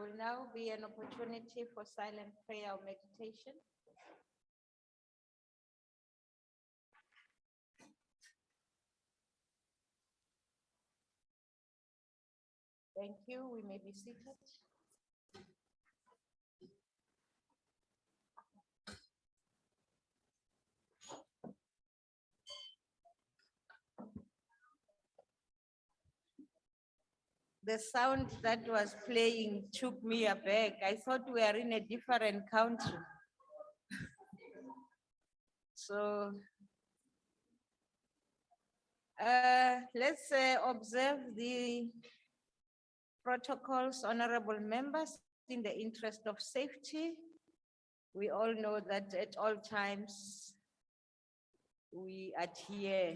will now be an opportunity for silent prayer or meditation. Thank you. We may be seated. The sound that was playing took me aback. I thought we are in a different country. So let's observe the protocols, honorable members, in the interest of safety. We all know that at all times we adhere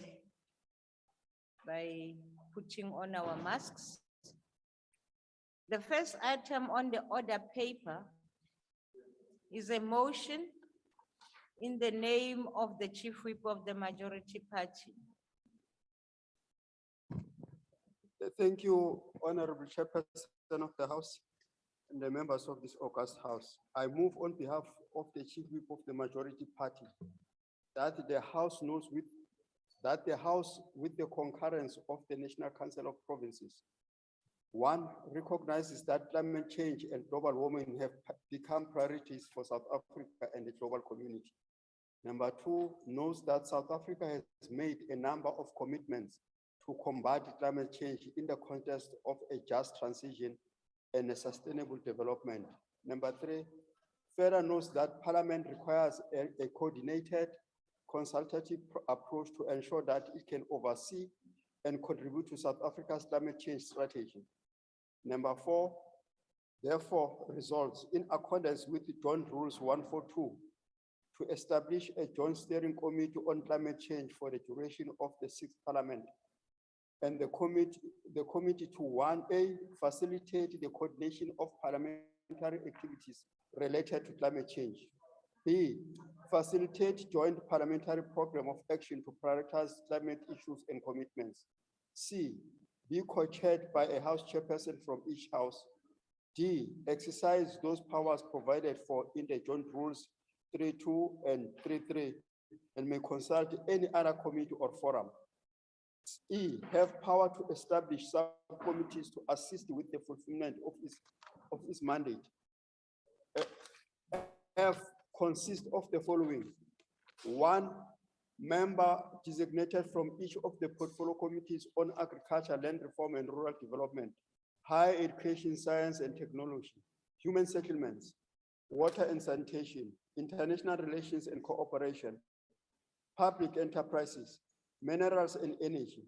by putting on our masks. The first item on the order paper is a motion in the name of the Chief Whip of the Majority Party. Thank you, Honorable Chairperson of the House and the members of this august House. I move on behalf of the Chief Whip of the Majority Party that the House knows that the House, with the concurrence of the National Council of Provinces, one, recognizes that climate change and global warming have become priorities for South Africa and the global community. Number two, knows that South Africa has made a number of commitments to combat climate change in the context of a just transition and a sustainable development. Number three, further knows that Parliament requires a coordinated, consultative approach to ensure that it can oversee and contribute to South Africa's climate change strategy. Number four, therefore resolves in accordance with the Joint Rules 142 to establish a joint steering committee on climate change for the duration of the 6th Parliament. And the committee to 1A, facilitate the coordination of parliamentary activities related to climate change. B, facilitate joint parliamentary program of action to prioritize climate issues and commitments. C, be co-chaired by a House chairperson from each House. D, exercise those powers provided for in the Joint Rules 3.2 and 3.3 and may consult any other committee or forum. E, have power to establish subcommittees to assist with the fulfillment of his mandate. F, consists of the following. One, member designated from each of the portfolio committees on agriculture, land reform and rural development, higher education, science and technology, human settlements, water and sanitation, international relations and cooperation, public enterprises, minerals and energy,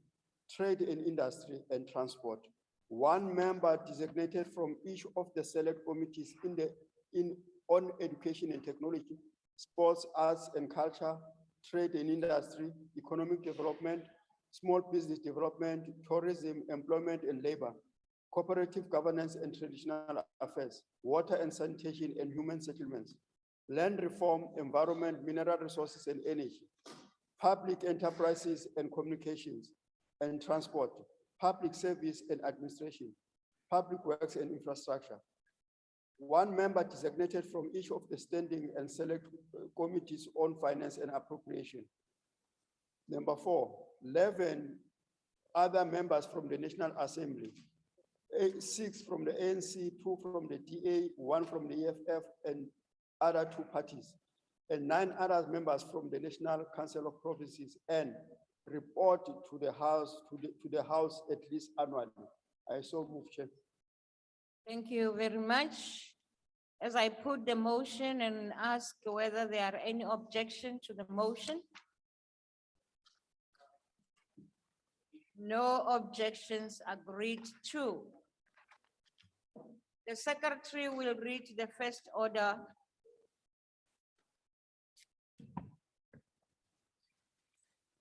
trade and industry and transport. One member designated from each of the select committees on education and technology, sports, arts and culture, trade and industry, economic development, small business development, tourism, employment and labor, cooperative governance and traditional affairs, water and sanitation and human settlements, land reform, environment, mineral resources and energy, public enterprises and communications and transport, public service and administration, public works and infrastructure. One member designated from each of the standing and select committees on finance and appropriation. Number four, 11 other members from the National Assembly, 6 from the ANC, 2 from the DA, 1 from the EFF and other 2 parties, and 9 other members from the National Council of Provinces, and report to the House at least annually. I so move, Chair. Thank you very much. As I put the motion and ask whether there are any objection to the motion. No objections agreed to. The secretary will read the first order.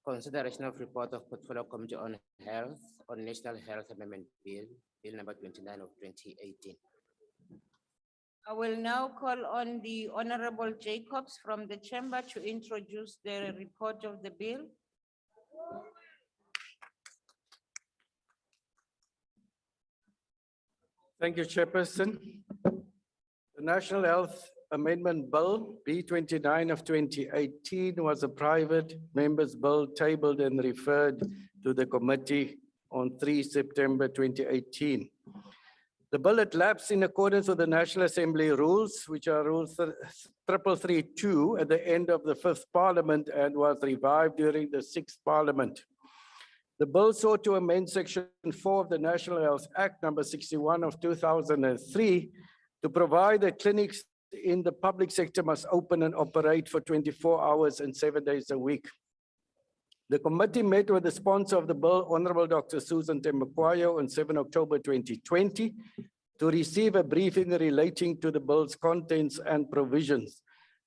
Consideration of report of Portfolio Committee on Health on National Health Amendment Bill, Bill number 29 of 2018. I will now call on the Honorable Jacobs from the chamber to introduce the report of the bill. Thank you, Chairperson. The National Health Amendment Bill, B29 of 2018, was a private members' bill tabled and referred to the committee on 3 September 2018. The bill had lapsed in accordance with the National Assembly rules, which are rules 3332 at the end of the 5th Parliament, and was revived during the 6th Parliament. The bill sought to amend Section 4 of the National Health Act, number 61 of 2003, to provide that clinics in the public sector must open and operate for 24 hours and 7 days a week. The committee met with the sponsor of the bill, Honorable Dr. Susan Thembekwayo, on 7 October 2020 to receive a briefing relating to the bill's contents and provisions.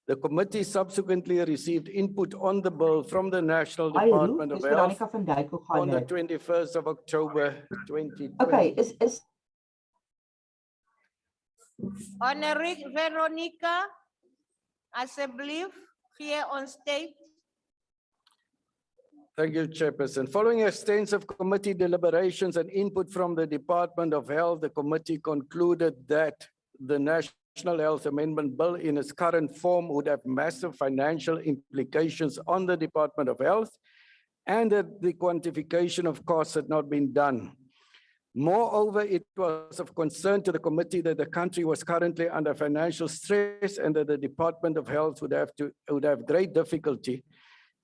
The committee subsequently received input on the bill from the National Department of Health on the 21st of October 2020. Okay, Honorary Veronica, Assembly, here on stage. Thank you, Chairperson. Following extensive committee deliberations and input from the Department of Health, the committee concluded that the National Health Amendment Bill in its current form would have massive financial implications on the Department of Health, and that the quantification of costs had not been done. Moreover, it was of concern to the committee that the country was currently under financial stress and that the Department of Health would have great difficulty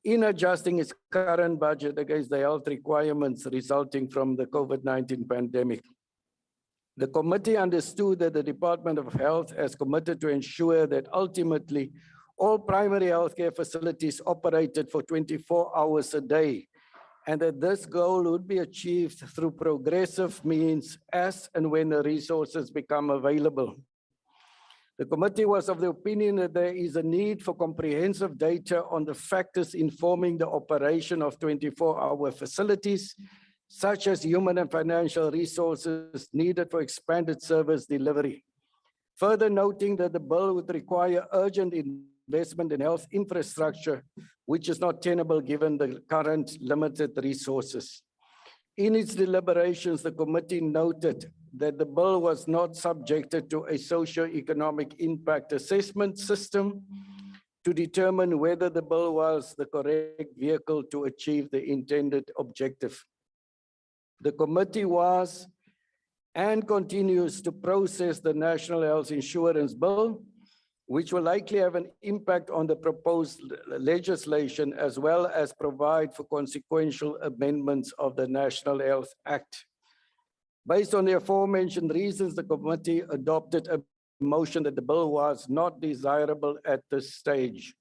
in adjusting its current budget against the health requirements resulting from the COVID-19 pandemic. The committee understood that the Department of Health has committed to ensure that ultimately all primary healthcare facilities operated for 24 hours a day, and that this goal would be achieved through progressive means as and when the resources become available. The committee was of the opinion that there is a need for comprehensive data on the factors informing the operation of 24-hour facilities, such as human and financial resources needed for expanded service delivery. Further noting that the bill would require urgent investment in health infrastructure, which is not tenable given the current limited resources. In its deliberations, the committee noted that the bill was not subjected to a socio-economic impact assessment system to determine whether the bill was the correct vehicle to achieve the intended objective. The committee was and continues to process the National Health Insurance Bill, which will likely have an impact on the proposed legislation, as well as provide for consequential amendments of the National Health Act. Based on the aforementioned reasons, the committee adopted a motion that the bill was not desirable at this stage.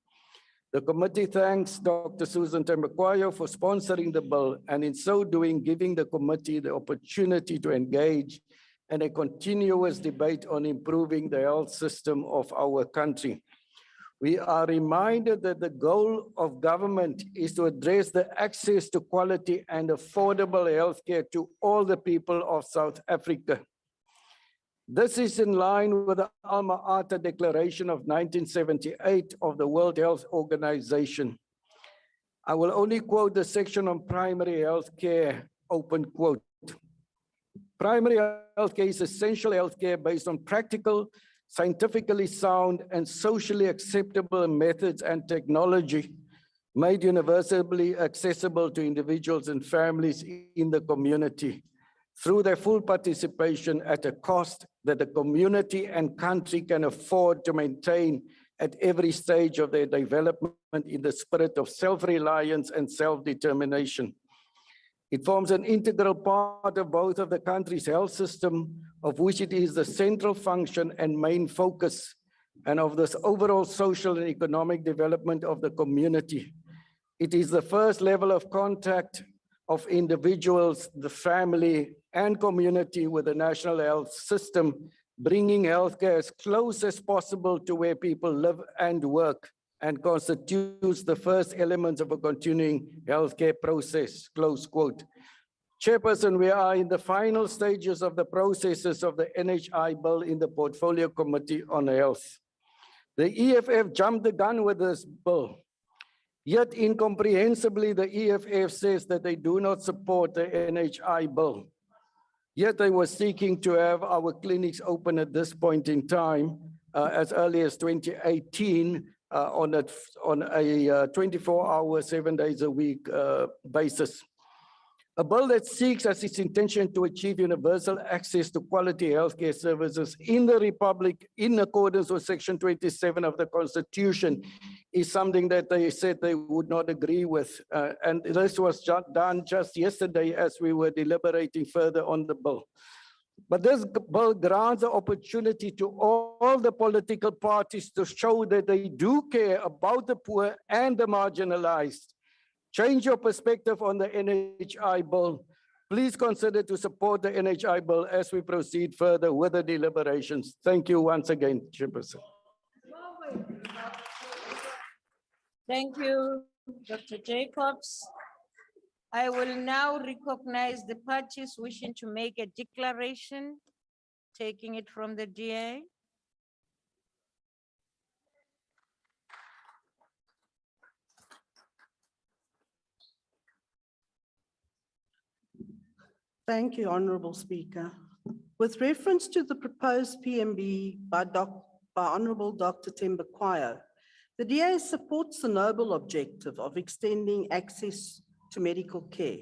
The committee thanks Dr. Susan Thembekwayo for sponsoring the bill, and in so doing, giving the committee the opportunity to engage in a continuous debate on improving the health system of our country. We are reminded that the goal of government is to address the access to quality and affordable healthcare to all the people of South Africa. This is in line with the Alma Ata Declaration of 1978 of the World Health Organization. I will only quote the section on primary health care, open quote. Primary healthcare is essential healthcare based on practical, scientifically sound, and socially acceptable methods and technology made universally accessible to individuals and families in the community through their full participation at a cost that the community and country can afford to maintain at every stage of their development in the spirit of self-reliance and self-determination. It forms an integral part of both of the country's health system, of which it is the central function and main focus, and of this overall social and economic development of the community. It is the first level of contact of individuals, the family, and community with the national health system, bringing healthcare as close as possible to where people live and work, and constitutes the first elements of a continuing healthcare process, close quote. Chairperson, we are in the final stages of the processes of the NHI bill in the Portfolio Committee on Health. The EFF jumped the gun with this bill, yet incomprehensibly the EFF says that they do not support the NHI bill. Yet they were seeking to have our clinics open at this point in time, as early as 2018, on a 24-hour, 7 days a week basis. A bill that seeks as its intention to achieve universal access to quality healthcare services in the Republic in accordance with Section 27 of the Constitution is something that they said they would not agree with. And this was done just yesterday as we were deliberating further on the bill. But this bill grants the opportunity to all the political parties to show that they do care about the poor and the marginalized. Change your perspective on the NHI bill. Please consider to support the NHI bill as we proceed further with the deliberations. Thank you once again, Chairperson. Thank you, Dr. Jacobs. I will now recognize the parties wishing to make a declaration, taking it from the DA. Thank you, Honorable Speaker. With reference to the proposed PMB by Honorable Dr. Thembekwayo, the DA supports the noble objective of extending access to medical care.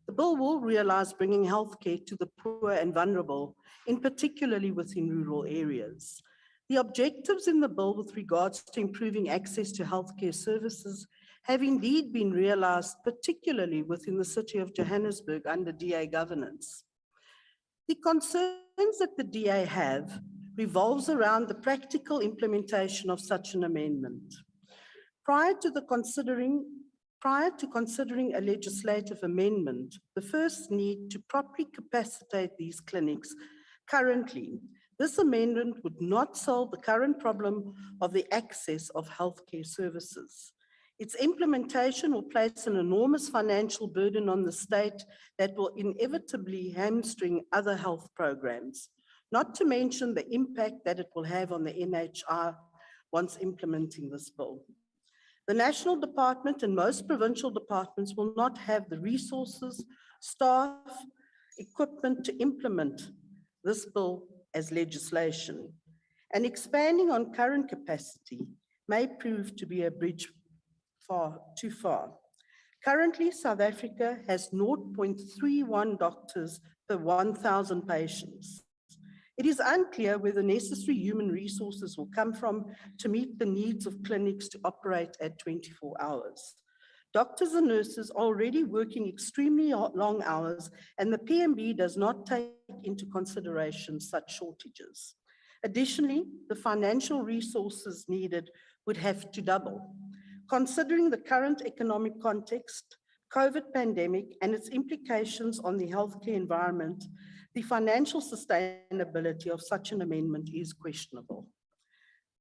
The bill will realize bringing healthcare to the poor and vulnerable, in particularly within rural areas. The objectives in the bill with regards to improving access to healthcare services have indeed been realized, particularly within the city of Johannesburg under DA governance. The concerns that the DA have revolves around the practical implementation of such an amendment. Prior to considering a legislative amendment, the first need to properly capacitate these clinics currently. This amendment would not solve the current problem of the access of healthcare services. Its implementation will place an enormous financial burden on the state that will inevitably hamstring other health programs, not to mention the impact that it will have on the NHI once implementing this bill. The national department and most provincial departments will not have the resources, staff, equipment to implement this bill as legislation. And expanding on current capacity may prove to be a bridge too far. Currently, South Africa has 0.31 doctors per 1,000 patients. It is unclear where the necessary human resources will come from to meet the needs of clinics to operate at 24 hours. Doctors and nurses are already working extremely long hours, and the PMB does not take into consideration such shortages. Additionally, the financial resources needed would have to double. Considering the current economic context, COVID pandemic, and its implications on the healthcare environment, the financial sustainability of such an amendment is questionable.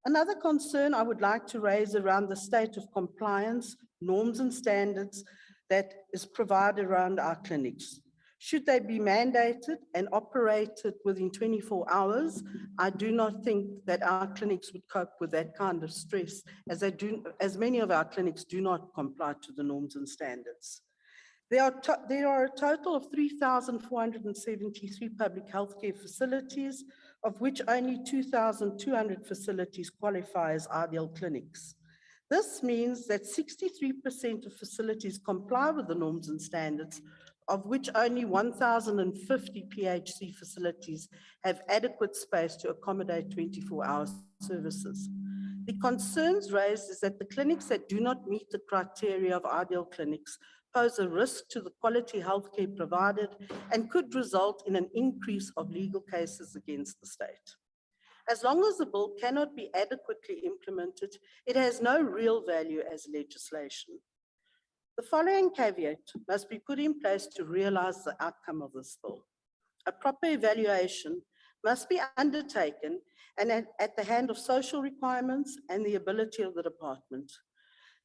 Another concern I would like to raise around the state of compliance, norms and standards that is provided around our clinics. Should they be mandated and operated within 24 hours, I do not think that our clinics would cope with that kind of stress, as many of our clinics do not comply to the norms and standards. There are a total of 3,473 public healthcare facilities, of which only 2,200 facilities qualify as ideal clinics. This means that 63% of facilities comply with the norms and standards, of which only 1,050 PHC facilities have adequate space to accommodate 24-hour services. The concerns raised is that the clinics that do not meet the criteria of ideal clinics pose a risk to the quality healthcare provided and could result in an increase of legal cases against the state. As long as the bill cannot be adequately implemented, it has no real value as legislation. The following caveat must be put in place to realize the outcome of this bill. A proper evaluation must be undertaken and at the hand of social requirements and the ability of the department.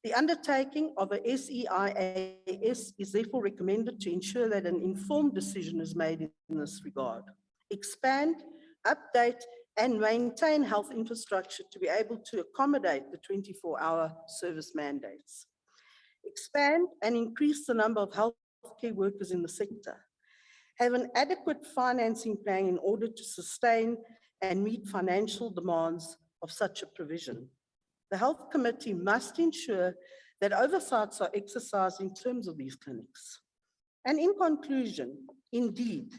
The undertaking of a SEIAS is therefore recommended to ensure that an informed decision is made in this regard. Expand, update, and maintain health infrastructure to be able to accommodate the 24-hour service mandates. Expand and increase the number of healthcare workers in the sector. have an adequate financing plan in order to sustain and meet financial demands of such a provision. The Health Committee must ensure that oversights are exercised in terms of these clinics. And in conclusion, indeed,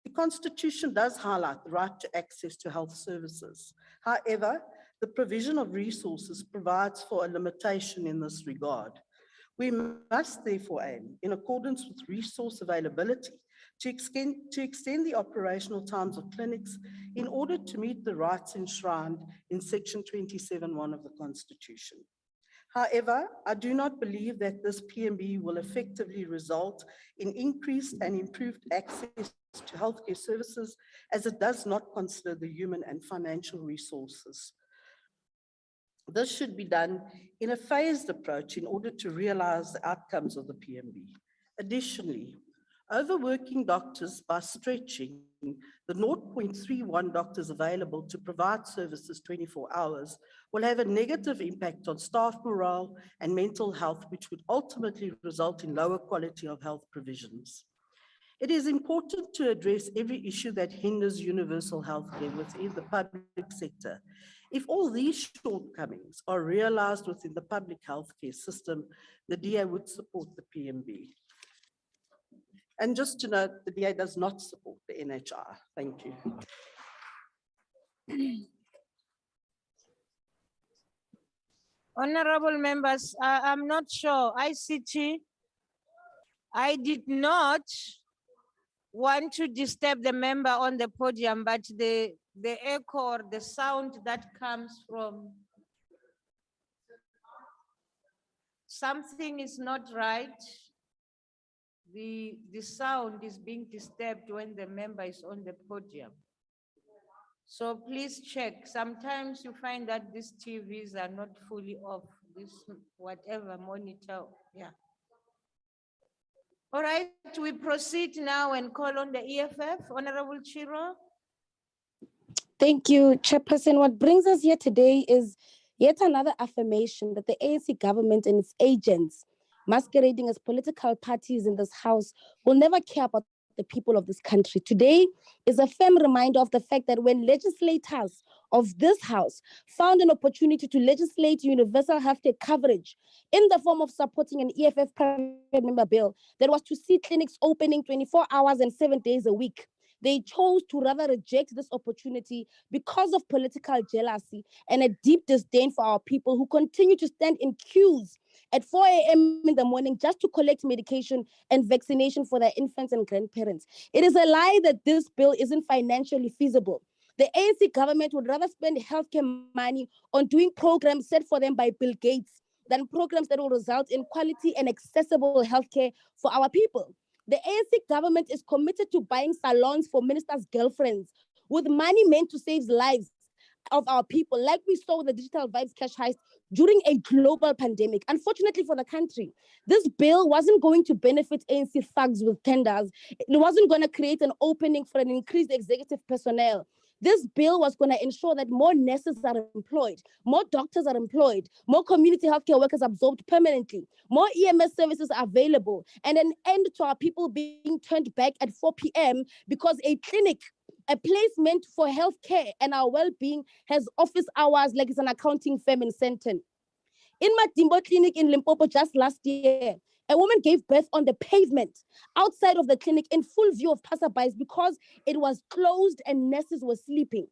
the Constitution does highlight the right to access to health services. However, the provision of resources provides for a limitation in this regard. We must therefore aim, in accordance with resource availability, to extend the operational times of clinics in order to meet the rights enshrined in Section 27(1) of the Constitution. However, I do not believe that this PMB will effectively result in increased and improved access to healthcare services, as it does not consider the human and financial resources. This should be done in a phased approach in order to realize the outcomes of the PMB. Additionally, overworking doctors by stretching the 0.31 doctors available to provide services 24 hours will have a negative impact on staff morale and mental health, which would ultimately result in lower quality of health provisions. It is important to address every issue that hinders universal healthcare within the public sector. If all these shortcomings are realized within the public healthcare system, the DA would support the PMB. And just to note, the DA does not support the NHR. Thank you. Honorable members, I'm not sure. ICT, I did not want to disturb the member on the podium, but the echo or the sound that comes from something is not right. The sound is being disturbed when the member is on the podium. So please check. Sometimes you find that these TVs are not fully off, this whatever monitor, yeah. All right, we proceed now and call on the EFF. Honorable Chiro. Thank you, Chairperson. What brings us here today is yet another affirmation that the ANC government and its agents, masquerading as political parties in this House, will never care about the people of this country. Today is a firm reminder of the fact that when legislators of this House found an opportunity to legislate universal healthcare coverage in the form of supporting an EFF private member bill that was to see clinics opening 24 hours and 7 days a week, they chose to rather reject this opportunity because of political jealousy and a deep disdain for our people who continue to stand in queues at 4 a.m. in the morning just to collect medication and vaccination for their infants and grandparents. It is a lie that this bill isn't financially feasible. The ANC government would rather spend healthcare money on doing programs set for them by Bill Gates than programs that will result in quality and accessible healthcare for our people. The ANC government is committed to buying salons for ministers' girlfriends with money meant to save lives of our people, like we saw with the Digital Vibes cash heist during a global pandemic. Unfortunately for the country, this bill wasn't going to benefit ANC thugs with tenders. It wasn't going to create an opening for an increased executive personnel. This bill was going to ensure that more nurses are employed, more doctors are employed, more community healthcare workers absorbed permanently, more EMS services are available, and an end to our people being turned back at 4 p.m. because a clinic, a place meant for healthcare and our well-being, has office hours like it's an accounting firm in Sandton. In Madimbo Clinic in Limpopo just last year, a woman gave birth on the pavement outside of the clinic in full view of passerbys because it was closed and nurses were sleeping.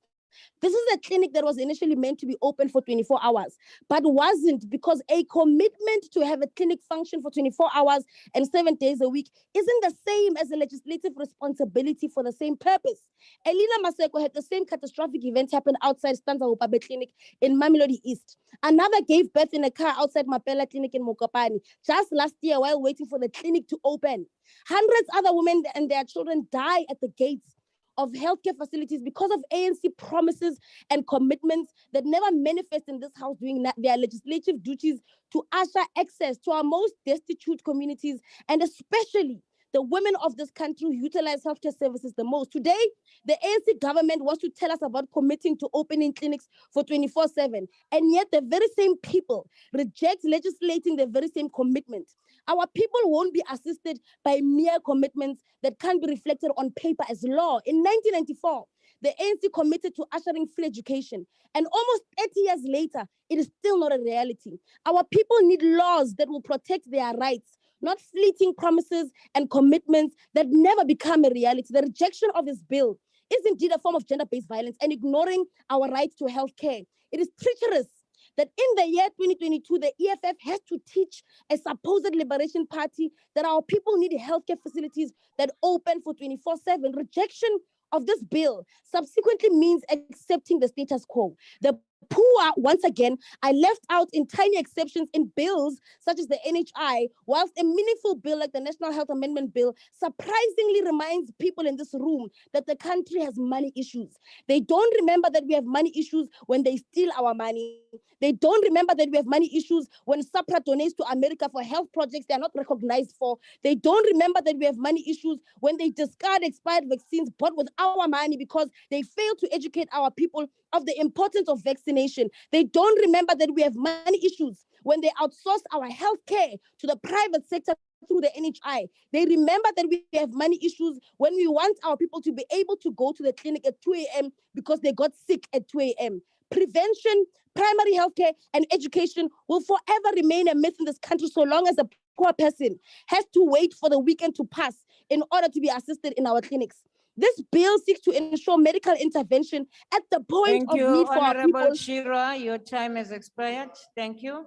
This is a clinic that was initially meant to be open for 24 hours, but wasn't, because a commitment to have a clinic function for 24 hours and 7 days a week isn't the same as a legislative responsibility for the same purpose. Elina Maseko had the same catastrophic event happen outside Stanza Upabe Clinic in Mamelodi East. Another gave birth in a car outside Mapela Clinic in Mokopane just last year while waiting for the clinic to open. Hundreds other women and their children die at the gates of healthcare facilities because of ANC promises and commitments that never manifest in this House doing their legislative duties to usher access to our most destitute communities, and especially the women of this country who utilize healthcare services the most. Today, the ANC government wants to tell us about committing to opening clinics for 24/7, and yet the very same people reject legislating the very same commitment. Our people won't be assisted by mere commitments that can't be reflected on paper as law. In 1994, the ANC committed to ushering free education, and almost 30 years later, it is still not a reality. Our people need laws that will protect their rights, not fleeting promises and commitments that never become a reality. The rejection of this bill is indeed a form of gender-based violence and ignoring our right to health care. It is treacherous that in the year 2022, the EFF has to teach a supposed liberation party that our people need healthcare facilities that open for 24/7. Rejection of this bill subsequently means accepting the status quo. The poor, once again, are left out in tiny exceptions in bills such as the NHI, whilst a meaningful bill like the National Health Amendment Bill surprisingly reminds people in this room that the country has money issues. They don't remember that we have money issues when they steal our money. They don't remember that we have money issues when SAPRA donates to America for health projects they are not recognized for. They don't remember that we have money issues when they discard expired vaccines bought with our money because they fail to educate our people of the importance of vaccination. They don't remember that we have money issues when they outsource our health care to the private sector through the NHI. They remember that we have money issues when we want our people to be able to go to the clinic at 2 a.m. because they got sick at 2 a.m. Prevention, primary healthcare, and education will forever remain a myth in this country so long as a poor person has to wait for the weekend to pass in order to be assisted in our clinics. This bill seeks to ensure medical intervention at the point Thank of you, need for our Honorable people. Shira. Your time has expired. Thank you.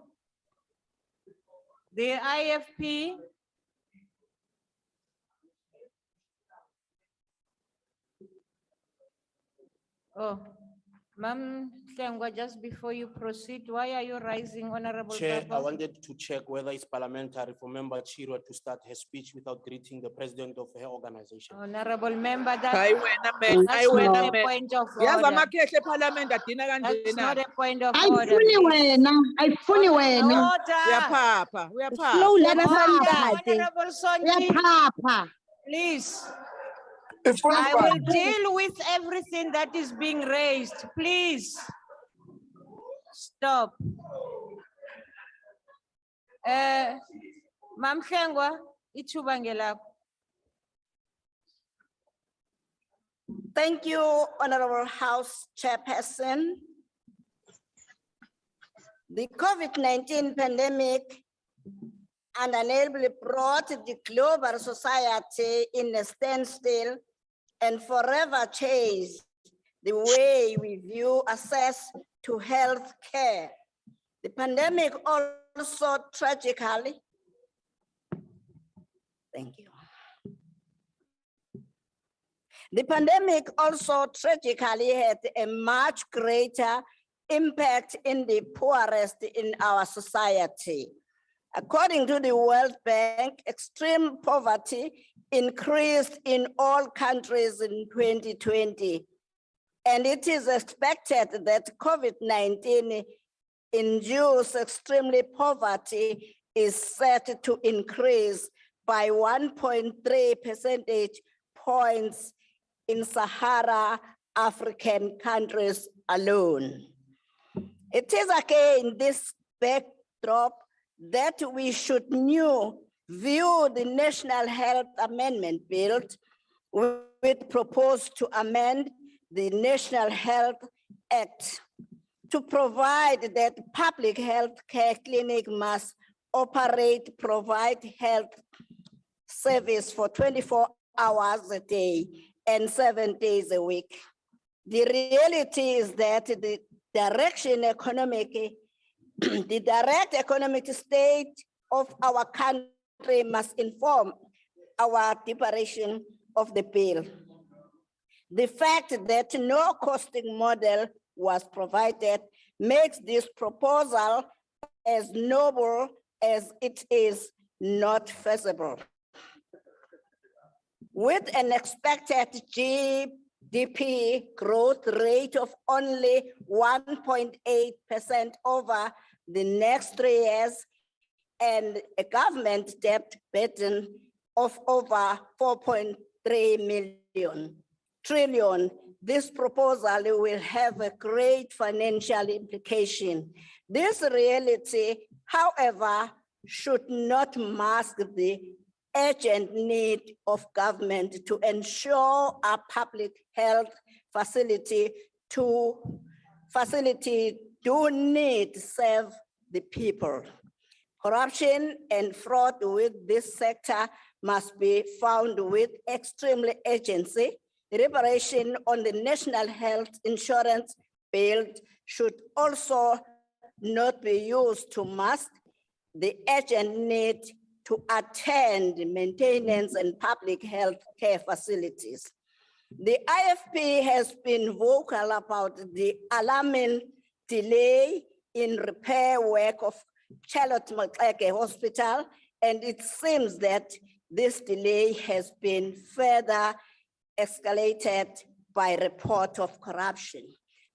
The IFP. Oh, Ma'am Hlengwa, just before you proceed, why are you rising, Honorable Chair, I Papa? wanted to check whether it's parliamentary for Member Chirwa to start her speech without greeting the president of her organization. Honorable member, Hayi wena man, that's hayi not wena a man. point of Yazi order. amakhehla eParliament adina That's not kanjena. a point of order. Ayifuni please. wena, ayifuni wena, Order. Uyaphapha, Slow uyaphapha. learner Order, Sandate. Honorable Sonji, uyaphapha. please. It's fully I fine. will deal with everything that is being raised. Please. Stop. Ma'am Hlengwa, ithuba ngelakho. Thank you, Honorable House Chairperson. The COVID-19 pandemic undeniably brought the global society in a standstill and forever changed the way we view access to health care. The pandemic also tragically, thank you. The pandemic also tragically had a much greater impact in the poorest in our society. According to the World Bank, extreme poverty increased in all countries in 2020. And it is expected that COVID-19 induced extremely poverty is set to increase by 1.3 percentage points in Sahara African countries alone. It is again this backdrop that we should view the National Health Amendment Bill, which proposed to amend the National Health Act to provide that public health care clinic must provide health service for 24 hours a day and 7 days a week. The reality is that the direct economic state of our country must inform our preparation of the bill. The fact that no costing model was provided makes this proposal as noble as it is not feasible. With an expected GDP growth rate of only 1.8% over the next 3 years and a government debt burden of over 4.3 trillion, this proposal will have a great financial implication. This reality, however, should not mask the urgent need of government to ensure our public health facility do need to serve the people. Corruption and fraud with this sector must be found with extremely urgency. Deliberation on the National Health Insurance Bill should also not be used to mask the urgent need to attend maintenance and public health care facilities. The IFP has been vocal about the alarming delay in repair work of Charlotte Maxeke Hospital, and it seems that this delay has been further escalated by report of corruption.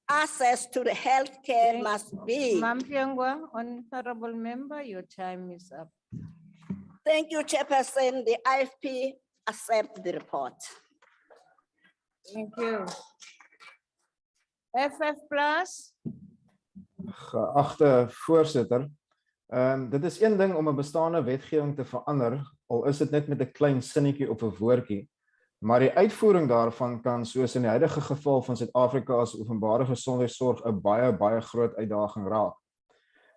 Access to the healthcare must be. Ma'am Piangwa, honorable member, your time is up. Thank you, Chairperson. The IFP accept the report. Thank you. FF plus. Geachte voorsitter, dit is een ding om 'n bestaande wetgewing te verander, al is dit net met 'n klein sinnetjie op 'n woordjie, maar die uitvoering daarvan kan soos in die huidige geval van Suid-Afrika as openbare gesondheidsorg 'n baie groot uitdaging raak.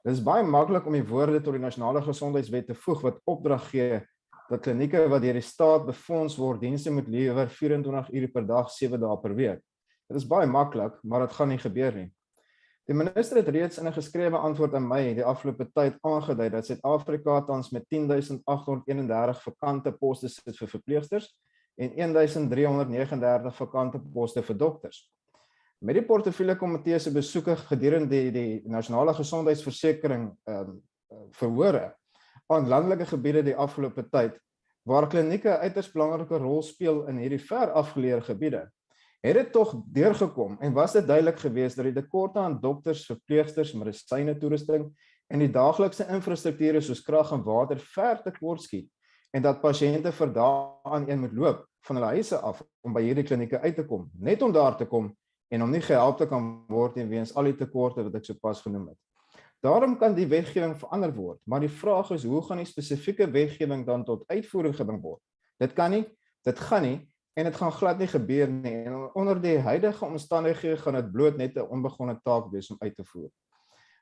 Dit is baie maklik om die woorde tot die nasionale gesondheidswet te voeg wat opdrag gee dat klinieke wat deur die staat befonds word, dienste moet lewer 24 ure per dag, 7 dae per week. Dit is baie maklik, maar dit gaan nie gebeur nie. Die minister het reeds in 'n geskrewe antwoord aan my die afgelope tyd aangedui dat Suid-Afrika tans met 10.831 vakante poste sit vir verpleegsters en 1.339 vakante poste vir dokters. Met die portefeulje komitee se besoeke gedurende die nasionale gesondheidsversekering verhore aan landelike gebiede die afgelope tyd, waar klinieke uiters belangrike rol speel in hierdie ver afgeleë gebiede, het dit tog deurgekom en was dit duidelik geweest dat die tekorte aan dokters, verpleegsters, medisyne toerusting en die daaglikse infrastrukture soos krag en water ver tekort skiet en dat pasiënte vir dae aan een moet loop van hulle huise af om by hierdie klinieke uit te kom, net om daar te kom en om nie gehelp te kan word en weens al die tekorte wat ek sopas genoem het. Daarom kan die wetgewing verander word, maar die vraag is hoe gaan die spesifieke wetgewing dan tot uitvoering gebring word? Dit kan nie, dit gaan nie en dit gaan glad nie gebeur nie en onder die huidige omstandighede gaan dit bloot net 'n onbegonne taak wees om uit te voer.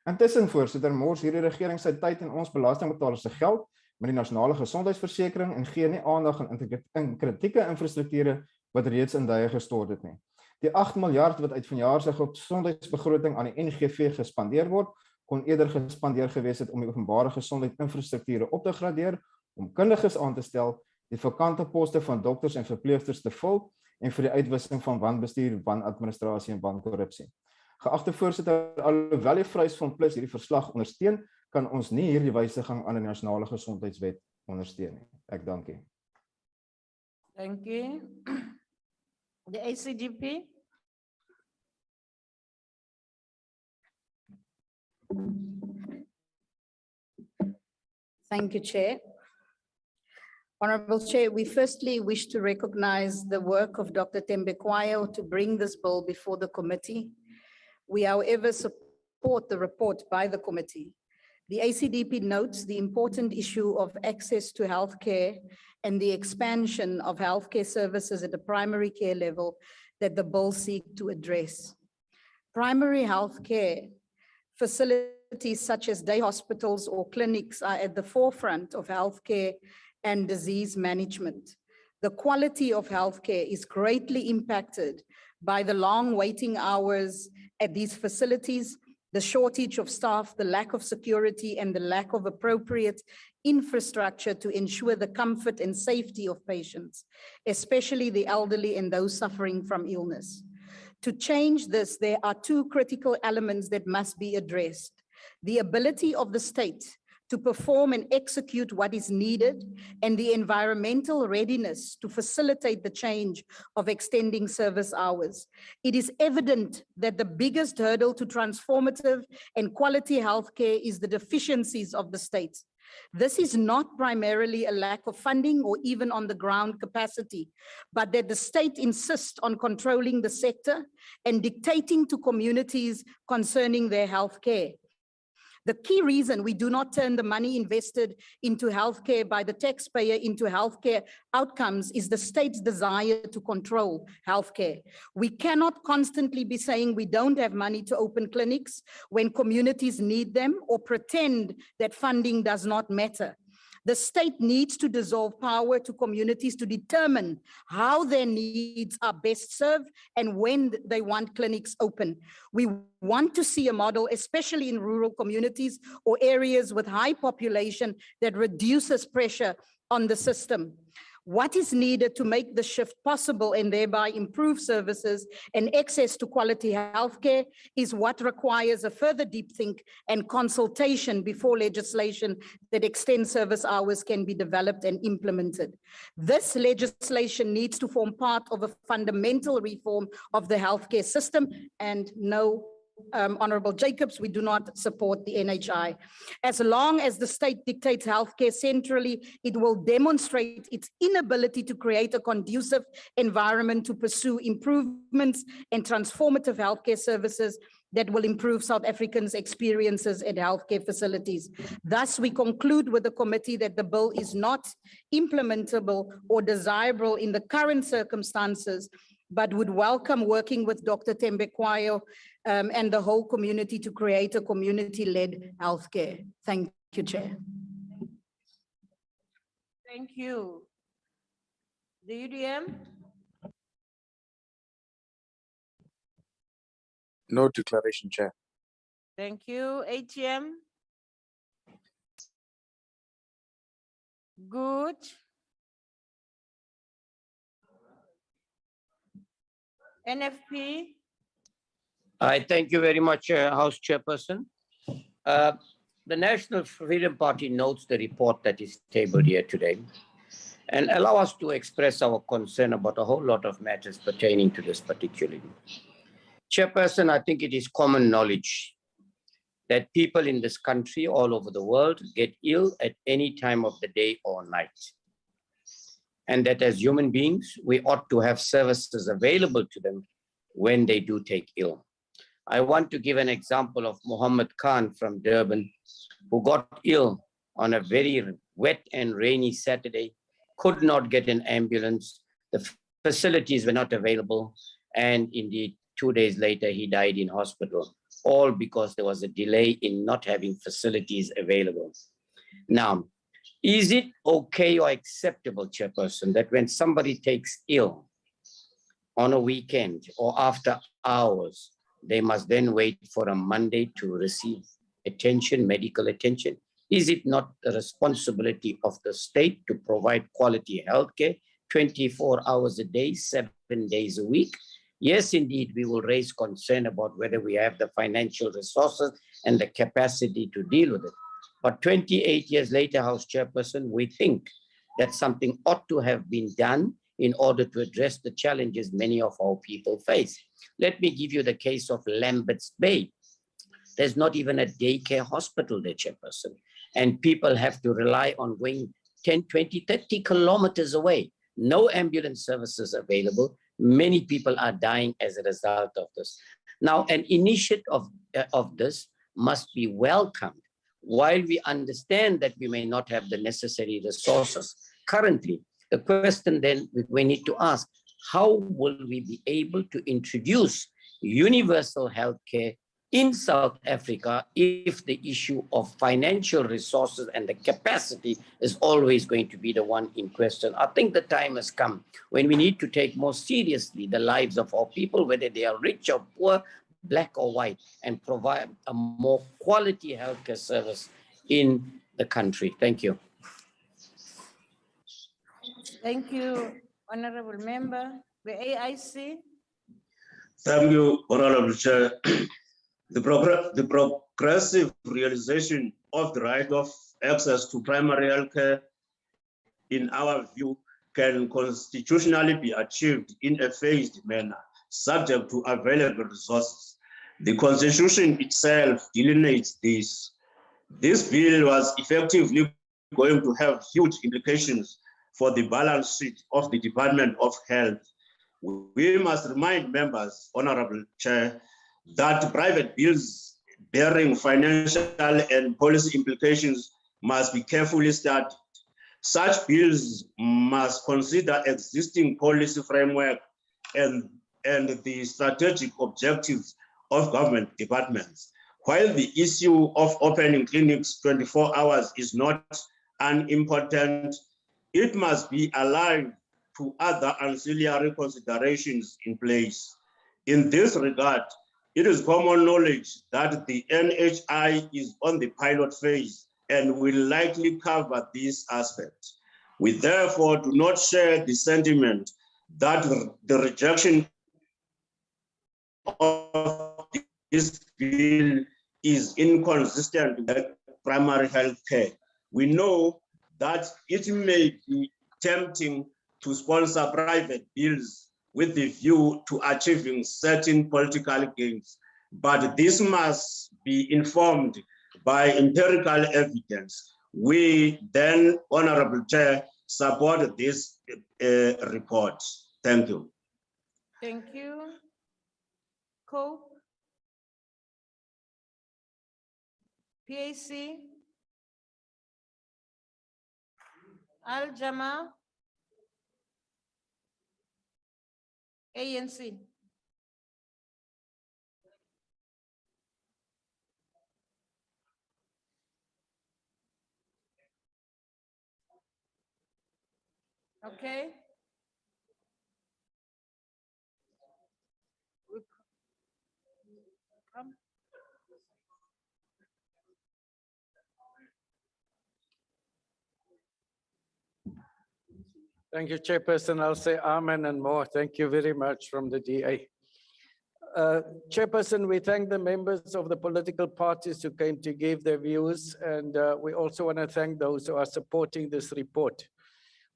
Intussen voorsitter, mors hierdie regering sy tyd en ons belastingbetalers se geld met die nasionale gesondheidsversekering en gee nie aandag aan kritieke infrastrukture wat reeds in duie gestort het nie. Die 8 miljard wat uit vanjaar se gesondheidsbegroting aan die NGV gespandeer word, kon eerder gespandeer gewees het om die openbare gesondheidsinfrastrukture op te gradeer, om kundiges aan te stel, die vakante poste van dokters en verpleegsters te vul en vir die uitwissing van wanbestuur, wanadministrasie en wankorrupsie. Geagte voorsitter, alhoewel die Vryheidsfront Plus hierdie verslag ondersteun, kan ons nie hierdie wysiging aan die nasionale gesondheidswet ondersteun nie. Ek dank u. Thank you. The ACDP. Thank you, Chair. Honorable Chair, we firstly wish to recognize the work of Dr. Thembekwayo to bring this bill before the committee. We, however, support the report by the committee. The ACDP notes the important issue of access to healthcare and the expansion of healthcare services at the primary care level that the bill seeks to address. Primary healthcare facilities such as day hospitals or clinics are at the forefront of healthcare and disease management. The quality of healthcare is greatly impacted by the long waiting hours at these facilities, the shortage of staff, the lack of security, and the lack of appropriate infrastructure to ensure the comfort and safety of patients, especially the elderly and those suffering from illness. To change this, there are two critical elements that must be addressed: the ability of the state to perform and execute what is needed, and the environmental readiness to facilitate the change of extending service hours. It is evident that the biggest hurdle to transformative and quality healthcare is the deficiencies of the state. This is not primarily a lack of funding or even on the ground capacity, but that the state insists on controlling the sector and dictating to communities concerning their healthcare. The key reason we do not turn the money invested into healthcare by the taxpayer into healthcare outcomes is the state's desire to control healthcare. We cannot constantly be saying we don't have money to open clinics when communities need them, or pretend that funding does not matter. The state needs to dissolve power to communities to determine how their needs are best served and when they want clinics open. We want to see a model, especially in rural communities or areas with high population, that reduces pressure on the system. What is needed to make the shift possible and thereby improve services and access to quality healthcare is what requires a further deep think and consultation before legislation that extends service hours can be developed and implemented. This legislation needs to form part of a fundamental reform of the healthcare system, and no, Honorable Jacobs, we do not support the NHI. As long as the state dictates healthcare centrally, it will demonstrate its inability to create a conducive environment to pursue improvements and transformative healthcare services that will improve South Africans' experiences at healthcare facilities. Thus, we conclude with the committee that the bill is not implementable or desirable in the current circumstances, but would welcome working with Dr. Thembekwayo and the whole community to create a community-led healthcare. Thank you, Chair. Thank you. The UDM? No declaration, Chair. Thank you. ATM? Good. NFP? I thank you very much, House Chairperson. The National Freedom Party notes the report that is tabled here today and allow us to express our concern about a whole lot of matters pertaining to this particularly. Chairperson, I think it is common knowledge that people in this country all over the world get ill at any time of the day or night. And that as human beings, we ought to have services available to them when they do take ill. I want to give an example of Muhammad Khan from Durban, who got ill on a very wet and rainy Saturday, could not get an ambulance, the facilities were not available, and indeed 2 days later he died in hospital, all because there was a delay in not having facilities available. Now, is it okay or acceptable, Chairperson, that when somebody takes ill on a weekend or after hours, they must then wait for a Monday to receive attention, medical attention? Is it not the responsibility of the state to provide quality healthcare 24 hours a day, 7 days a week? Yes, indeed, we will raise concern about whether we have the financial resources and the capacity to deal with it. But 28 years later, House Chairperson, we think that something ought to have been done in order to address the challenges many of our people face. Let me give you the case of Lambert's Bay. There's not even a daycare hospital there, Chairperson, and people have to rely on going 10, 20, 30 kilometers away. No ambulance services available. Many people are dying as a result of this. Now, an initiative of this must be welcomed. While we understand that we may not have the necessary resources currently, the question then we need to ask, how will we be able to introduce universal healthcare in South Africa if the issue of financial resources and the capacity is always going to be the one in question? I think the time has come when we need to take more seriously the lives of our people, whether they are rich or poor, black or white, and provide a more quality healthcare service in the country. Thank you. Thank you, Honorable Member. The AIC? Thank you, Honorable Chair. The progressive realization of the right of access to primary health care, in our view, can constitutionally be achieved in a phased manner, subject to available resources. The Constitution itself delineates this. This bill was effectively going to have huge implications for the balance sheet of the Department of Health. We must remind members, Honorable Chair, that private bills bearing financial and policy implications must be carefully studied. Such bills must consider existing policy framework and the strategic objectives of government departments. While the issue of opening clinics 24 hours is not unimportant, it must be aligned to other ancillary considerations in place. In this regard, it is common knowledge that the NHI is on the pilot phase and will likely cover this aspect. We therefore do not share the sentiment that the rejection of this bill is inconsistent with primary health care. We know that it may be tempting to sponsor private bills with the view to achieving certain political gains, but this must be informed by empirical evidence. We then, Honorable Chair, support this report. Thank you. Thank you. Cope. PAC. Al-Jama. ANC. Okay. Come. Thank you, Chairperson. I'll say amen and more. Thank you very much from the DA. Chairperson, we thank the members of the political parties who came to give their views, and we also want to thank those who are supporting this report.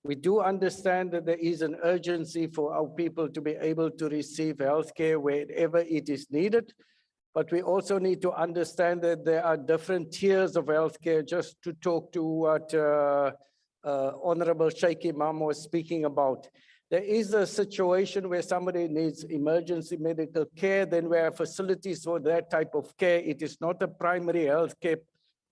We do understand that there is an urgency for our people to be able to receive healthcare wherever it is needed, but we also need to understand that there are different tiers of healthcare. Just to talk to what Honorable Sheikh Imam was speaking about. There is a situation where somebody needs emergency medical care, then we have facilities for that type of care. It is not a primary healthcare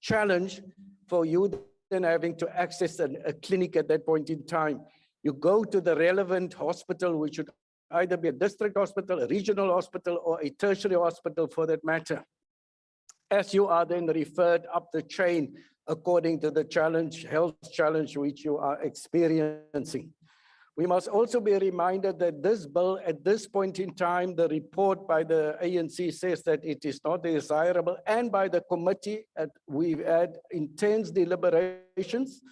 challenge for you then having to access a clinic at that point in time. You go to the relevant hospital, which should either be a district hospital, a regional hospital, or a tertiary hospital for that matter. As you are then referred up the chain according to the challenge, health challenge which you are experiencing. We must also be reminded that this bill, at this point in time, the report by the ANC says that it is not desirable, and by the committee, we've had intense deliberations,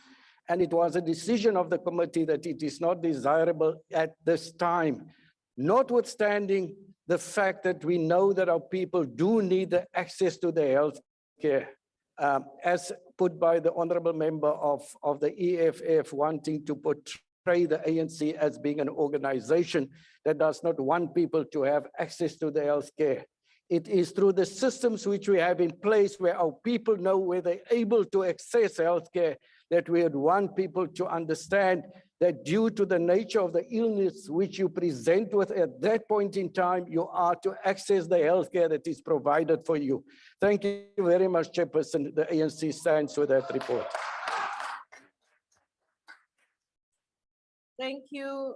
and it was a decision of the committee that it is not desirable at this time, notwithstanding the fact that we know that our people do need the access to the health care, as put by the honorable member of the EFF wanting to portray the ANC as being an organization that does not want people to have access to the health care. It is through the systems which we have in place where our people know where they're able to access health care that we would want people to understand that due to the nature of the illness which you present with at that point in time, you are to access the health care that is provided for you. Thank you very much, Chairperson. The ANC stands with that report. Thank you,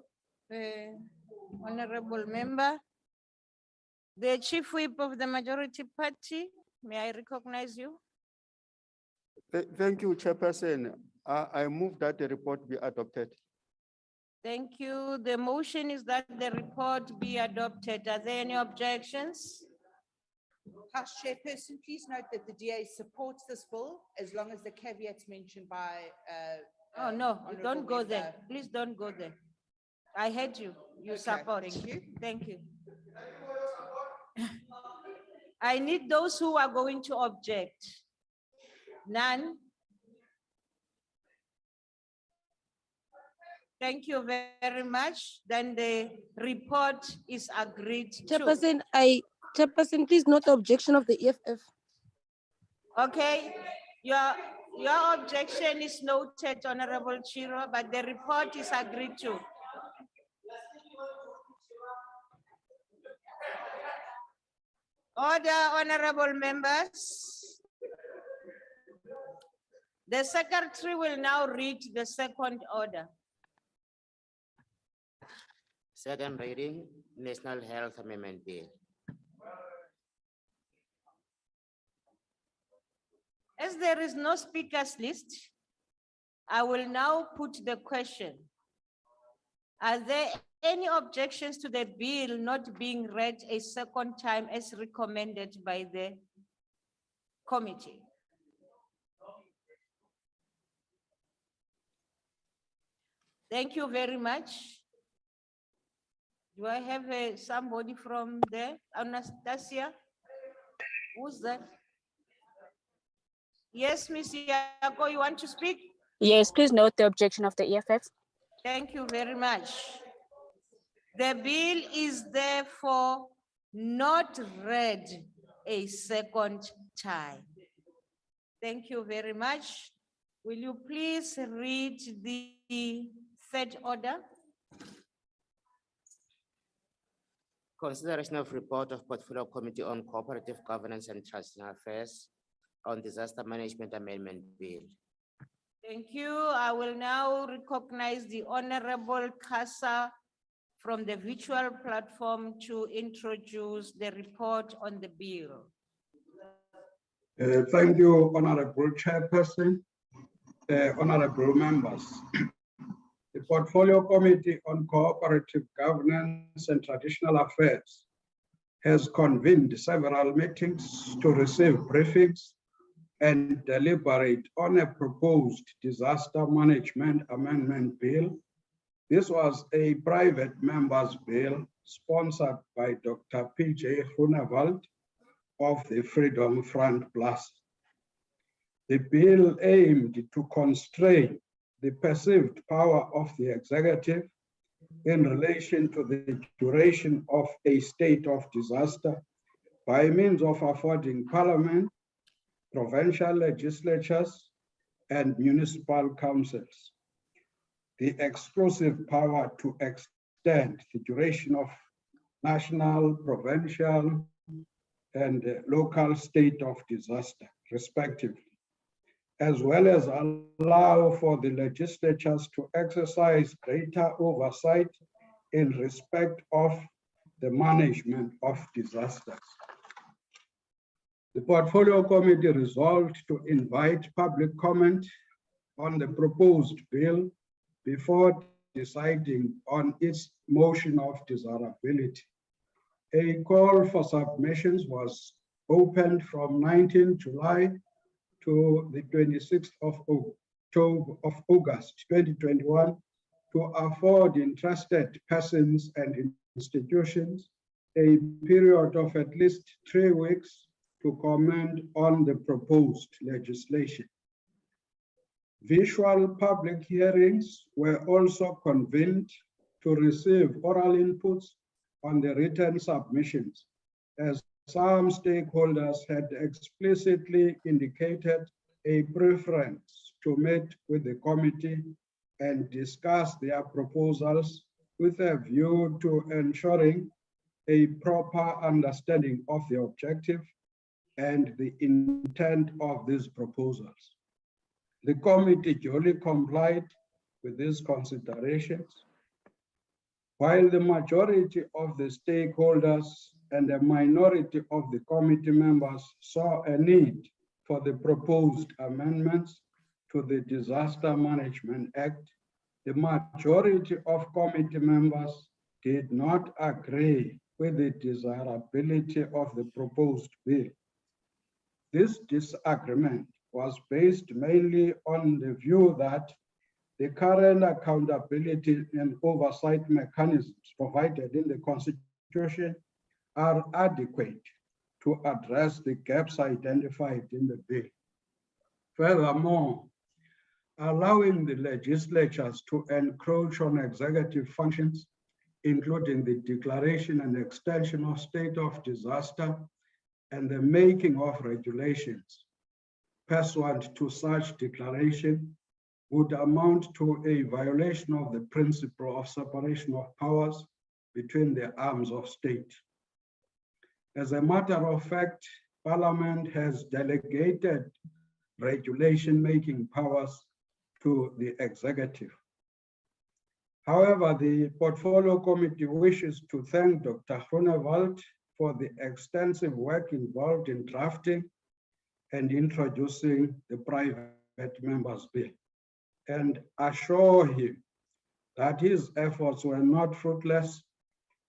Honorable Member. The Chief Whip of the Majority Party, may I recognize you? Thank you, Chairperson. I move that the report be adopted. Thank you. The motion is that the report be adopted. Are there any objections? House Chairperson, please note that the DA supports this bill as long as the caveats mentioned by Oh, no, you don't go Honourable there. Member. Please don't go there. I heard you. You Okay, support. thank you. Thank you. I need those who are going to object. None? Thank you very much. Then the report is agreed to. Chairperson, please note the objection of the EFF. Okay, your objection is noted, Honorable Chiro, but the report is agreed to. Order, honorable members. The secretary will now read the second order. Second reading, National Health Amendment Bill. As there is no speakers list, I will now put the question. Are there any objections to the bill not being read a second time as recommended by the committee? Thank you very much. Do I have somebody from there? Anastasia? Who's that? Yes, Ms. Yako, you want to speak? Yes, please note the objection of the EFF. Thank you very much. The bill is therefore not read a second time. Thank you very much. Will you please read the third order? Consideration of report of Portfolio Committee on Cooperative Governance and Transitional Affairs on Disaster Management Amendment Bill. Thank you. I will now recognize the Honorable Kasa from the virtual platform to introduce the report on the bill. Thank you, Honorable Chairperson, honorable members. The Portfolio Committee on Cooperative Governance and Traditional Affairs has convened several meetings to receive briefings and deliberate on a proposed disaster management amendment bill. This was a private member's bill sponsored by Dr. P.J. Groenewald of the Freedom Front Plus. The bill aimed to constrain the perceived power of the executive in relation to the duration of a state of disaster by means of affording Parliament, provincial legislatures, and municipal councils the exclusive power to extend the duration of national, provincial, and local state of disaster, respectively, as well as allow for the legislatures to exercise greater oversight in respect of the management of disasters. The Portfolio Committee resolved to invite public comment on the proposed bill before deciding on its motion of desirability. A call for submissions was opened from 19 July to the 26th of August 2021 to afford interested persons and institutions a period of at least 3 weeks to comment on the proposed legislation. Visual public hearings were also convened to receive oral inputs on the written submissions, as some stakeholders had explicitly indicated a preference to meet with the committee and discuss their proposals with a view to ensuring a proper understanding of the objective and the intent of these proposals. The committee duly complied with these considerations, while the majority of the stakeholders and a minority of the committee members saw a need for the proposed amendments to the Disaster Management Act. The majority of committee members did not agree with the desirability of the proposed bill. This disagreement was based mainly on the view that the current accountability and oversight mechanisms provided in the Constitution are adequate to address the gaps identified in the bill. Furthermore, allowing the legislatures to encroach on executive functions, including the declaration and extension of state of disaster and the making of regulations pursuant to such declaration would amount to a violation of the principle of separation of powers between the arms of state. As a matter of fact, Parliament has delegated regulation-making powers to the executive. However, the Portfolio Committee wishes to thank Dr. Groenewald for the extensive work involved in drafting and introducing the private members' bill, and assure him that his efforts were not fruitless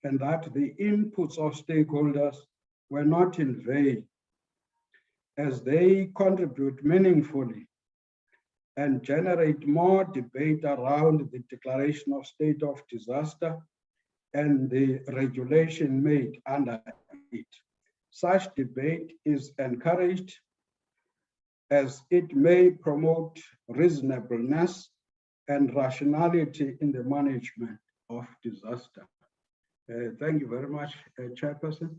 and that the inputs of stakeholders were not in vain, as they contribute meaningfully and generate more debate around the declaration of state of disaster and the regulation made under it. Such debate is encouraged as it may promote reasonableness and rationality in the management of disaster. Thank you very much, Chairperson.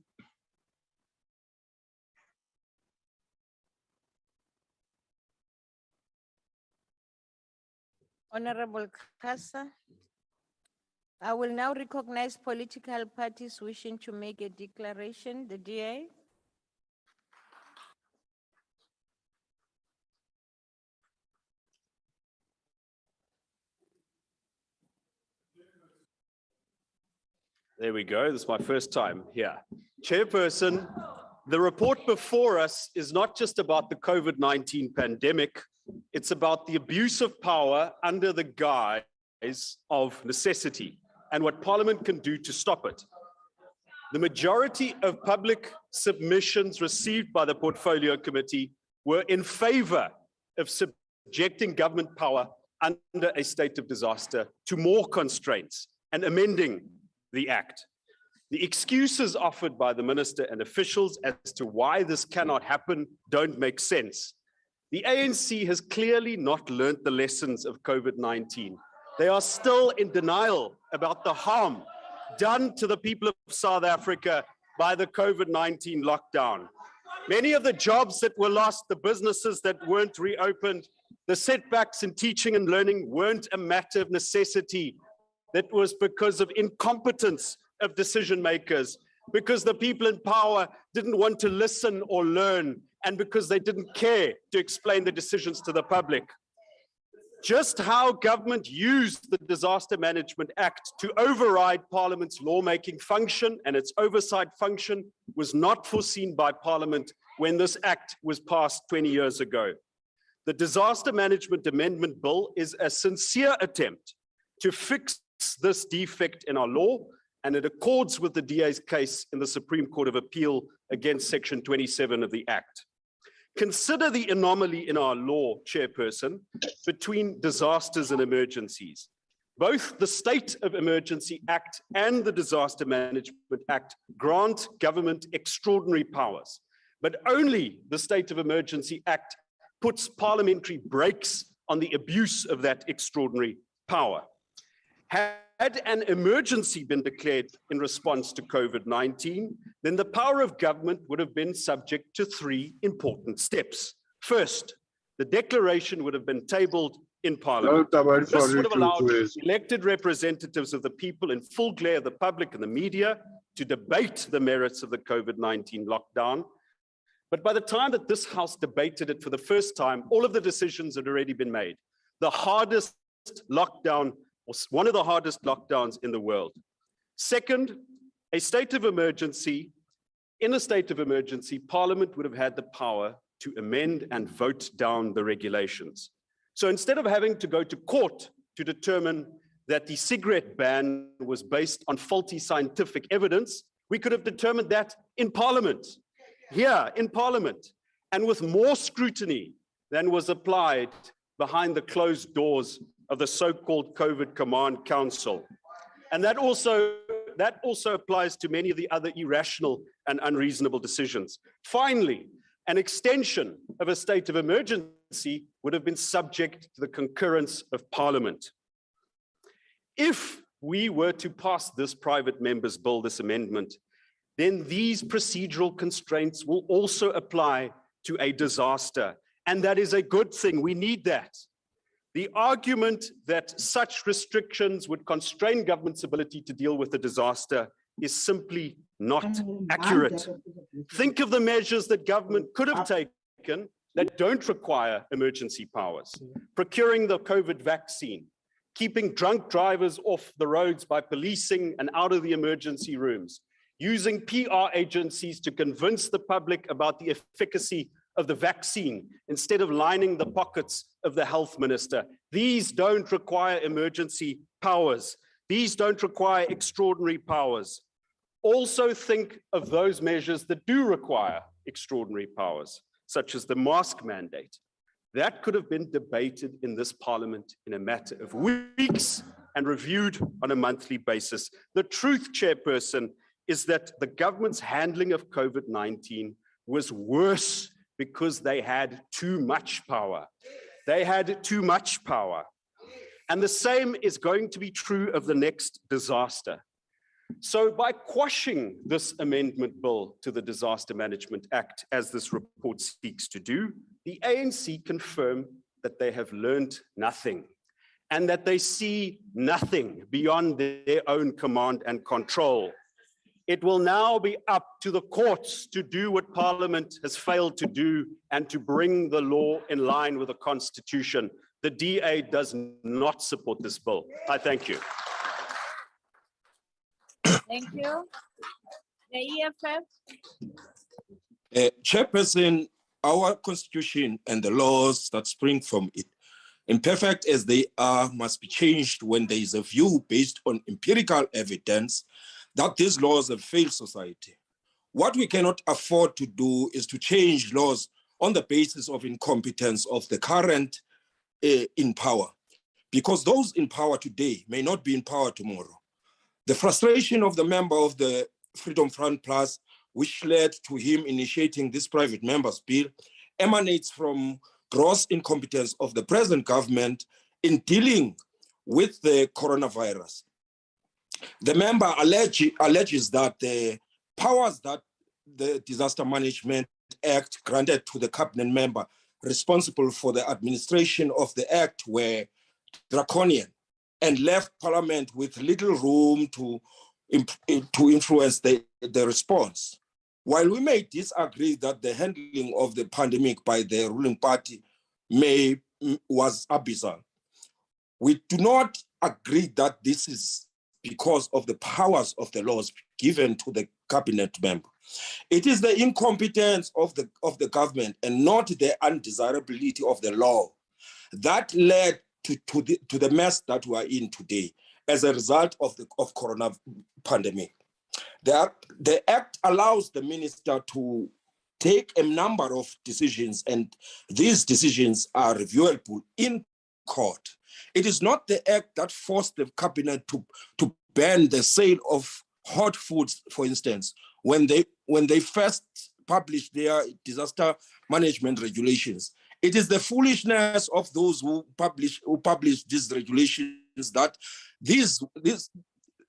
Honorable Kasa. I will now recognize political parties wishing to make a declaration. The DA. There we go. This is my first time here. Chairperson, the report before us is not just about the COVID-19 pandemic. It's about the abuse of power under the guise of necessity and what Parliament can do to stop it. The majority of public submissions received by the Portfolio Committee were in favor of subjecting government power under a state of disaster to more constraints and amending the Act. The excuses offered by the minister and officials as to why this cannot happen don't make sense. The ANC has clearly not learned the lessons of COVID-19. They are still in denial about the harm done to the people of South Africa by the COVID-19 lockdown. Many of the jobs that were lost, the businesses that weren't reopened, the setbacks in teaching and learning weren't a matter of necessity. That was because of incompetence of decision makers, because the people in power didn't want to listen or learn, and because they didn't care to explain the decisions to the public. Just how government used the Disaster Management Act to override Parliament's lawmaking function and its oversight function was not foreseen by Parliament when this Act was passed 20 years ago. The Disaster Management Amendment Bill is a sincere attempt to fix this defect in our law, and it accords with the DA's case in the Supreme Court of Appeal against Section 27 of the Act. Consider the anomaly in our law, Chairperson, between disasters and emergencies. Both the State of Emergency Act and the Disaster Management Act grant government extraordinary powers, but only the State of Emergency Act puts parliamentary brakes on the abuse of that extraordinary power. Had an emergency been declared in response to COVID-19, then the power of government would have been subject to 3 important steps. First, the declaration would have been tabled in Parliament. This would have allowed elected representatives of the people in full glare of the public and the media to debate the merits of the COVID-19 lockdown. But by the time that this House debated it for the first time, all of the decisions had already been made. The hardest lockdown, one of the hardest lockdowns in the world. Second, a state of emergency. In a state of emergency, Parliament would have had the power to amend and vote down the regulations. So instead of having to go to court to determine that the cigarette ban was based on faulty scientific evidence, we could have determined that in Parliament, here in Parliament, and with more scrutiny than was applied behind the closed doors of the so-called COVID Command Council. And that also applies to many of the other irrational and unreasonable decisions. Finally, an extension of a state of emergency emergency would have been subject to the concurrence of Parliament. If we were to pass this private member's bill, this amendment, then these procedural constraints will also apply to a disaster. And that is a good thing. We need that. The argument that such restrictions would constrain government's ability to deal with a disaster is simply not accurate. Think of the measures that government could have taken that don't require emergency powers. Procuring the COVID vaccine, keeping drunk drivers off the roads by policing and out of the emergency rooms, using PR agencies to convince the public about the efficacy of the vaccine instead of lining the pockets of the health minister. These don't require emergency powers. These don't require extraordinary powers. Also think of those measures that do require extraordinary powers, such as the mask mandate. That could have been debated in this parliament in a matter of weeks and reviewed on a monthly basis. The truth, Chairperson, is that the government's handling of COVID-19 was worse because they had too much power. They had too much power. And the same is going to be true of the next disaster. So by quashing this amendment bill to the Disaster Management Act, as this report seeks to do, the ANC confirm that they have learned nothing and that they see nothing beyond their own command and control. It will now be up to the courts to do what Parliament has failed to do and to bring the law in line with the Constitution. The DA does not support this bill. I thank you. Thank you. The EFF. Chairperson, our constitution and the laws that spring from it, imperfect as they are, must be changed when there is a view based on empirical evidence that these laws have failed society. What we cannot afford to do is to change laws on the basis of incompetence of the current in power, because those in power today may not be in power tomorrow. The frustration of the member of the Freedom Front Plus, which led to him initiating this private member's bill, emanates from gross incompetence of the present government in dealing with the coronavirus. The member alleges that the powers that the Disaster Management Act granted to the cabinet member responsible for the administration of the act were draconian and left Parliament with little room to influence the response. While we may disagree that the handling of the pandemic by the ruling party was abyssal, we do not agree that this is because of the powers of the laws given to the cabinet member. It is the incompetence of the government and not the undesirability of the law that led to the mess that we are in today as a result of the corona pandemic. The act allows the minister to take a number of decisions, and these decisions are reviewable in court. It is not the act that forced the cabinet to ban the sale of hot foods, for instance, when they first published their disaster management regulations. It is the foolishness of those who published these regulations that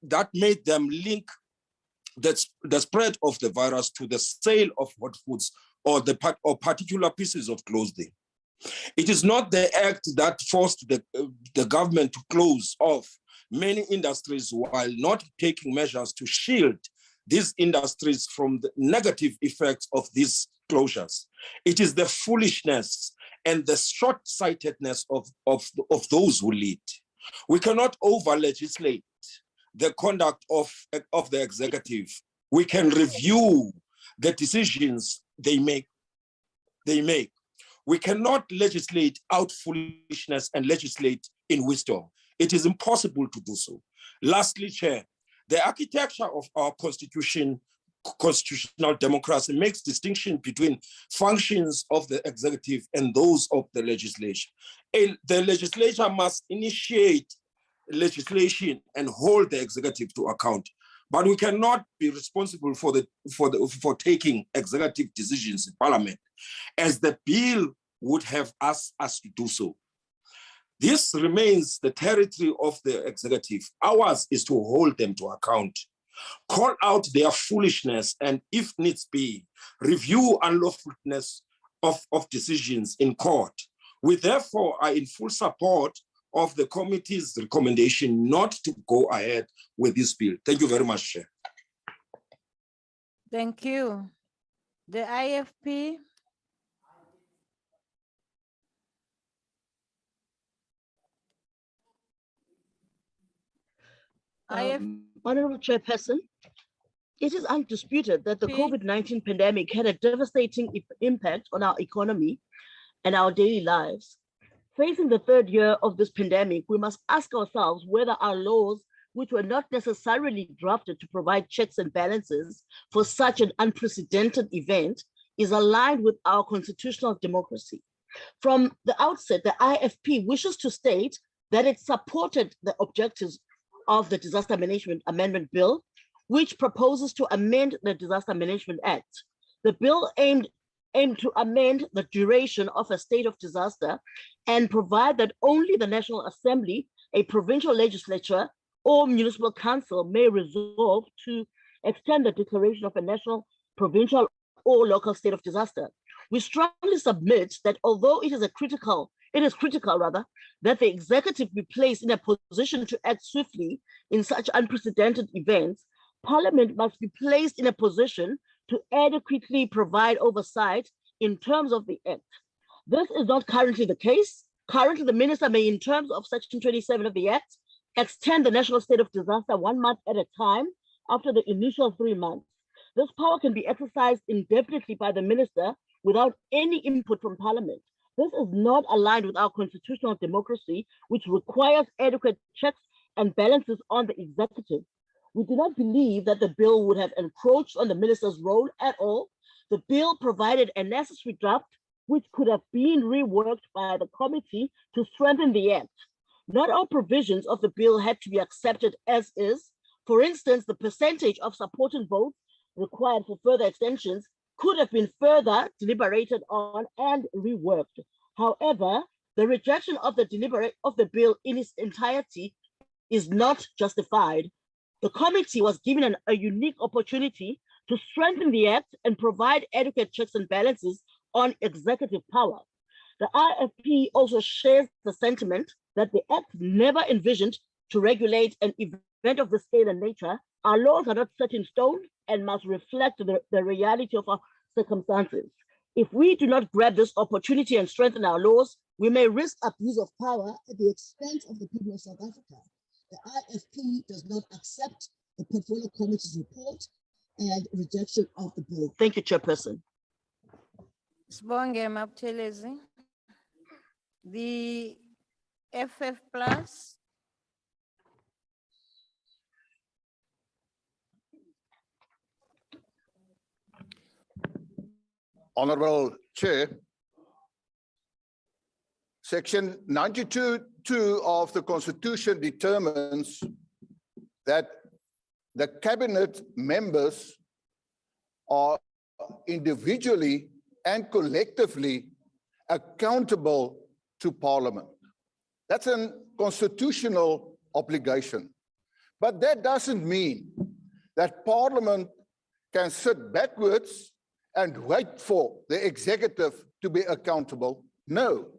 that made them link the spread of the virus to the sale of hot foods or particular pieces of clothing. It is not the act that forced the government to close off many industries while not taking measures to shield these industries from the negative effects of these closures. It is the foolishness and the short-sightedness of those who lead. We cannot over-legislate the conduct of the executive. We can review the decisions they make. We cannot legislate out foolishness and legislate in wisdom. It is impossible to do so. Lastly, Chair, the architecture of our constitutional democracy makes distinction between functions of the executive and those of the legislature. The legislature must initiate legislation and hold the executive to account, but we cannot be responsible for taking executive decisions in Parliament, as the bill would have asked us to do so. This remains the territory of the executive. Ours is to hold them to account, call out their foolishness, and if needs be, review unlawfulness of decisions in court. We therefore are in full support of the committee's recommendation not to go ahead with this bill. Thank you very much, Chair. Thank you. The IFP. Honorable Chairperson, it is undisputed that the COVID-19 pandemic had a devastating impact on our economy and our daily lives. Facing the third year of this pandemic, we must ask ourselves whether our laws, which were not necessarily drafted to provide checks and balances for such an unprecedented event, is aligned with our constitutional democracy. From the outset, the IFP wishes to state that it supported the objectives of the Disaster Management Amendment Bill, which proposes to amend the Disaster Management Act. The bill aimed to amend the duration of a state of disaster and provide that only the National Assembly, a provincial legislature, or municipal council may resolve to extend the declaration of a national, provincial, or local state of disaster. We strongly submit that although it is critical that the executive be placed in a position to act swiftly in such unprecedented events, Parliament must be placed in a position to adequately provide oversight in terms of the Act. This is not currently the case. Currently, the Minister may, in terms of Section 27 of the Act, extend the national state of disaster 1 month at a time after the initial 3 months. This power can be exercised indefinitely by the Minister without any input from Parliament. This is not aligned with our constitutional democracy, which requires adequate checks and balances on the executive. We do not believe that the bill would have encroached on the minister's role at all. The bill provided a necessary draft which could have been reworked by the committee to strengthen the Act. Not all provisions of the bill had to be accepted as is. For instance, the percentage of supporting votes required for further extensions could have been further deliberated on and reworked. However, the rejection of the bill in its entirety is not justified. The committee was given a unique opportunity to strengthen the Act and provide adequate checks and balances on executive power. The IFP also shares the sentiment that the Act never envisioned to regulate an event of this scale and nature. Our laws are not set in stone and must reflect the reality of our circumstances. If we do not grab this opportunity and strengthen our laws, we may risk abuse of power at the expense of the people of South Africa. The IFP does not accept the Portfolio Committee's report and rejection of the bill. Thank you, Chairperson. Sibonge Maptelezi. The FF Plus. Honorable Chair, Section 92(2) of the Constitution determines that the cabinet members are individually and collectively accountable to Parliament. That's a constitutional obligation. But that doesn't mean that Parliament can sit backwards and wait for the executive to be accountable. No.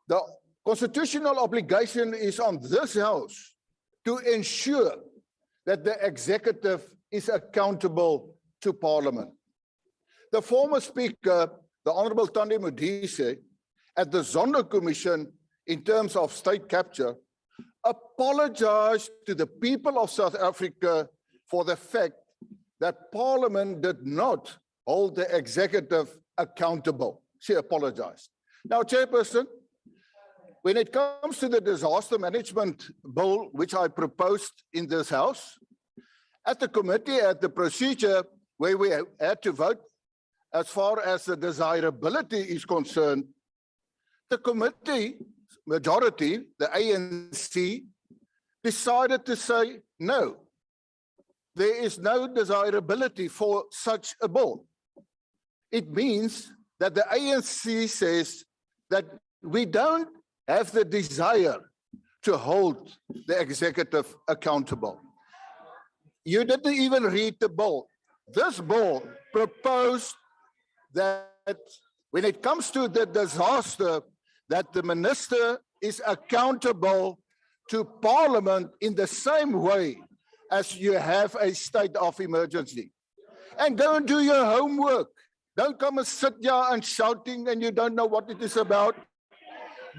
The constitutional obligation is on this House to ensure that the executive is accountable to Parliament. The former Speaker, the Honorable Thandi Modise, at the Zondo Commission in terms of state capture, apologized to the people of South Africa for the fact that Parliament did not hold the executive accountable. She apologized. Now, Chairperson, when it comes to the disaster management bill, which I proposed in this House, at the committee, at the procedure where we had to vote, as far as the desirability is concerned, the committee majority, the ANC, decided to say, no, there is no desirability for such a bill. It means that the ANC says that we don't have the desire to hold the executive accountable. You didn't even read the bill. This bill proposed that when it comes to the disaster, that the minister is accountable to Parliament in the same way as you have a state of emergency. And go and do your homework. Don't come and sit here and shouting and you don't know what it is about.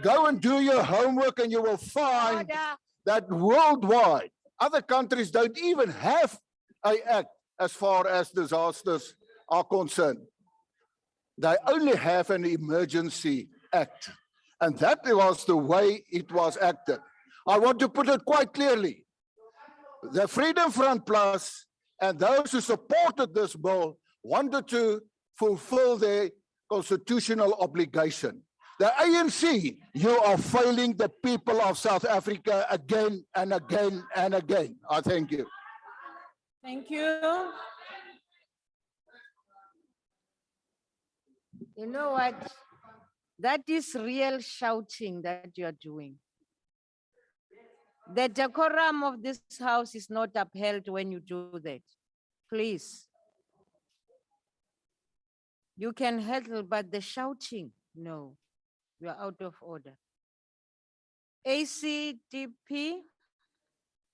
Go and do your homework and you will find that worldwide, other countries don't even have an act as far as disasters are concerned. They only have an emergency act. And that was the way it was acted. I want to put it quite clearly. The Freedom Front Plus and those who supported this bill wanted to fulfill their constitutional obligation. The ANC, you are failing the people of South Africa again and again and again. I thank you. Thank you. You know what? That is real shouting that you're doing. The decorum of this house is not upheld when you do that. Please. You can handle, but the shouting, no. You are out of order. ACDP.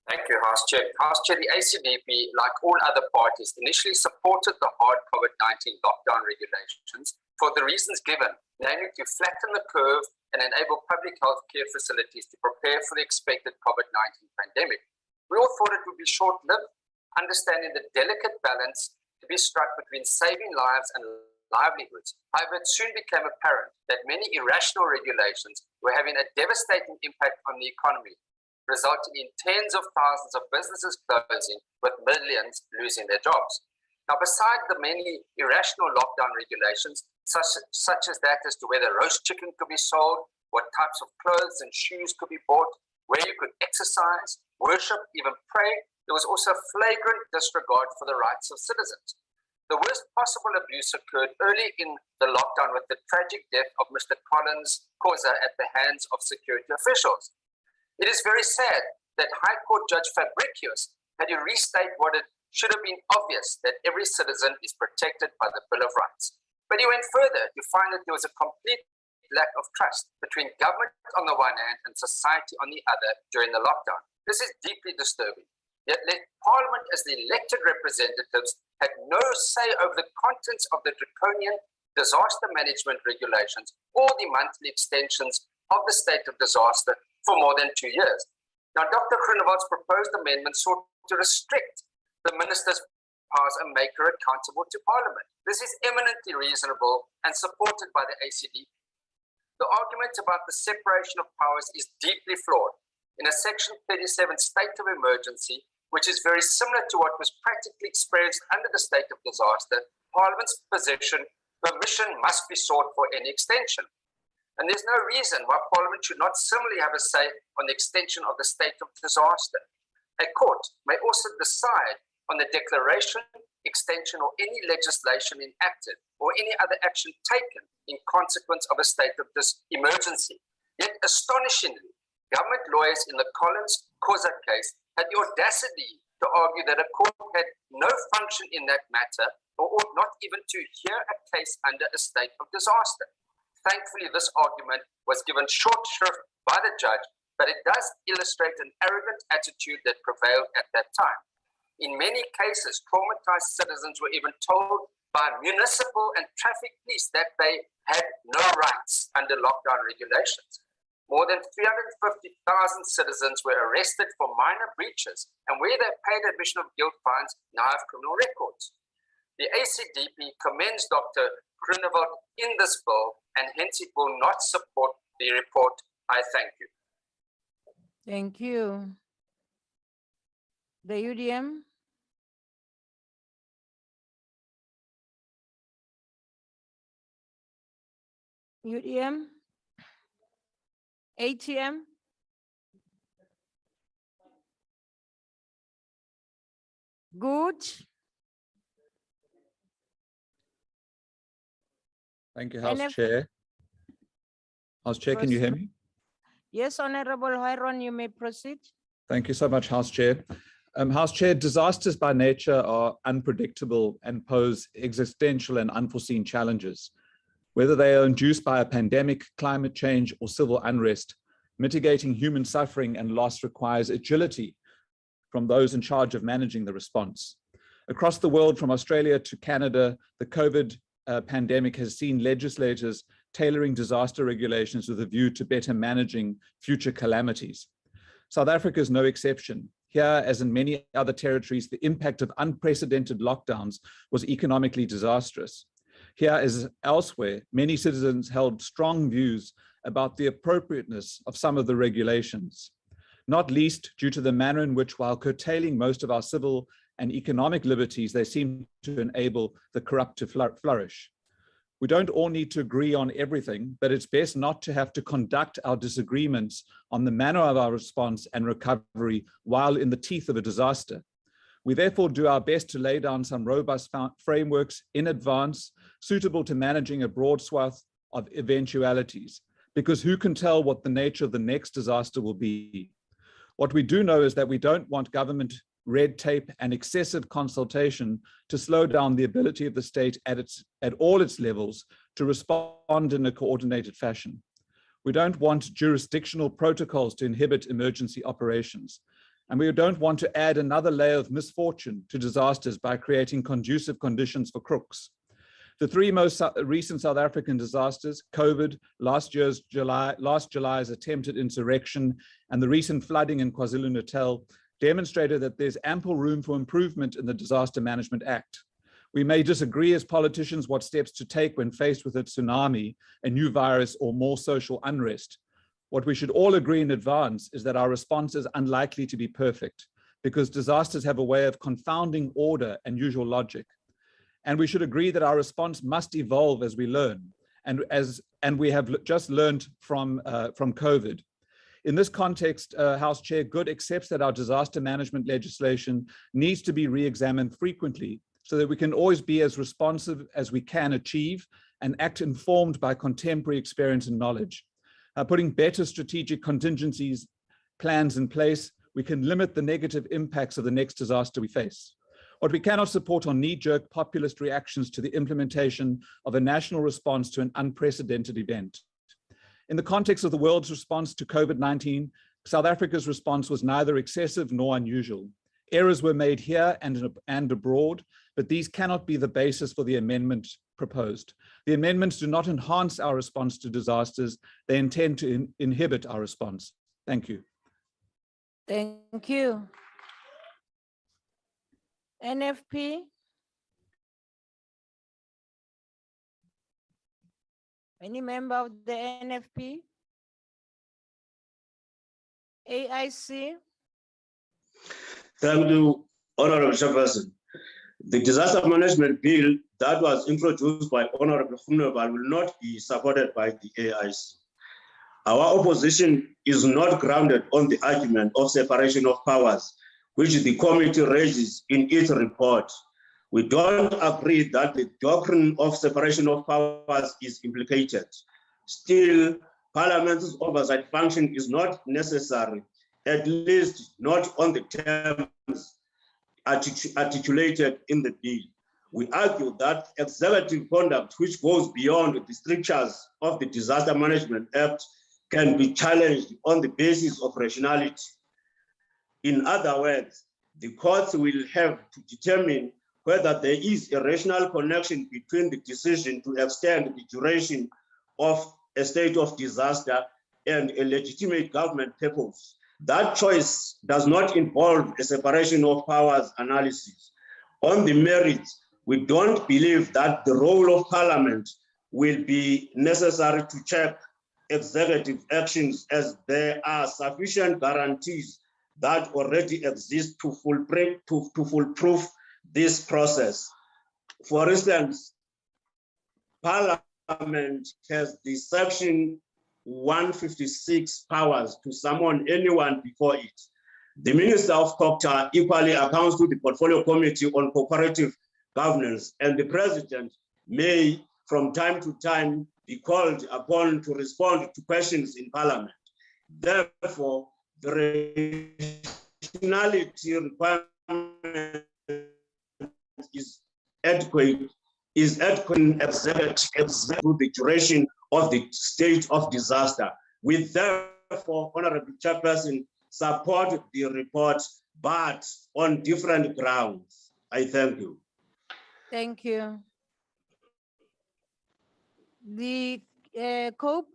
Thank you, House Chair. House Chair, the ACDP, like all other parties, initially supported the hard COVID-19 lockdown regulations for the reasons given, namely to flatten the curve and enable public health care facilities to prepare for the expected COVID-19 pandemic. We all thought it would be short-lived, understanding the delicate balance to be struck between saving lives and livelihoods. However, it soon became apparent that many irrational regulations were having a devastating impact on the economy, resulting in tens of thousands of businesses closing, with millions losing their jobs. Now, beside the many irrational lockdown regulations, such as that as to whether roast chicken could be sold, what types of clothes and shoes could be bought, where you could exercise, worship, even pray, there was also flagrant disregard for the rights of citizens. The worst possible abuse occurred early in the lockdown with the tragic death of Mr. Collins Khoza at the hands of security officials. It is very sad that High Court Judge Fabricius had to restate what it should have been obvious, that every citizen is protected by the Bill of Rights. But he went further to find that there was a complete lack of trust between government on the one hand and society on the other during the lockdown. This is deeply disturbing. Yet Parliament, as the elected representatives, had no say over the contents of the draconian disaster management regulations or the monthly extensions of the state of disaster for more than 2 years. Now, Dr. Groenewald's proposed amendment sought to restrict the minister's powers and make her accountable to Parliament. This is eminently reasonable and supported by the ACD. The argument about the separation of powers is deeply flawed. In a Section 37 state of emergency, which is very similar to what was practically experienced under the state of disaster, Parliament's permission must be sought for any extension. And there's no reason why Parliament should not similarly have a say on the extension of the state of disaster. A court may also decide on the declaration, extension, or any legislation enacted or any other action taken in consequence of a state of this emergency. Yet, astonishingly, government lawyers in the Collins Khoza case had the audacity to argue that a court had no function in that matter or ought not even to hear a case under a state of disaster. Thankfully, this argument was given short shrift by the judge, but it does illustrate an arrogant attitude that prevailed at that time. In many cases, traumatized citizens were even told by municipal and traffic police that they had no rights under lockdown regulations. More than 350,000 citizens were arrested for minor breaches, and where they paid admission of guilt fines now have criminal records. The ACDP commends Dr. Groenewald in this bill, and hence it will not support the report. I thank you. Thank you. The UDM. UDM. ATM. Good. Thank you, House NF Chair. House Chair, can you hear me? Yes, Honorable Hyron, you may proceed. Thank you so much, House Chair. House Chair, disasters by nature are unpredictable and pose existential and unforeseen challenges. Whether they are induced by a pandemic, climate change, or civil unrest, mitigating human suffering and loss requires agility from those in charge of managing the response. Across the world, from Australia to Canada, the COVID pandemic has seen legislators tailoring disaster regulations with a view to better managing future calamities. South Africa is no exception. Here, as in many other territories, the impact of unprecedented lockdowns was economically disastrous. Here, as elsewhere, many citizens held strong views about the appropriateness of some of the regulations, not least due to the manner in which, while curtailing most of our civil and economic liberties, they seem to enable the corrupt to flourish. We don't all need to agree on everything, but it's best not to have to conduct our disagreements on the manner of our response and recovery while in the teeth of a disaster. We therefore do our best to lay down some robust frameworks in advance, suitable to managing a broad swath of eventualities, because who can tell what the nature of the next disaster will be? What we do know is that we don't want government red tape and excessive consultation to slow down the ability of the state at all its levels to respond in a coordinated fashion. We don't want jurisdictional protocols to inhibit emergency operations. And we don't want to add another layer of misfortune to disasters by creating conducive conditions for crooks. The three most recent South African disasters, COVID, last July's attempted insurrection, and the recent flooding in KwaZulu-Natal, demonstrated that there's ample room for improvement in the Disaster Management Act. We may disagree as politicians what steps to take when faced with a tsunami, a new virus, or more social unrest. What we should all agree in advance is that our response is unlikely to be perfect, because disasters have a way of confounding order and usual logic. And we should agree that our response must evolve as we learn, and we have just learned from COVID. In this context, House Chair Good accepts that our disaster management legislation needs to be re-examined frequently so that we can always be as responsive as we can achieve and act informed by contemporary experience and knowledge. Putting better strategic contingencies plans in place, we can limit the negative impacts of the next disaster we face. What we cannot support are knee-jerk populist reactions to the implementation of a national response to an unprecedented event. In the context of the world's response to COVID-19, South Africa's response was neither excessive nor unusual. Errors were made here and abroad, but these cannot be the basis for the amendment proposed. The amendments do not enhance our response to disasters. They intend to inhibit our response. Thank you. Thank you. NFP. Any member of the NFP? AIC? Thank you, Honorable Chairperson. The disaster management bill that was introduced by Honorable Groenewald will not be supported by the AIC. Our opposition is not grounded on the argument of separation of powers, which the committee raises in its report. We don't agree that the doctrine of separation of powers is implicated. Still, Parliament's oversight function is not necessary, at least not on the terms articulated in the bill. We argue that executive conduct which goes beyond the strictures of the Disaster Management Act can be challenged on the basis of rationality. In other words, the courts will have to determine whether there is a rational connection between the decision to extend the duration of a state of disaster and a legitimate government purpose. That choice does not involve a separation of powers analysis. On the merits, we don't believe that the role of Parliament will be necessary to check executive actions, as there are sufficient guarantees that already exist to foolproof this process. For instance, Parliament has the section 156 powers to summon anyone before it. The Minister of Culture equally accounts to the Portfolio Committee on Cooperative Governance, and the President may from time to time be called upon to respond to questions in Parliament. Therefore, the rationality requirement is adequate to the duration of the state of disaster. We therefore, Honorable Chairperson, support the report, but on different grounds. I thank you. Thank you. The COPE,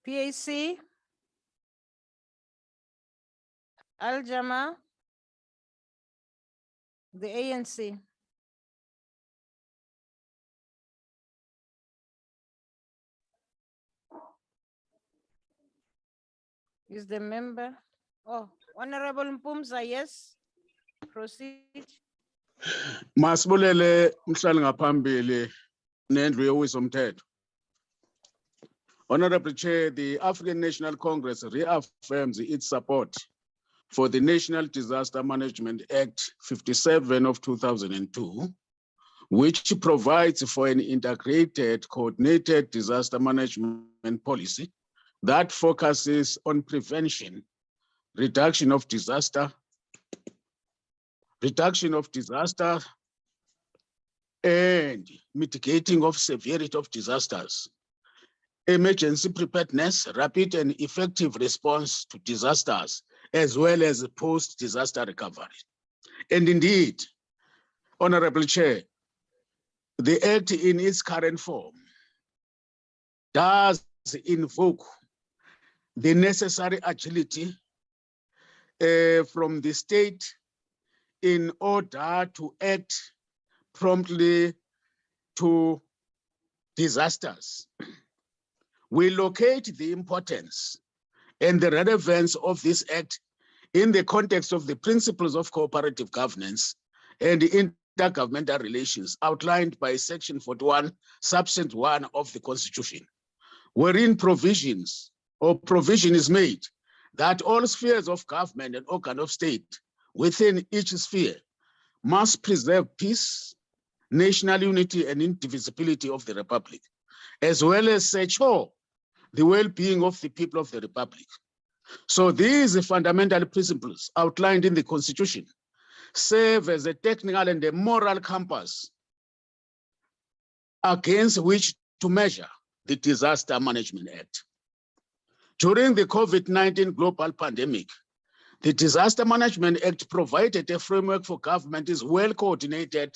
PAC, Al-Jama, the ANC. Is the member? Oh, Honorable Mpumza, yes. Proceed. Masibulele mhlali ngaphambili nendlu yowiso-mthetho. Honorable Chair, the African National Congress reaffirms its support for the National Disaster Management Act 57 of 2002, which provides for an integrated, coordinated disaster management policy that focuses on prevention, reduction of disaster, and mitigating of severity of disasters, emergency preparedness, rapid and effective response to disasters, as well as post-disaster recovery. And indeed, Honorable Chair, the Act in its current form does invoke the necessary agility from the state in order to act promptly to disasters. We locate the importance and the relevance of this act in the context of the principles of cooperative governance and intergovernmental relations outlined by Section 41, Subsection 1 of the Constitution, wherein provision is made that all spheres of government and organ of state within each sphere must preserve peace, national unity, and indivisibility of the Republic, as well as secure the well-being of the people of the Republic. So these fundamental principles outlined in the Constitution serve as a technical and a moral compass against which to measure the Disaster Management Act. During the COVID-19 global pandemic, the Disaster Management Act provided a framework for government is well-coordinated,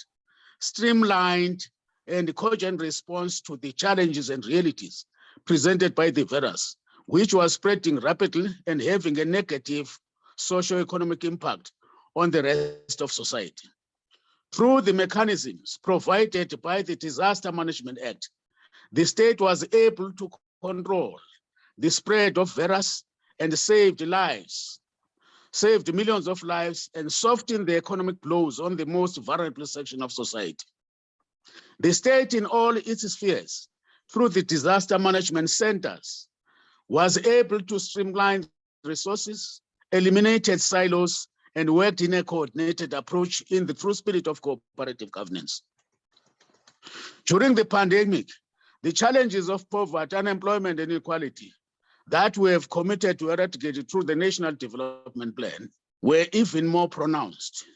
streamlined, and cogent response to the challenges and realities presented by the virus, which was spreading rapidly and having a negative socio-economic impact on the rest of society. Through the mechanisms provided by the Disaster Management Act, the state was able to control the spread of virus and saved millions of lives and softened the economic blows on the most vulnerable section of society. The state in all its spheres, through the disaster management centers, was able to streamline resources, eliminated silos, and worked in a coordinated approach in the true spirit of cooperative governance. During the pandemic, the challenges of poverty, unemployment, and inequality that we have committed to eradicate through the National Development Plan were even more pronounced.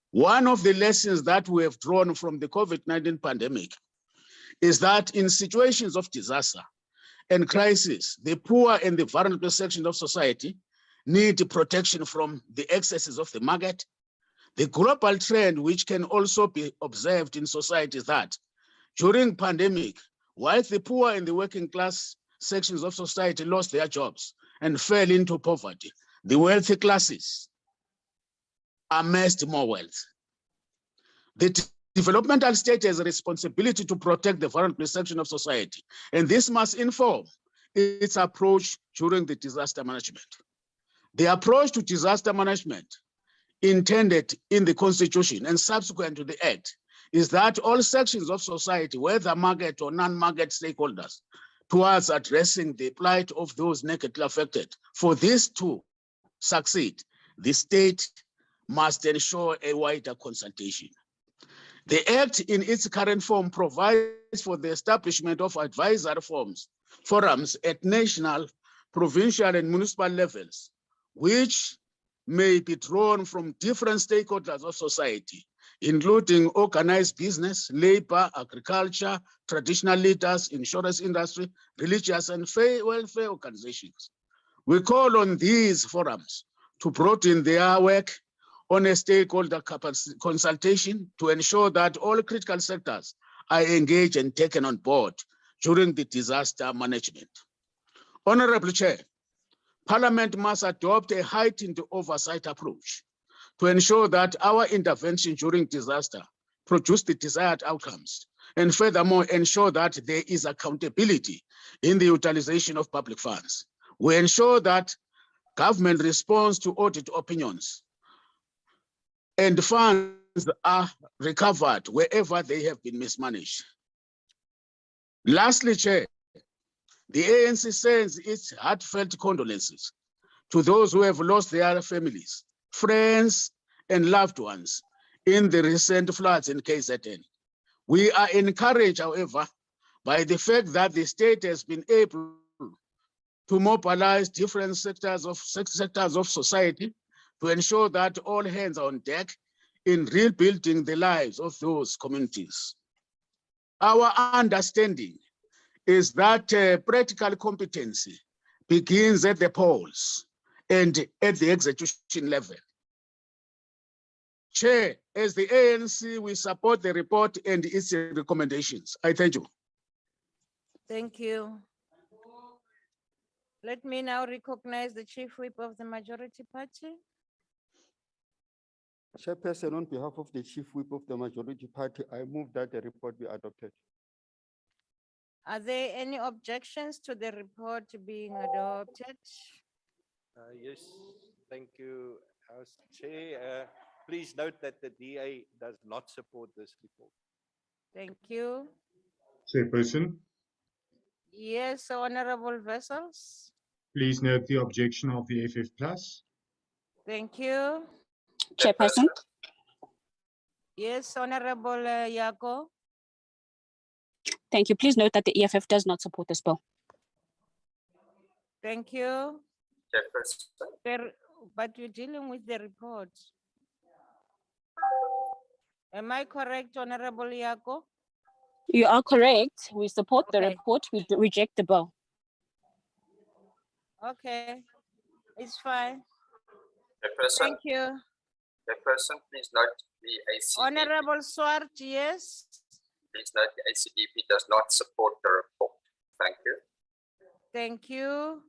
One of the lessons that we have drawn from the COVID-19 pandemic is that in situations of disaster and crisis, the poor and the vulnerable section of society need protection from the excesses of the market. The global trend, which can also be observed in society, is that during pandemic, while the poor and the working class sections of society lost their jobs and fell into poverty, the wealthy classes amassed more wealth. The developmental state has a responsibility to protect the vulnerable section of society, and this must inform its approach during the disaster management. The approach to disaster management intended in the Constitution and subsequent to the Act is that all sections of society, whether market or non-market stakeholders, towards addressing the plight of those negatively affected. For this to succeed, the state must ensure a wider consultation. The Act in its current form provides for the establishment of advisory forums at national, provincial, and municipal levels, which may be drawn from different stakeholders of society, including organized business, labor, agriculture, traditional leaders, insurance industry, religious and welfare organizations. We call on these forums to broaden their work on a stakeholder consultation to ensure that all critical sectors are engaged and taken on board during the disaster management. Honorable Chair, Parliament must adopt a heightened oversight approach to ensure that our intervention during disaster produce the desired outcomes, and furthermore ensure that there is accountability in the utilization of public funds. We ensure that government responds to audit opinions and funds are recovered wherever they have been mismanaged. Lastly, Chair, the ANC sends its heartfelt condolences to those who have lost their families, friends, and loved ones in the recent floods in KZN. We are encouraged, however, by the fact that the state has been able to mobilize different sectors of society to ensure that all hands are on deck in rebuilding the lives of those communities. Our understanding is that practical competency begins at the polls and at the execution level. Chair, as the ANC, we support the report and its recommendations. I thank you. Thank you. Let me now recognize the Chief Whip of the Majority Party. Chairperson, on behalf of the Chief Whip of the Majority Party, I move that the report be adopted. Are there any objections to the report being adopted? Yes, thank you, House Chair. Please note that the DA does not support this report. Thank you. Chairperson, Yes, Honorable Vessels. please note the objection of the FF Plus. Thank you. Chairperson. Yes, Honorable Yako. Thank you. Please note that the EFF does not support this bill. Thank you. Chairperson. But you're dealing with the report. Am I correct, Honorable Yako? You are correct. We support the Okay. report. We reject the bill. Okay, it's fine. Chairperson. Thank you. Chairperson, please note the ACDP. Honorable Swart, yes. Please note the ACDP does not support the report. Thank you. Thank you.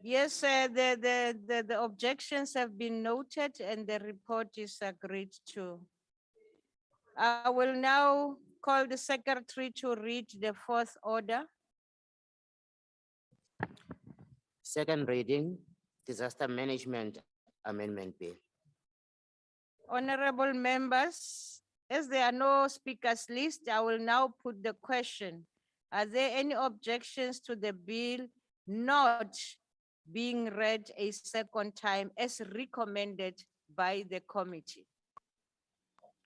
Yes, the objections have been noted and the report is agreed to. I will now call the secretary to read the fourth order. Second reading, Disaster Management Amendment Bill. Honorable members, as there are no speakers list, I will now put the question. Are there any objections to the bill not being read a second time as recommended by the committee?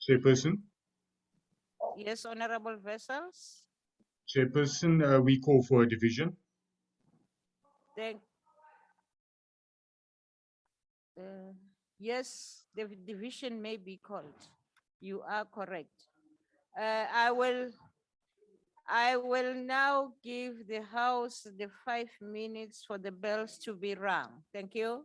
Chairperson, Yes, Honorable Vessels. Chairperson, we call for a division. Yes, the division may be called. You are correct. I will now give the House the 5 minutes for the bells to be rung. Thank you.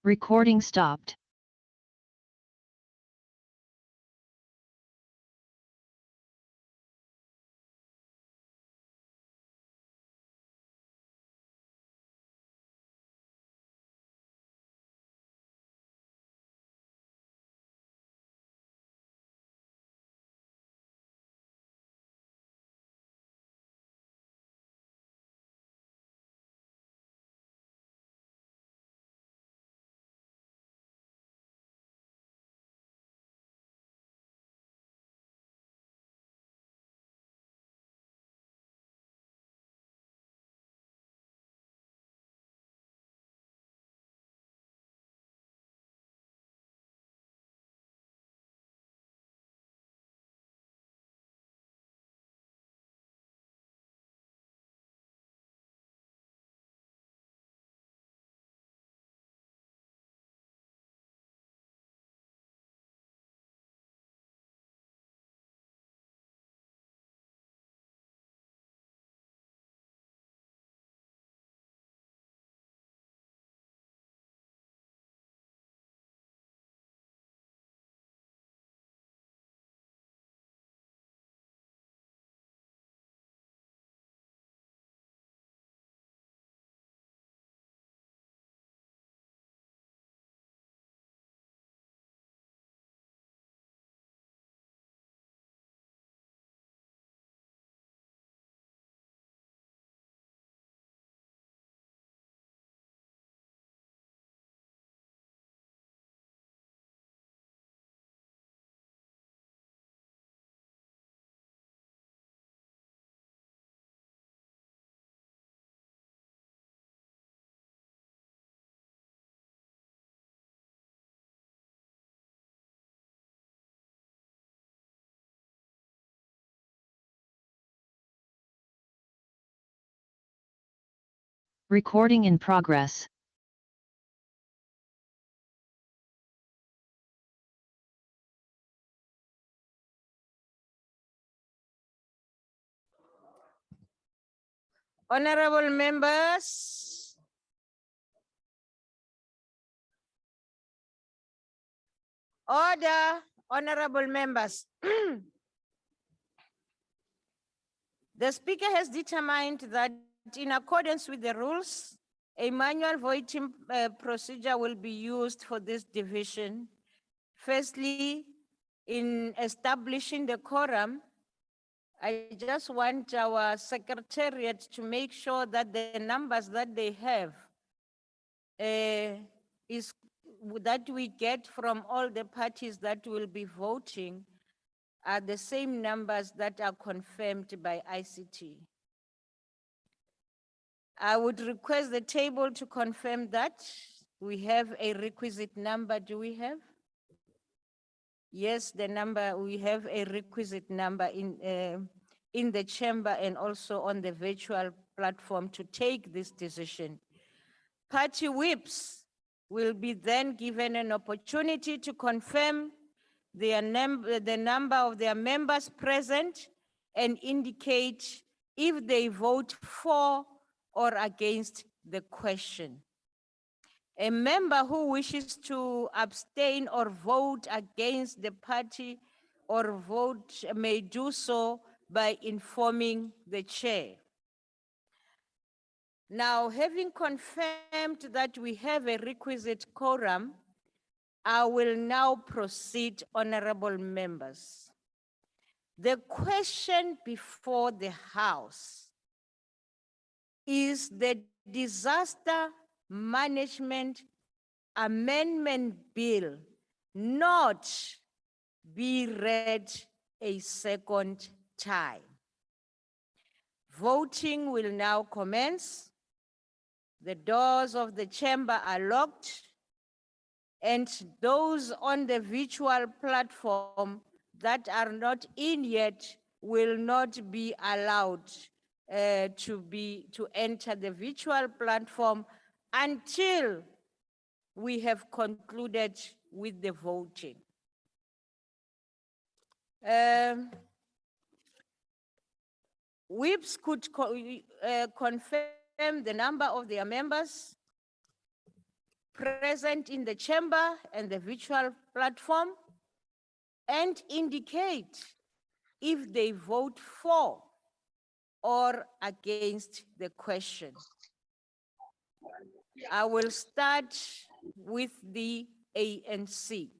Recording stopped. Recording in progress. Honorable members, order, honorable members. The Speaker has determined that in accordance with the rules, a manual voting procedure will be used for this division. Firstly, in establishing the quorum, I just want our secretariat to make sure that the numbers that they have is that we get from all the parties that will be voting are the same numbers that are confirmed by ICT. I would request the table to confirm that we have a requisite number. Do we have? Yes, the number, we have a requisite number in the chamber and also on the virtual platform to take this decision. Party whips will be then given an opportunity to confirm the number of their members present and indicate if they vote for or against the question. A member who wishes to abstain or vote against the party or vote may do so by informing the chair. Now, having confirmed that we have a requisite quorum, I will now proceed, honorable members. The question before the House is the Disaster Management Amendment Bill not be read a second time. Voting will now commence. The doors of the chamber are locked, and those on the virtual platform that are not in yet will not be allowed to enter the virtual platform until we have concluded with the voting. Whips could confirm the number of their members. present in the chamber and the virtual platform and indicate if they vote for or against the question. I will start with the ANC.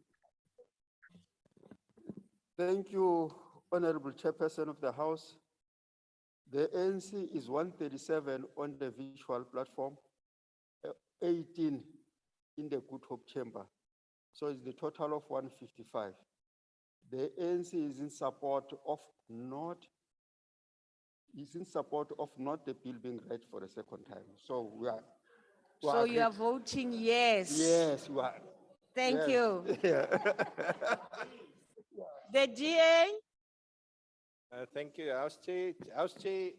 Thank you, Honorable Chairperson of the House. The ANC is 137 on the virtual platform, 18 in the Good Hope Chamber. So it's the total of 155. The ANC is in support of not the bill being read for a second time. So we are. So you are voting yes. Yes, we are. Thank Yes. you. Yeah. The DA? Thank you, House Chair. House Chair,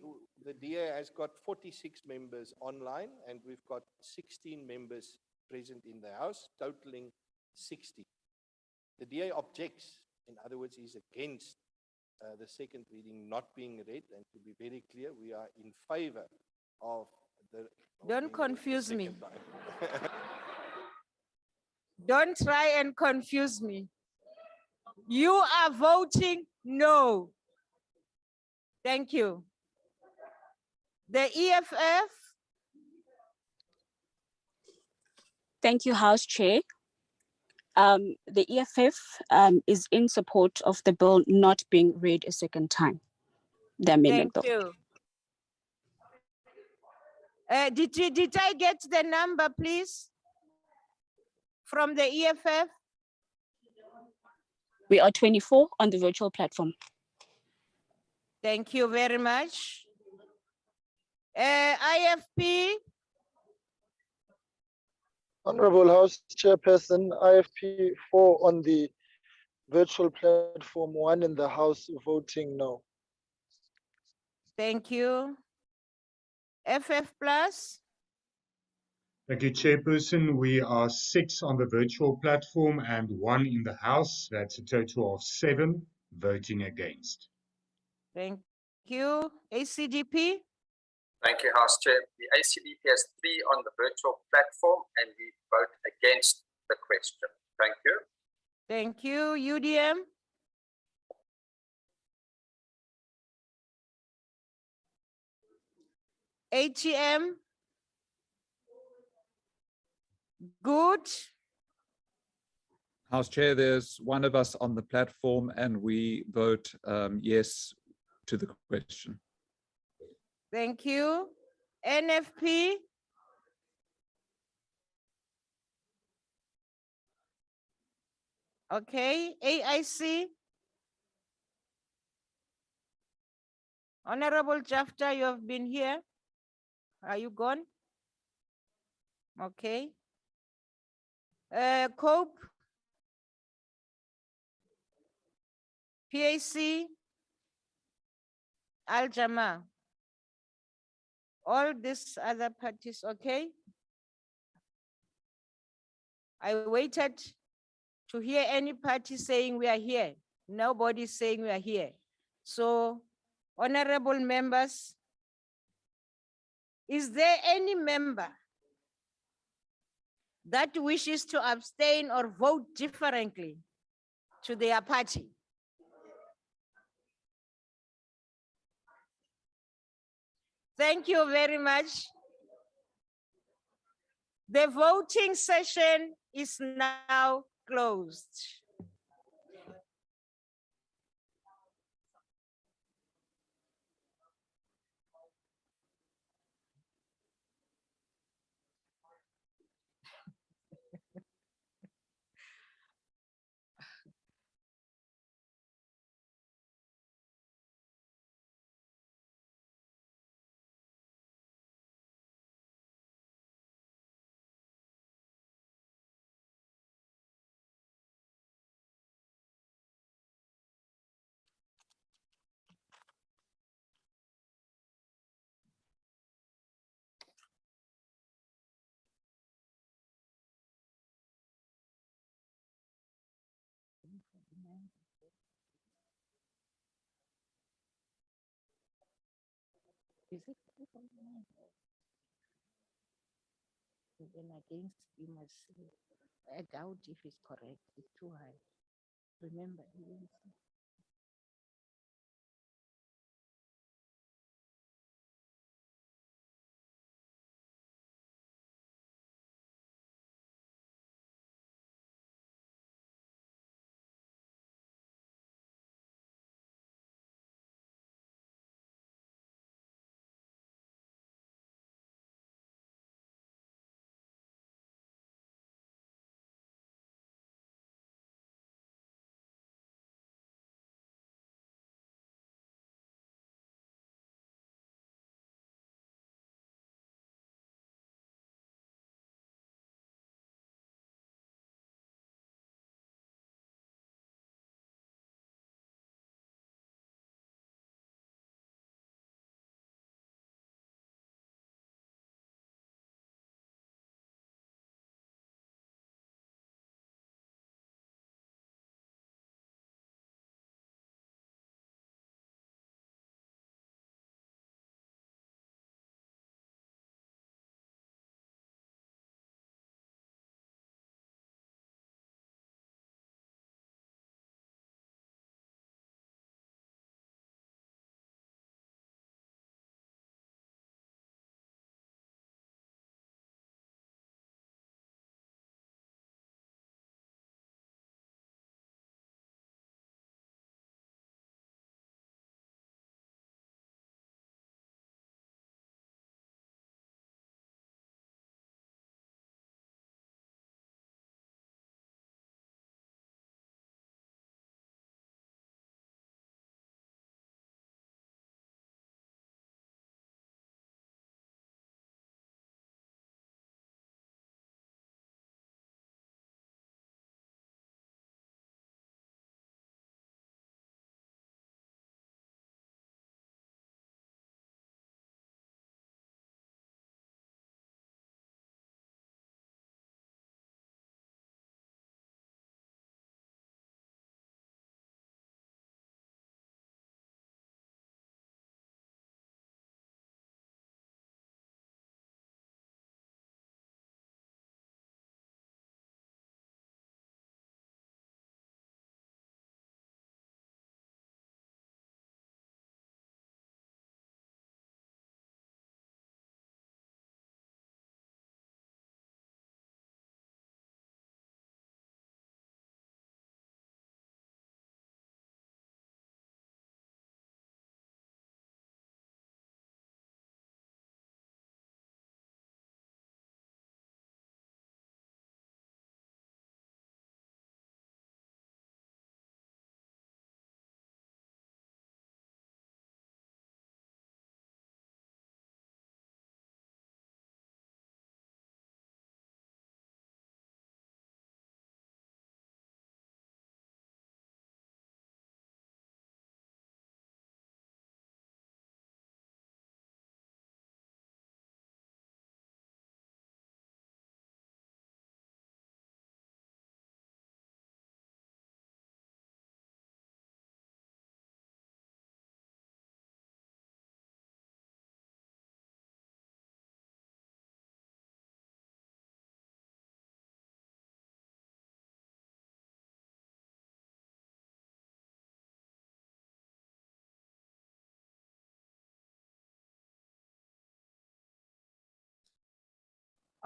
the DA has got 46 members online and we've got 16 members present in the House, totaling 60. The DA objects, in other words, is against the second reading not being read, and to be very clear, we are in favor of the... Don't confuse me. second time. Don't try and confuse me. You are voting no. Thank you. The EFF? Thank you, House Chair. The EFF is in support of the bill not being read a second time, the amendment Thank bill. you. Did I get the number, please? From the EFF? We are 24 on the virtual platform. Thank you very much. IFP? Honorable House Chairperson, IFP 4 on the virtual platform, 1 in the House voting no. Thank you. FF plus? Thank you, Chairperson. We are 6 on the virtual platform and 1 in the House. That's a total of 7 voting against. Thank you. ACDP? Thank you, House Chair. The ACDP has 3 on the virtual platform and we vote against the question. Thank you. Thank you. UDM? ATM? Good. House Chair, there's one of us on the platform and we vote yes to the question. Thank you. NFP? Okay. AIC? Honorable Jafta, you have been here. Are you gone? Okay. COPE? PAC? Al-Jama? All these other parties, okay? I waited to hear any party saying we are here. Nobody's saying we are here. So, honorable members, is there any member that wishes to abstain or vote differently to their party? Thank you very much. The voting session is now closed. Is it? then against you must say, I doubt if it's correct, it's too high. Remember, ANC.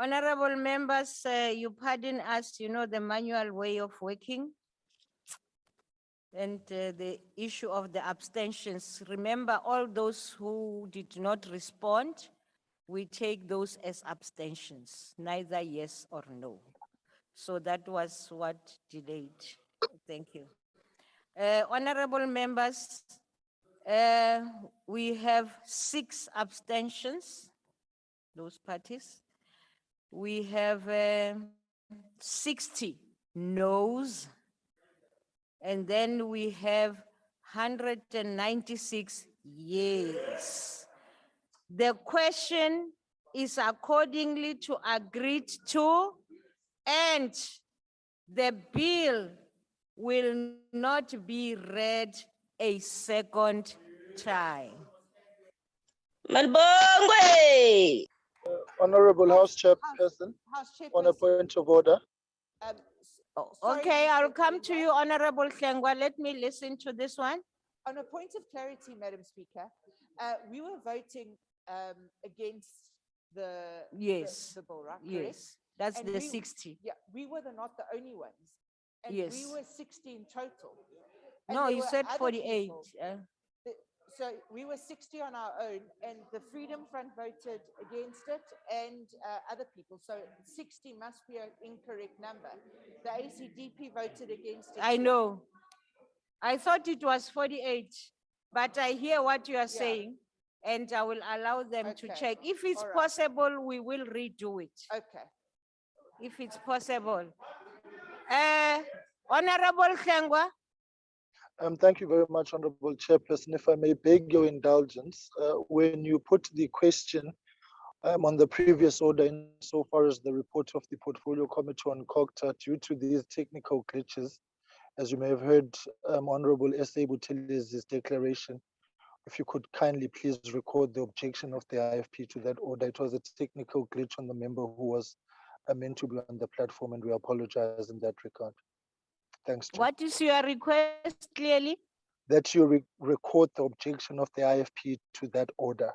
Honorable members, you pardon us, you know, the manual way of working and the issue of the abstentions. Remember, all those who did not respond, we take those as abstentions, neither yes or no. So that was what delayed. Thank you. Honorable members, we have 6 abstentions, those parties. We have 60 noes, and then we have 196 yeas. The question is accordingly to agreed to, and the bill will not be read a second time. Malbongwe! Honorable House Chairperson, House on a Chairperson, point of order. Sorry, Okay, Mr. I'll come to Groenewald. you, Honorable Hlengwa. Let me listen to this one. On a point of clarity, Madam Speaker, we were voting against the Yes. the bill, right? Correct? Yes, that's And the we- 60. Yeah, we were not the only ones. And Yes. we were 60 in total. And No, there you were said other 48. people. So we were 60 on our own, and the Freedom Front voted against it, and other people. So 60 must be an incorrect number. The ACDP voted against it. I too. know. I thought it was 48, but I hear what you are Yeah. saying, and I will allow them to Okay. check. If it's All right. possible, we will redo it. Okay. If it's possible. Honorable Hlengwa, Thank you very much, Honorable Chairperson. If I may beg your indulgence, when you put the question on the previous order insofar as the report of the Portfolio Committee on COGTA, due to these technical glitches, as you may have heard Honorable S.A. Buthelez's declaration, if you could kindly please record the objection of the IFP to that order. It was a technical glitch on the member who was meant to be on the platform, and we apologize in that regard. Thanks, Chair. what is your request clearly? That you record the objection of the IFP to that order.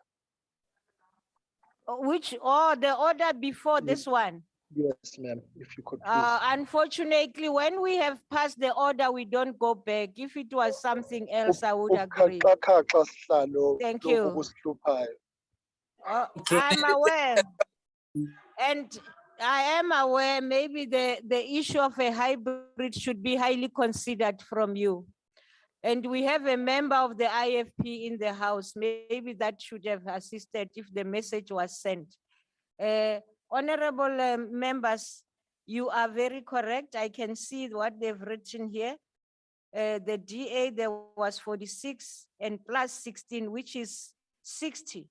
The order before this one? Yes, ma'am, if you could please. Unfortunately, when we have passed the order, we don't go back. If it was something else, I would agree. Thank you. I'm aware. And I am aware maybe the issue of a hybrid should be highly considered from you. And we have a member of the IFP in the house. Maybe that should have assisted if the message was sent. Honorable members, you are very correct. I can see what they've written here. The DA, there was 46 and plus 16, which is 60.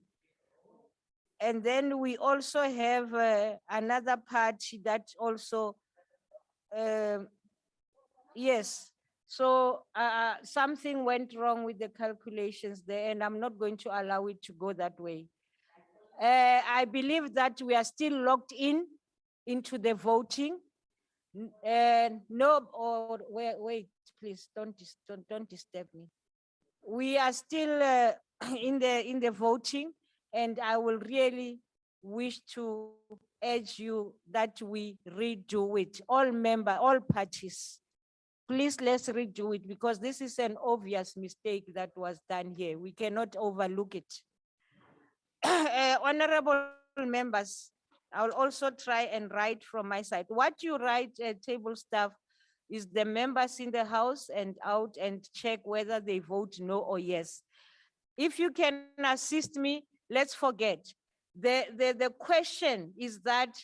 And then we also have another party that also, yes. So something went wrong with the calculations there, and I'm not going to allow it to go that way. I believe that we are still locked into the voting. Wait, please don't disturb me. We are still in the voting, and I will really wish to urge you that we redo it. All parties. Please, let's redo it, because this is an obvious mistake that was done here. We cannot overlook it. Honorable members, I'll also try and write from my side. What you write, table staff, is the members in the house and out, and check whether they vote no or yes. If you can assist me, let's forget. The question is that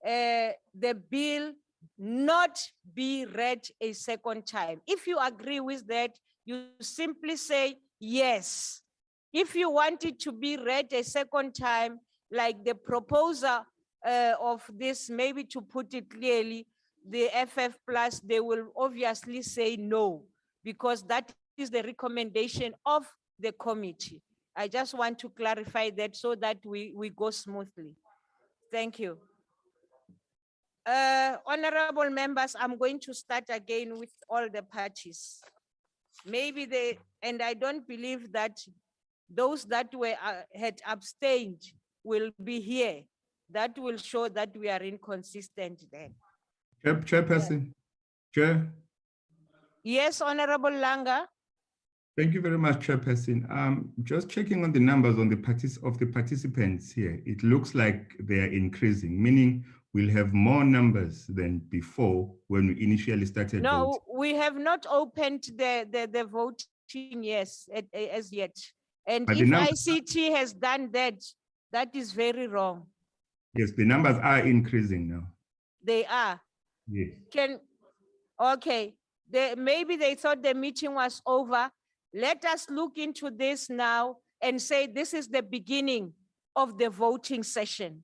the bill not be read a second time. If you agree with that, you simply say yes. If you want it to be read a second time, like the proposer of this, maybe to put it clearly, the FF plus, they will obviously say no, because that is the recommendation of the committee. I just want to clarify that so that we go smoothly. Thank you. Honorable members, I'm going to start again with all the parties. Maybe and I don't believe that those that had abstained will be here. That will show that we are inconsistent then. Chairperson, Chair. Yes, Honorable Langa. Thank you very much, Chairperson. Just checking on the numbers on the participants here. It looks like they are increasing, meaning we'll have more numbers than before when we initially started No, voting. we have not opened the voting, yes, as yet. And But if ICT has done that, that is very wrong. Yes, the numbers are increasing now. They are. Yes. Okay, maybe they thought the meeting was over. Let us look into this now and say this is the beginning of the voting session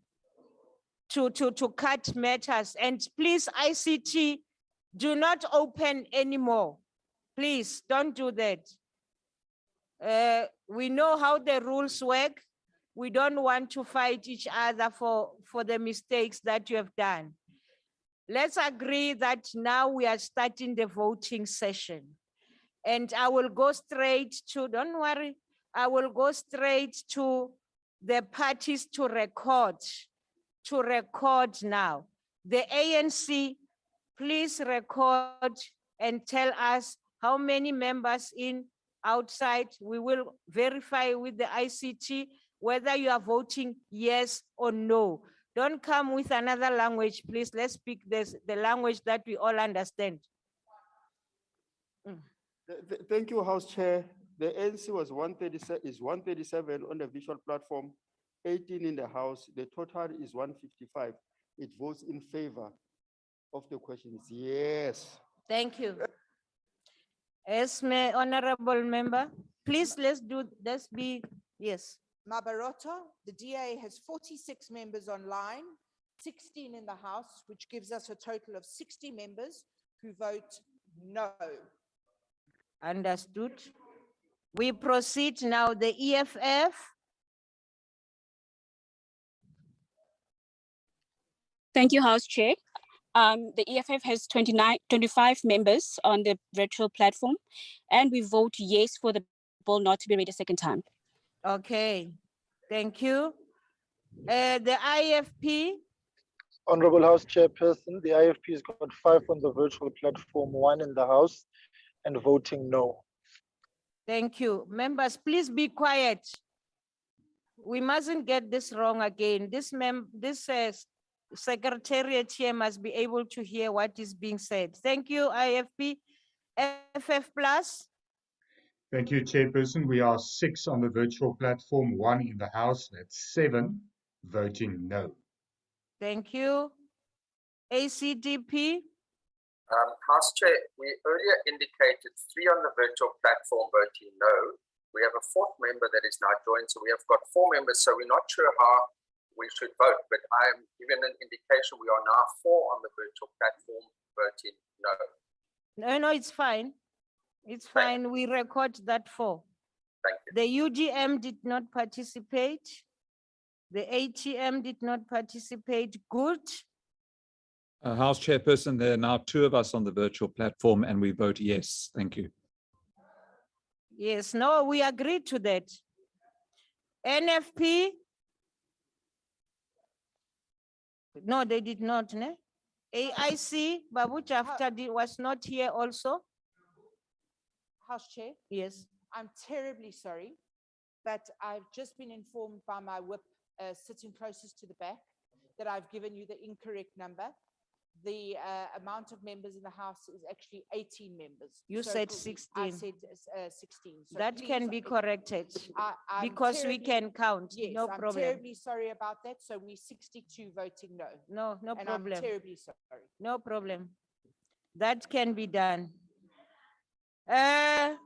to cut matters. And please, ICT, do not open anymore. Please don't do that. We know how the rules work. We don't want to fight each other for the mistakes that you have done. Let's agree that now we are starting the voting session. And I will go straight to, don't worry, I will go straight to the parties to record now. The ANC, please record and tell us how many members in, outside. We will verify with the ICT whether you are voting yes or no. Don't come with another language, please. Let's speak the language that we all understand. Thank you, House Chair. The ANC was 137 on the visual platform, 18 in the House. The total is 155. It votes in favor of the questions. Yes. Thank you. Esme, honorable member, please let's be, yes. Mabaroto, the DA has 46 members online, 16 in the House, which gives us a total of 60 members who vote no. Understood. We proceed now, the EFF. Thank you, House Chair. The EFF has 25 members on the virtual platform, and we vote yes for the bill not to be read a second time. Okay, thank you. The IFP. Honorable House Chairperson, the IFP has got 5 on the virtual platform, 1 in the House, and voting no. Thank you. Members, please be quiet. We mustn't get this wrong again. This secretariat here must be able to hear what is being said. Thank you, IFP. FF Plus. Thank you, Chairperson. We are 6 on the virtual platform, 1 in the House. That's 7 voting no. Thank you. ACDP. House Chair, we earlier indicated 3 on the virtual platform voting no. We have a 4th member that is now joined, so we have got 4 members, so we're not sure how we should vote, but I am given an indication we are now 4 on the virtual platform voting no. No, it's fine. It's fine. We record that 4. Thank you. The UGM did not participate. The ATM did not participate. Good. House Chairperson, there are now 2 of us on the virtual platform and we vote yes. Thank you. Yes, no, we agree to that. NFP. No, they did not. Ne? AIC, Babu Jafta was not here also. House Chair? Yes. I'm terribly sorry, but I've just been informed by my whip sitting closest to the back that I've given you the incorrect number. The amount of members in the House is actually 18 members. You said 16. I said 16. So that please, can be corrected I'm because we can count. Yes, no I'm problem. terribly sorry about that. So we're 62 voting no. No and problem. I'm terribly sorry. No problem. That can be done. AIC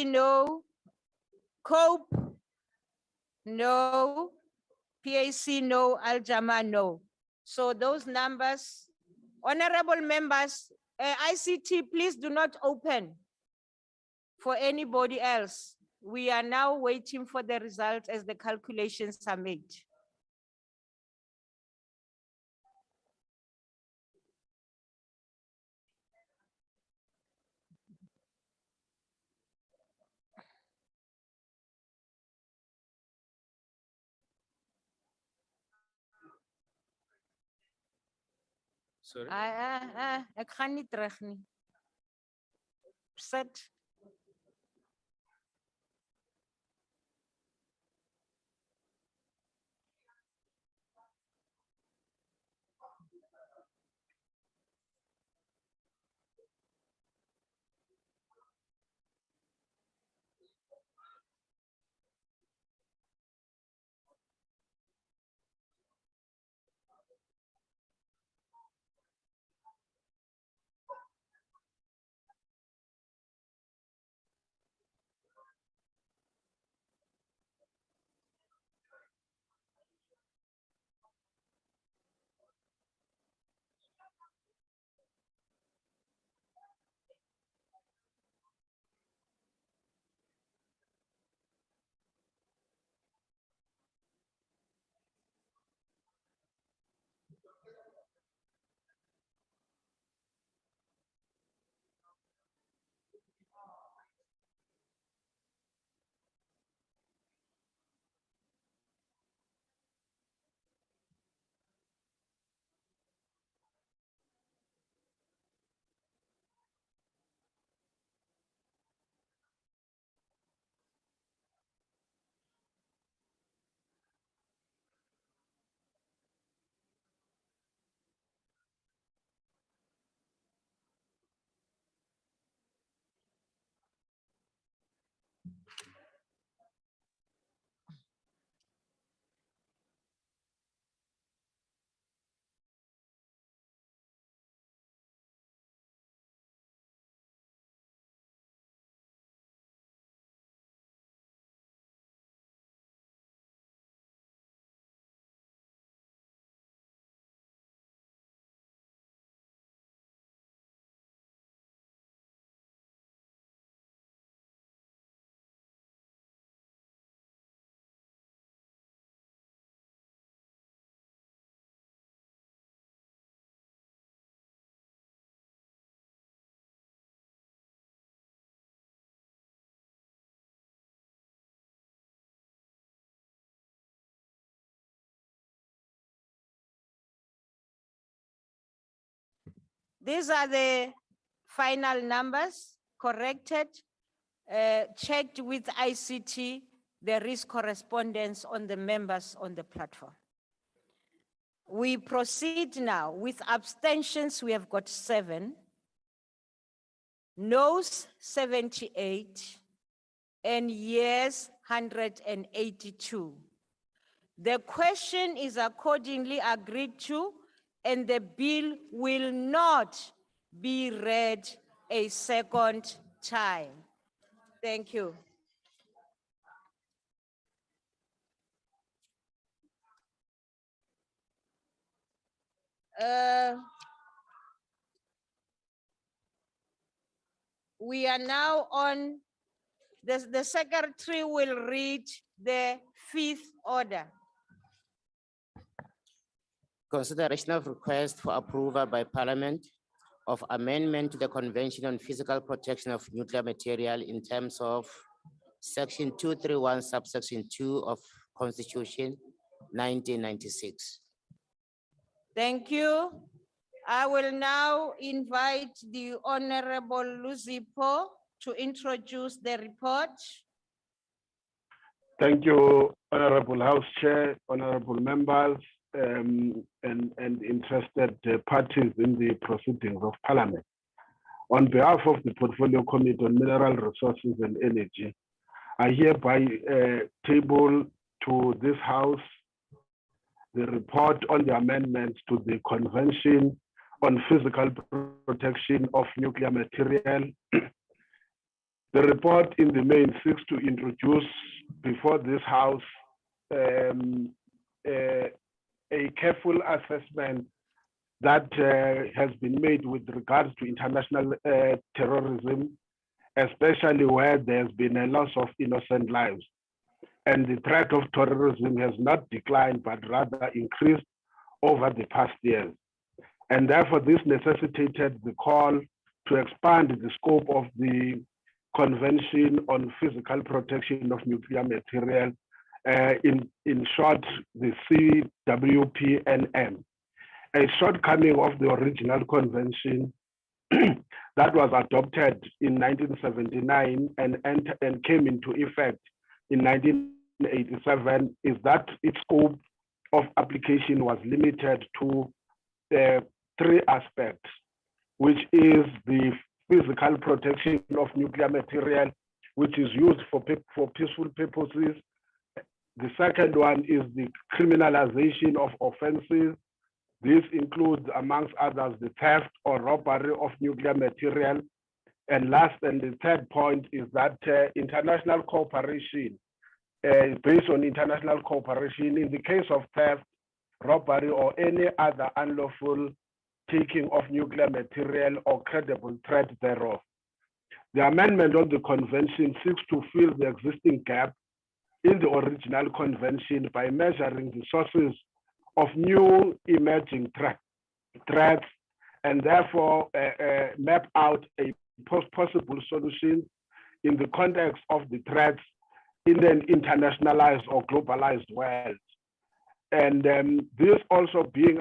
no. COPE no. PAC no. Al-Jama no. So those numbers, honorable members, ICT, please do not open for anybody else. We are now waiting for the results as the calculations are made. Sorry? Ek gaan nie terug nie. Sit. These are the final numbers, corrected, checked with ICT. There is correspondence on the members on the platform. We proceed now with abstentions. We have got 7, noes 78, and yes 182. The question is accordingly agreed to, and the bill will not be read a second time. Thank you. We are now on, the secretary will read the 5th order. Consideration of request for approval by Parliament of amendment to the Convention on Physical Protection of Nuclear Material in terms of Section 231, subsection 2 of Constitution 1996. Thank you. I will now invite the Honorable Luzipo to introduce the report. Thank you, Honorable House Chair, honorable members, and interested parties in the proceedings of Parliament. On behalf of the Portfolio Committee on Mineral Resources and Energy, I hereby table to this House the report on the amendments to the Convention on Physical Protection of Nuclear Material. The report in the main seeks to introduce before this House a careful assessment that has been made with regards to international terrorism, especially where there's been a loss of innocent lives. And the threat of terrorism has not declined, but rather increased over the past years. And therefore, this necessitated the call to expand the scope of the Convention on Physical Protection of Nuclear Material, in short, the CWPNM. A shortcoming of the original convention that was adopted in 1979 and came into effect in 1987 is that its scope of application was limited to 3 aspects, which is the physical protection of nuclear material, which is used for peaceful purposes. The second one is the criminalization of offenses. This includes, amongst others, the theft or robbery of nuclear material. And last, and the third point is that international cooperation, based on international cooperation, in the case of theft, robbery, or any other unlawful taking of nuclear material or credible threat thereof. The amendment of the convention seeks to fill the existing gap in the original convention by measuring the sources of new emerging threats, and therefore map out a possible solution in the context of the threats in an internationalized or globalized world. And this also being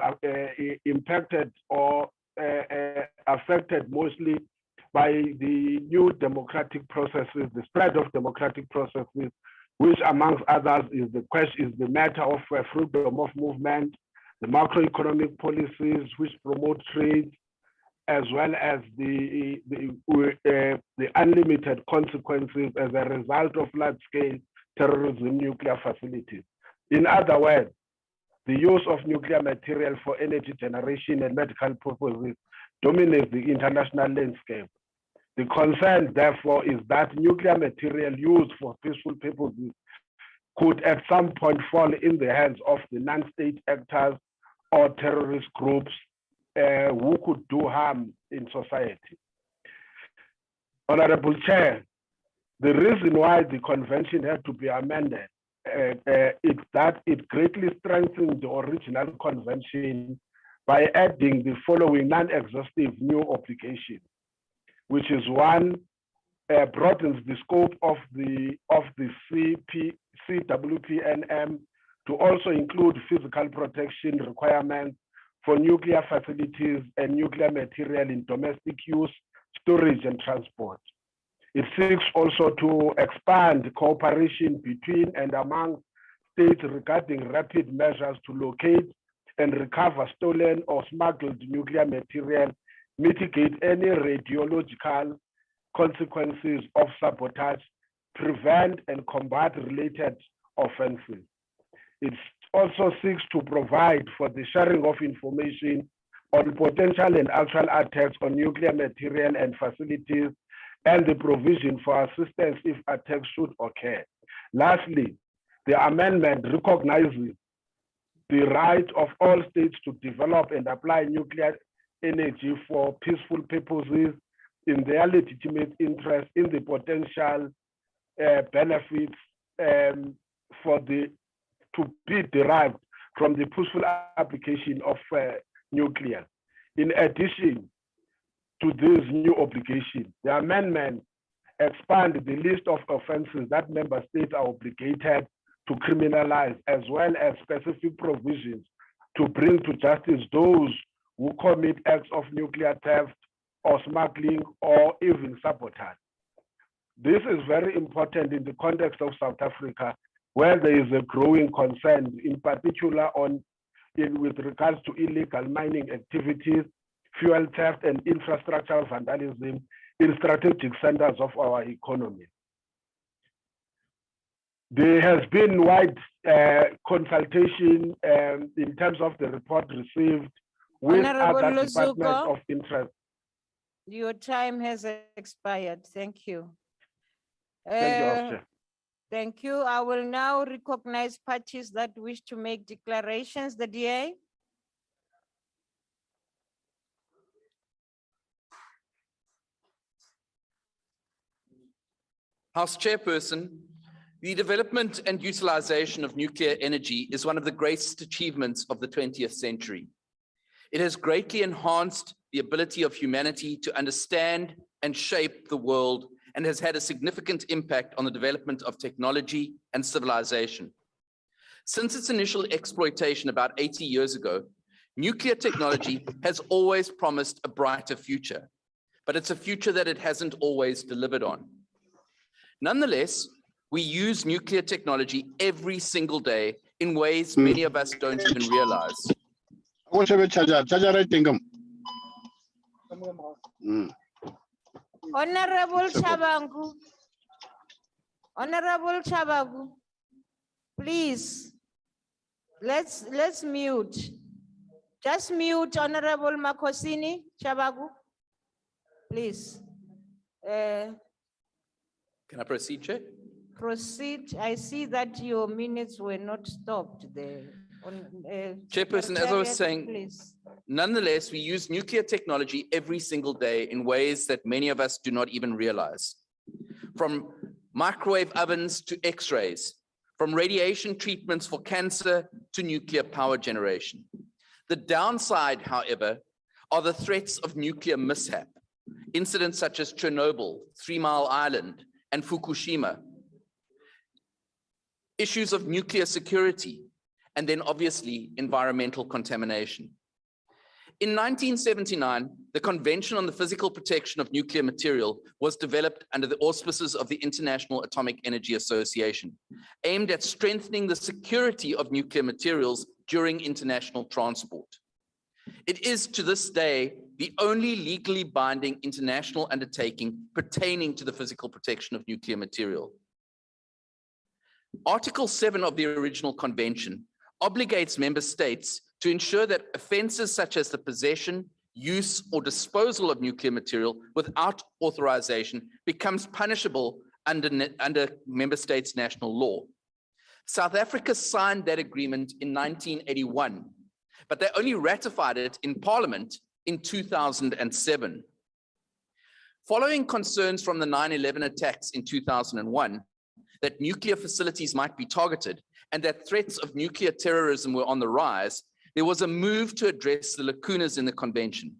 impacted or affected mostly by the new democratic processes, the spread of democratic processes, which amongst others is the matter of freedom of movement, the macroeconomic policies which promote trade, as well as the unlimited consequences as a result of large-scale terrorism nuclear facilities. In other words, the use of nuclear material for energy generation and medical purposes dominates the international landscape. The concern, therefore, is that nuclear material used for peaceful purposes could at some point fall in the hands of the non-state actors or terrorist groups who could do harm in society. Honorable Chair, the reason why the convention had to be amended is that it greatly strengthened the original convention by adding the following non-exhaustive new obligations, which is one, broadens the scope of the CWPNM to also include physical protection requirements for nuclear facilities and nuclear material in domestic use, storage, and transport. It seeks also to expand cooperation between and among states regarding rapid measures to locate and recover stolen or smuggled nuclear material, mitigate any radiological consequences of sabotage, prevent and combat related offenses. It also seeks to provide for the sharing of information on potential and actual attacks on nuclear material and facilities, and the provision for assistance if attacks should occur. Lastly, the amendment recognizes the right of all states to develop and apply nuclear energy for peaceful purposes in their legitimate interest in the potential benefits to be derived from the peaceful application of nuclear. In addition to this new obligation, the amendment expands the list of offenses that member states are obligated to criminalize, as well as specific provisions to bring to justice those who commit acts of nuclear theft or smuggling or even sabotage. This is very important in the context of South Africa, where there is a growing concern, in particular with regards to illegal mining activities, fuel theft, and infrastructure vandalism in strategic centers of our economy. There has been wide consultation in terms of the report received with Honorable other departments Luzuko, of interest. your time has expired. Thank you. Thank you, Officer. Thank you. I will now recognize parties that wish to make declarations. The DA. House Chairperson, the development and utilization of nuclear energy is one of the greatest achievements of the 20th century. It has greatly enhanced the ability of humanity to understand and shape the world, and has had a significant impact on the development of technology and civilization. Since its initial exploitation about 80 years ago, nuclear technology has always promised a brighter future, but it's a future that it hasn't always delivered on. Nonetheless, we use nuclear technology every single day in ways many of us don't even realize. Honorable Chabangu. Honorable Chabangu, please, let's mute. Just mute Honorable Makosini Chabangu, please. Can I proceed, Chair? Proceed. I see that your minutes were not stopped there. Chairperson, as I was Secretariat, saying, please. nonetheless, we use nuclear technology every single day in ways that many of us do not even realize. From microwave ovens to X-rays, from radiation treatments for cancer to nuclear power generation. The downside, however, are the threats of nuclear mishap, incidents such as Chernobyl, 3 Mile Island, and Fukushima, issues of nuclear security, and then obviously environmental contamination. In 1979, the Convention on the Physical Protection of Nuclear Material was developed under the auspices of the International Atomic Energy Association, aimed at strengthening the security of nuclear materials during international transport. It is to this day the only legally binding international undertaking pertaining to the physical protection of nuclear material. Article 7 of the original convention obligates member states to ensure that offenses such as the possession, use, or disposal of nuclear material without authorization becomes punishable under member states' national law. South Africa signed that agreement in 1981, but they only ratified it in Parliament in 2007. Following concerns from the 9/11 attacks in 2001 that nuclear facilities might be targeted and that threats of nuclear terrorism were on the rise, there was a move to address the lacunas in the convention.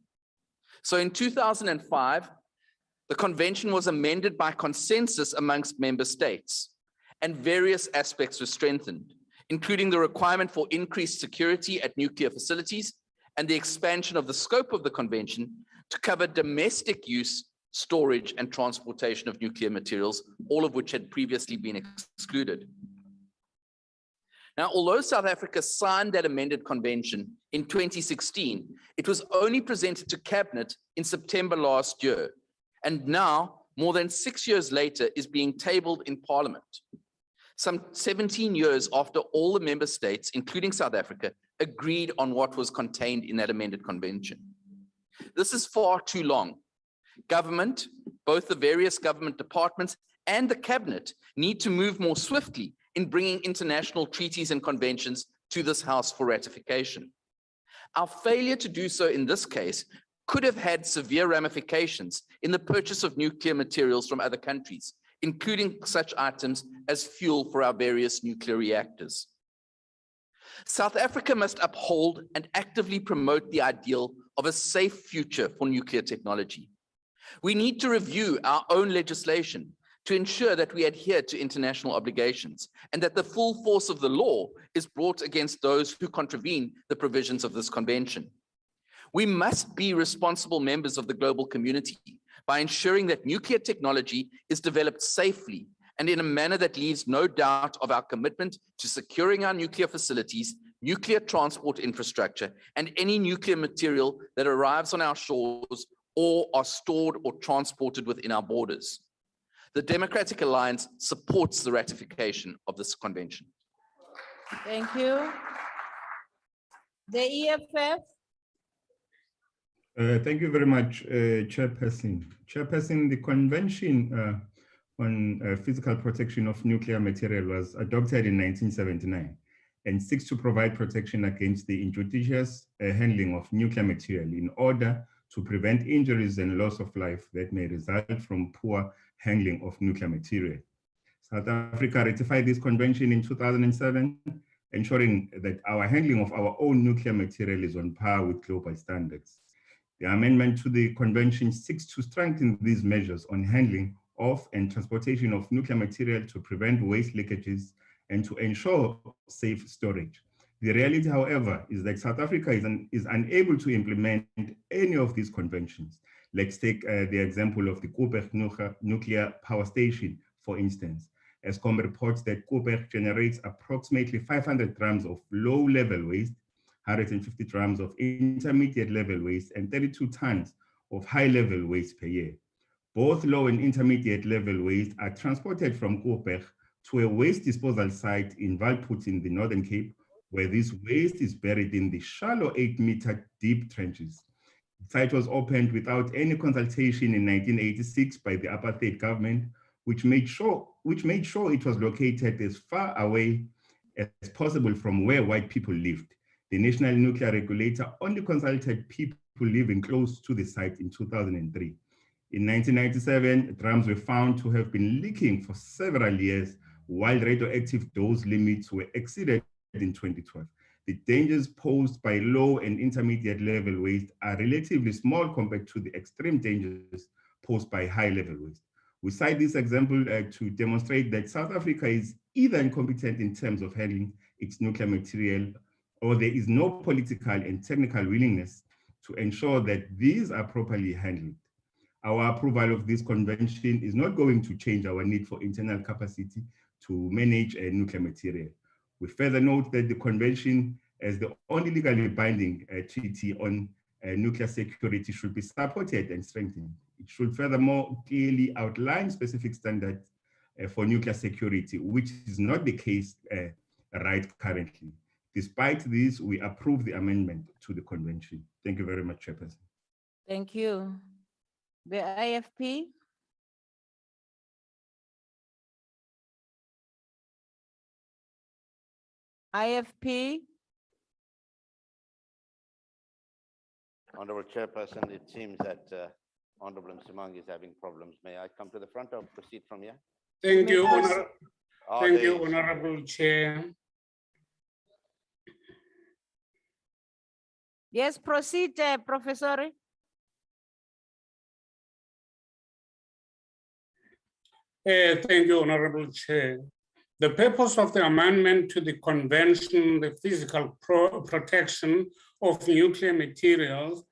So in 2005, the convention was amended by consensus amongst member states, and various aspects were strengthened, including the requirement for increased security at nuclear facilities and the expansion of the scope of the convention to cover domestic use, storage, and transportation of nuclear materials, all of which had previously been excluded. Now, although South Africa signed that amended convention in 2016, it was only presented to Cabinet in September last year, and now, more than 6 years later, is being tabled in Parliament. Some 17 years after all the member states, including South Africa, agreed on what was contained in that amended convention. This is far too long. Government, both the various government departments and the Cabinet, need to move more swiftly in bringing international treaties and conventions to this House for ratification. Our failure to do so in this case could have had severe ramifications in the purchase of nuclear materials from other countries, including such items as fuel for our various nuclear reactors. South Africa must uphold and actively promote the ideal of a safe future for nuclear technology. We need to review our own legislation to ensure that we adhere to international obligations and that the full force of the law is brought against those who contravene the provisions of this convention. We must be responsible members of the global community by ensuring that nuclear technology is developed safely and in a manner that leaves no doubt of our commitment to securing our nuclear facilities, nuclear transport infrastructure, and any nuclear material that arrives on our shores or are stored or transported within our borders. The Democratic Alliance supports the ratification of this convention. Thank you. The EFF. Thank you very much, Chairperson. Chairperson, the Convention on Physical Protection of Nuclear Material was adopted in 1979 and seeks to provide protection against the injudicious handling of nuclear material in order to prevent injuries and loss of life that may result from poor handling of nuclear material. South Africa ratified this convention in 2007, ensuring that our handling of our own nuclear material is on par with global standards. The amendment to the convention seeks to strengthen these measures on handling of and transportation of nuclear material to prevent waste leakages and to ensure safe storage. The reality, however, is that South Africa is unable to implement any of these conventions. Let's take the example of the Cooperative nuclear power station, for instance. Eskom reports that Cooperative generates approximately 500 grams of low-level waste, 150 grams of intermediate-level waste, and 32 tons of high-level waste per year. Both low and intermediate-level waste are transported from Cooperative to a waste disposal site in Valput in the Northern Cape, where this waste is buried in the shallow 8-meter deep trenches. The site was opened without any consultation in 1986 by the apartheid government, which made sure it was located as far away as possible from where white people lived. The National Nuclear Regulator only consulted people living close to the site in 2003. In 1997, drums were found to have been leaking for several years, while radioactive dose limits were exceeded in 2012. The dangers posed by low and intermediate level waste are relatively small compared to the extreme dangers posed by high level waste. We cite this example to demonstrate that South Africa is either incompetent in terms of handling its nuclear material, or there is no political and technical willingness to ensure that these are properly handled. Our approval of this convention is not going to change our need for internal capacity to manage nuclear material. We further note that the convention, as the only legally binding treaty on nuclear security, should be supported and strengthened. It should furthermore clearly outline specific standards for nuclear security, which is not the case right currently. Despite this, we approve the amendment to the convention. Thank you very much, Chairperson. Thank you. The IFP. IFP. Honorable Chairperson, it seems that Honorable Msimang is having problems. May I come to the front or proceed from here? Thank you, Thank you, Honorable Chair. Yes, proceed, Professor. Thank you, Honorable Chair. The purpose of the amendment to the Convention, the Physical Protection of nuclear materials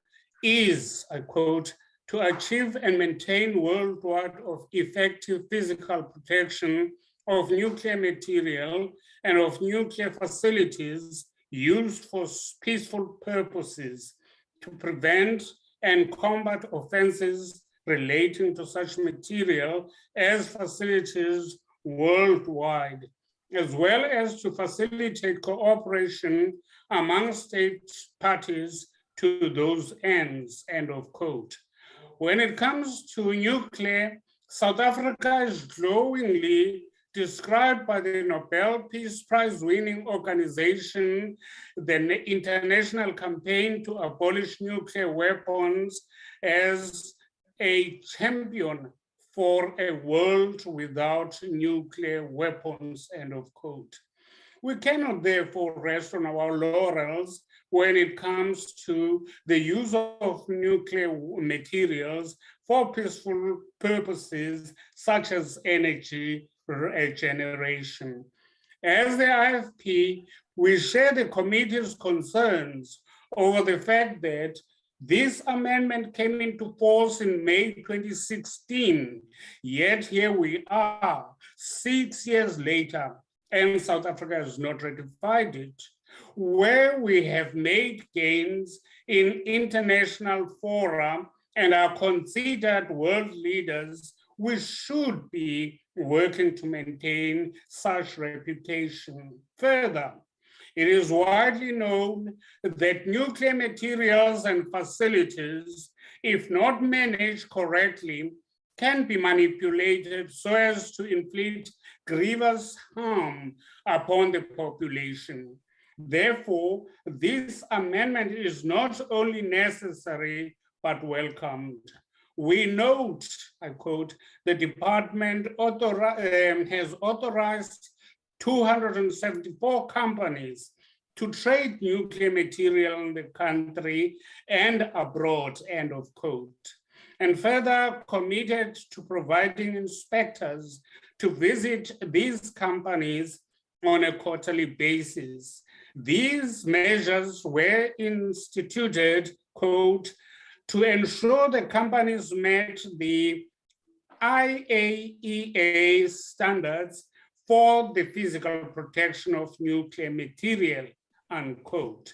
is, I quote, to achieve and maintain worldwide of effective physical protection of nuclear material and of nuclear facilities used for peaceful purposes, to prevent and combat offenses relating to such material as facilities worldwide, as well as to facilitate cooperation among state parties to those ends, end of quote. When it comes to nuclear, South Africa is glowingly described by the Nobel Peace Prize winning organization, the International Campaign to Abolish Nuclear Weapons, as a champion for a world without nuclear weapons, end of quote. We cannot therefore rest on our laurels when it comes to the use of nuclear materials for peaceful purposes such as energy generation. As the IFP, we share the committee's concerns over the fact that this amendment came into force in May 2016, yet here we are 6 years later, and South Africa has not ratified it. Where we have made gains in international fora and are considered world leaders, we should be working to maintain such reputation. Further, it is widely known that nuclear materials and facilities, if not managed correctly, can be manipulated so as to inflict grievous harm upon the population. Therefore, this amendment is not only necessary, but welcomed. We note, I quote, the department has authorized 274 companies to trade nuclear material in the country and abroad, end of quote, and further committed to providing inspectors to visit these companies on a quarterly basis. These measures were instituted, quote, to ensure the companies met the IAEA standards for the physical protection of nuclear material, unquote.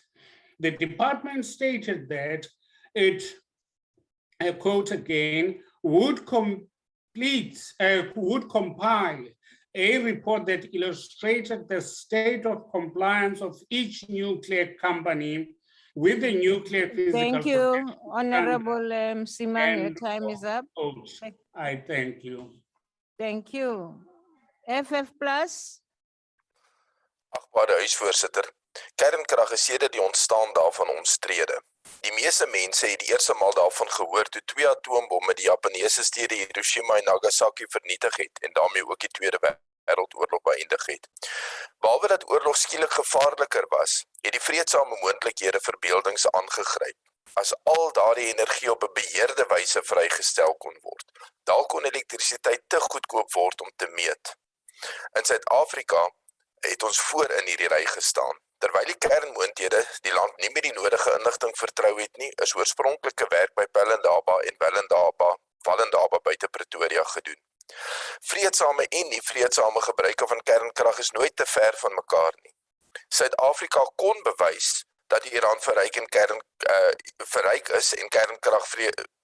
The department stated that it, I quote again, would compile a report that illustrated the state of compliance of each nuclear company with the nuclear physical Thank you, protection Honorable Simang, your and time is up. I thank you. Thank you. FF Plus. Agbare huisvoorsitter, kernkrag is sedert die ontstaan daarvan omstrede. Die meeste mense het die eerste maal daarvan gehoor toe 2 atoombomme die Japaneese stede Hiroshima en Nagasaki vernietig het en daarmee ook die Tweede Wêreldoorlog beëindig het. Behalwe dat oorlog skielik gevaarliker was, het die vreedsame moontlikhede verbeeldings aangegryp. As al daardie energie op 'n beheerde wyse vrygestel kon word, dalk kon elektrisiteit te goedkoop word om te meet. In Suid-Afrika het ons voor in hierdie ry gestaan. Terwyl die kernmoonthede die land nie met die nodige inligting vertrou het nie, is oorspronklike werk by Pelindaba en Walendaba buite Pretoria gedoen. Vreedsame en nie vreedsame gebruike van kernkrag is nooit te ver van mekaar nie. Suid-Afrika kon bewys dat Iran verryk is en kernkrag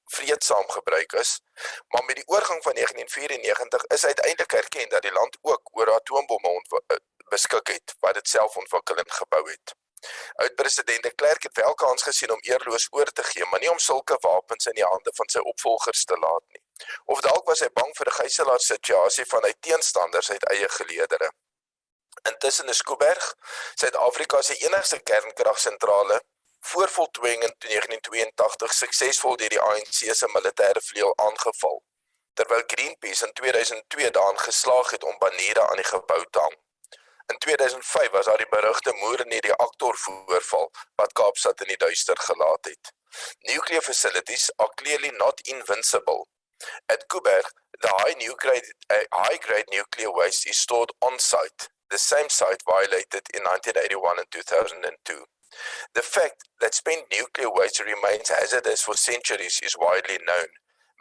vreedsaam gebruik is, maar met die oorgang van 1994 is uiteindelik erken dat die land ook oor atoombomme beskik het, wat dit self ontwikkel en gebou het. Oud-president de Klerk het wel kans gesien om eerloos oor te gee, maar nie om sulke wapens in die hande van sy opvolgers te laat nie. Of dalk was hy bang vir 'n gijslaar-situasie vanuit teenstanders uit eie geleedere. Intussen is Koeberg, Suid-Afrika se enigste kernkragsentrale, voor voltooiing in 1982 suksesvol deur die ANC se militêre vleuel aangeval, terwyl Greenpeace in 2002 daarin geslaag het om baniere aan die gebou te hang. In 2005 was daar die berugte moer in die reaktorvoorval wat Kaapstad in die duister gelaat het. Nuclear facilities are clearly not invincible. At Koeberg, the high-grade nuclear waste is stored on-site, the same site violated in 1981 and 2002. The fact that spent nuclear waste remains hazardous for centuries is widely known.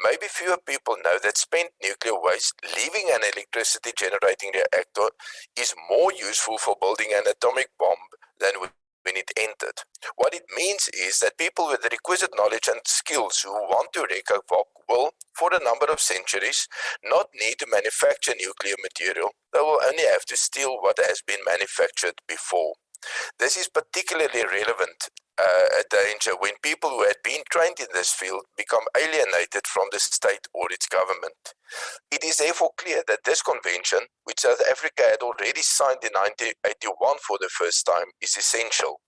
Maybe fewer people know that spent nuclear waste leaving an electricity generating reactor is more useful for building an atomic bomb than when it entered. What it means is that people with the requisite knowledge and skills who want to wreak havoc will, for a number of centuries, not need to manufacture nuclear material. They will only have to steal what has been manufactured before. This is particularly relevant danger when people who had been trained in this field become alienated from the state or its government. It is therefore clear that this convention, which South Africa had already signed in 1981 for the first time, is essential.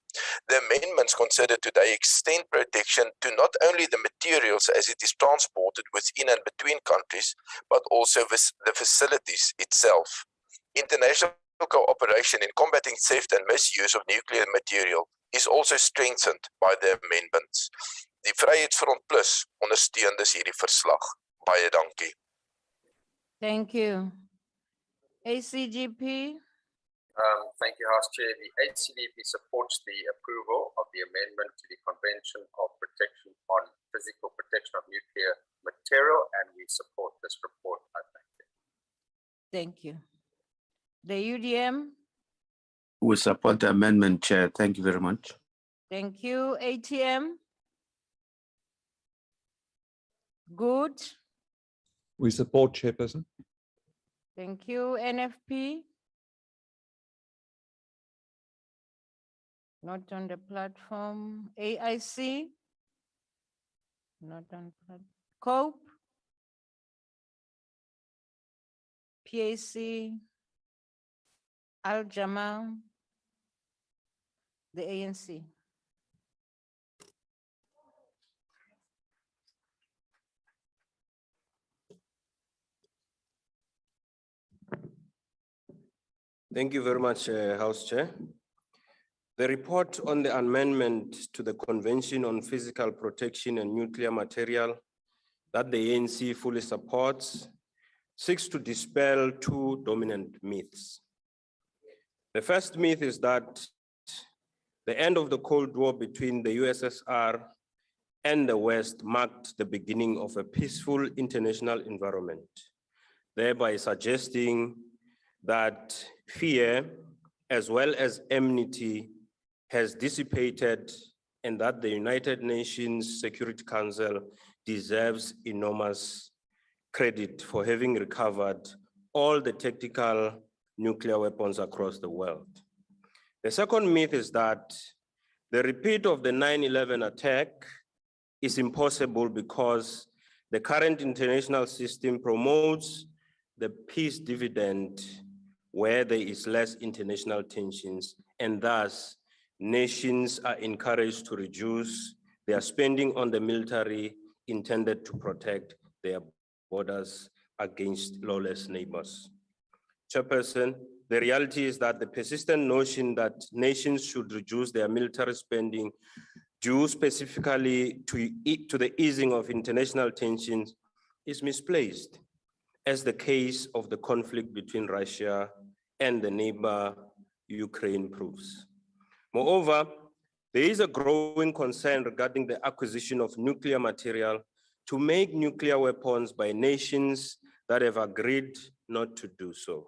The amendments considered today extend protection to not only the materials as it is transported within and between countries, but also the facilities itself. International cooperation in combating theft and misuse of nuclear material is also strengthened by the amendments. Die Vryheidsfront Plus ondersteun dus hierdie verslag. Baie dankie. Thank you. ACGP. Thank you, House Chair. The ACDP supports the approval of the amendment to the Convention of Protection on Physical Protection of Nuclear Material, and we support this report. I thank you. Thank you. The UDM. We support the amendment, Chair. Thank you very much. Thank you. ATM. Good. We support, Chairperson. Thank you. NFP. Not on the platform. AIC. Not on platform. COPE. PAC. Al-Jamal. The ANC. Thank you very much, House Chair. The report on the amendment to the Convention on Physical Protection and Nuclear Material that the ANC fully supports seeks to dispel two dominant myths. The first myth is that the end of the Cold War between the USSR and the West marked the beginning of a peaceful international environment, thereby suggesting that fear as well as enmity has dissipated and that the United Nations Security Council deserves enormous credit for having recovered all the tactical nuclear weapons across the world. The second myth is that the repeat of the 9/11 attack is impossible because the current international system promotes the peace dividend where there is less international tensions, and thus nations are encouraged to reduce their spending on the military intended to protect their borders against lawless neighbors. Chairperson, the reality is that the persistent notion that nations should reduce their military spending due specifically to the easing of international tensions is misplaced, as the case of the conflict between Russia and the neighbor Ukraine proves. Moreover, there is a growing concern regarding the acquisition of nuclear material to make nuclear weapons by nations that have agreed not to do so,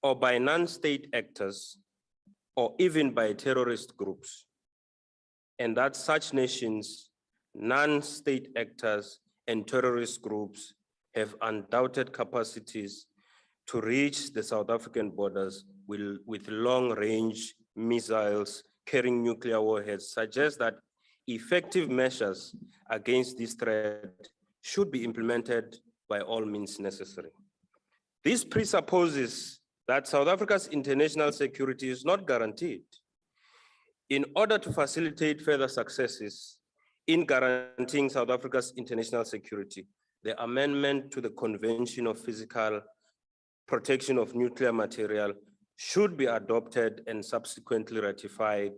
or by non-state actors, or even by terrorist groups, and that such nations, non-state actors, and terrorist groups have undoubted capacities to reach the South African borders with long-range missiles carrying nuclear warheads, suggests that effective measures against this threat should be implemented by all means necessary. This presupposes that South Africa's international security is not guaranteed. In order to facilitate further successes in guaranteeing South Africa's international security, the amendment to the Convention of Physical Protection of Nuclear Material should be adopted and subsequently ratified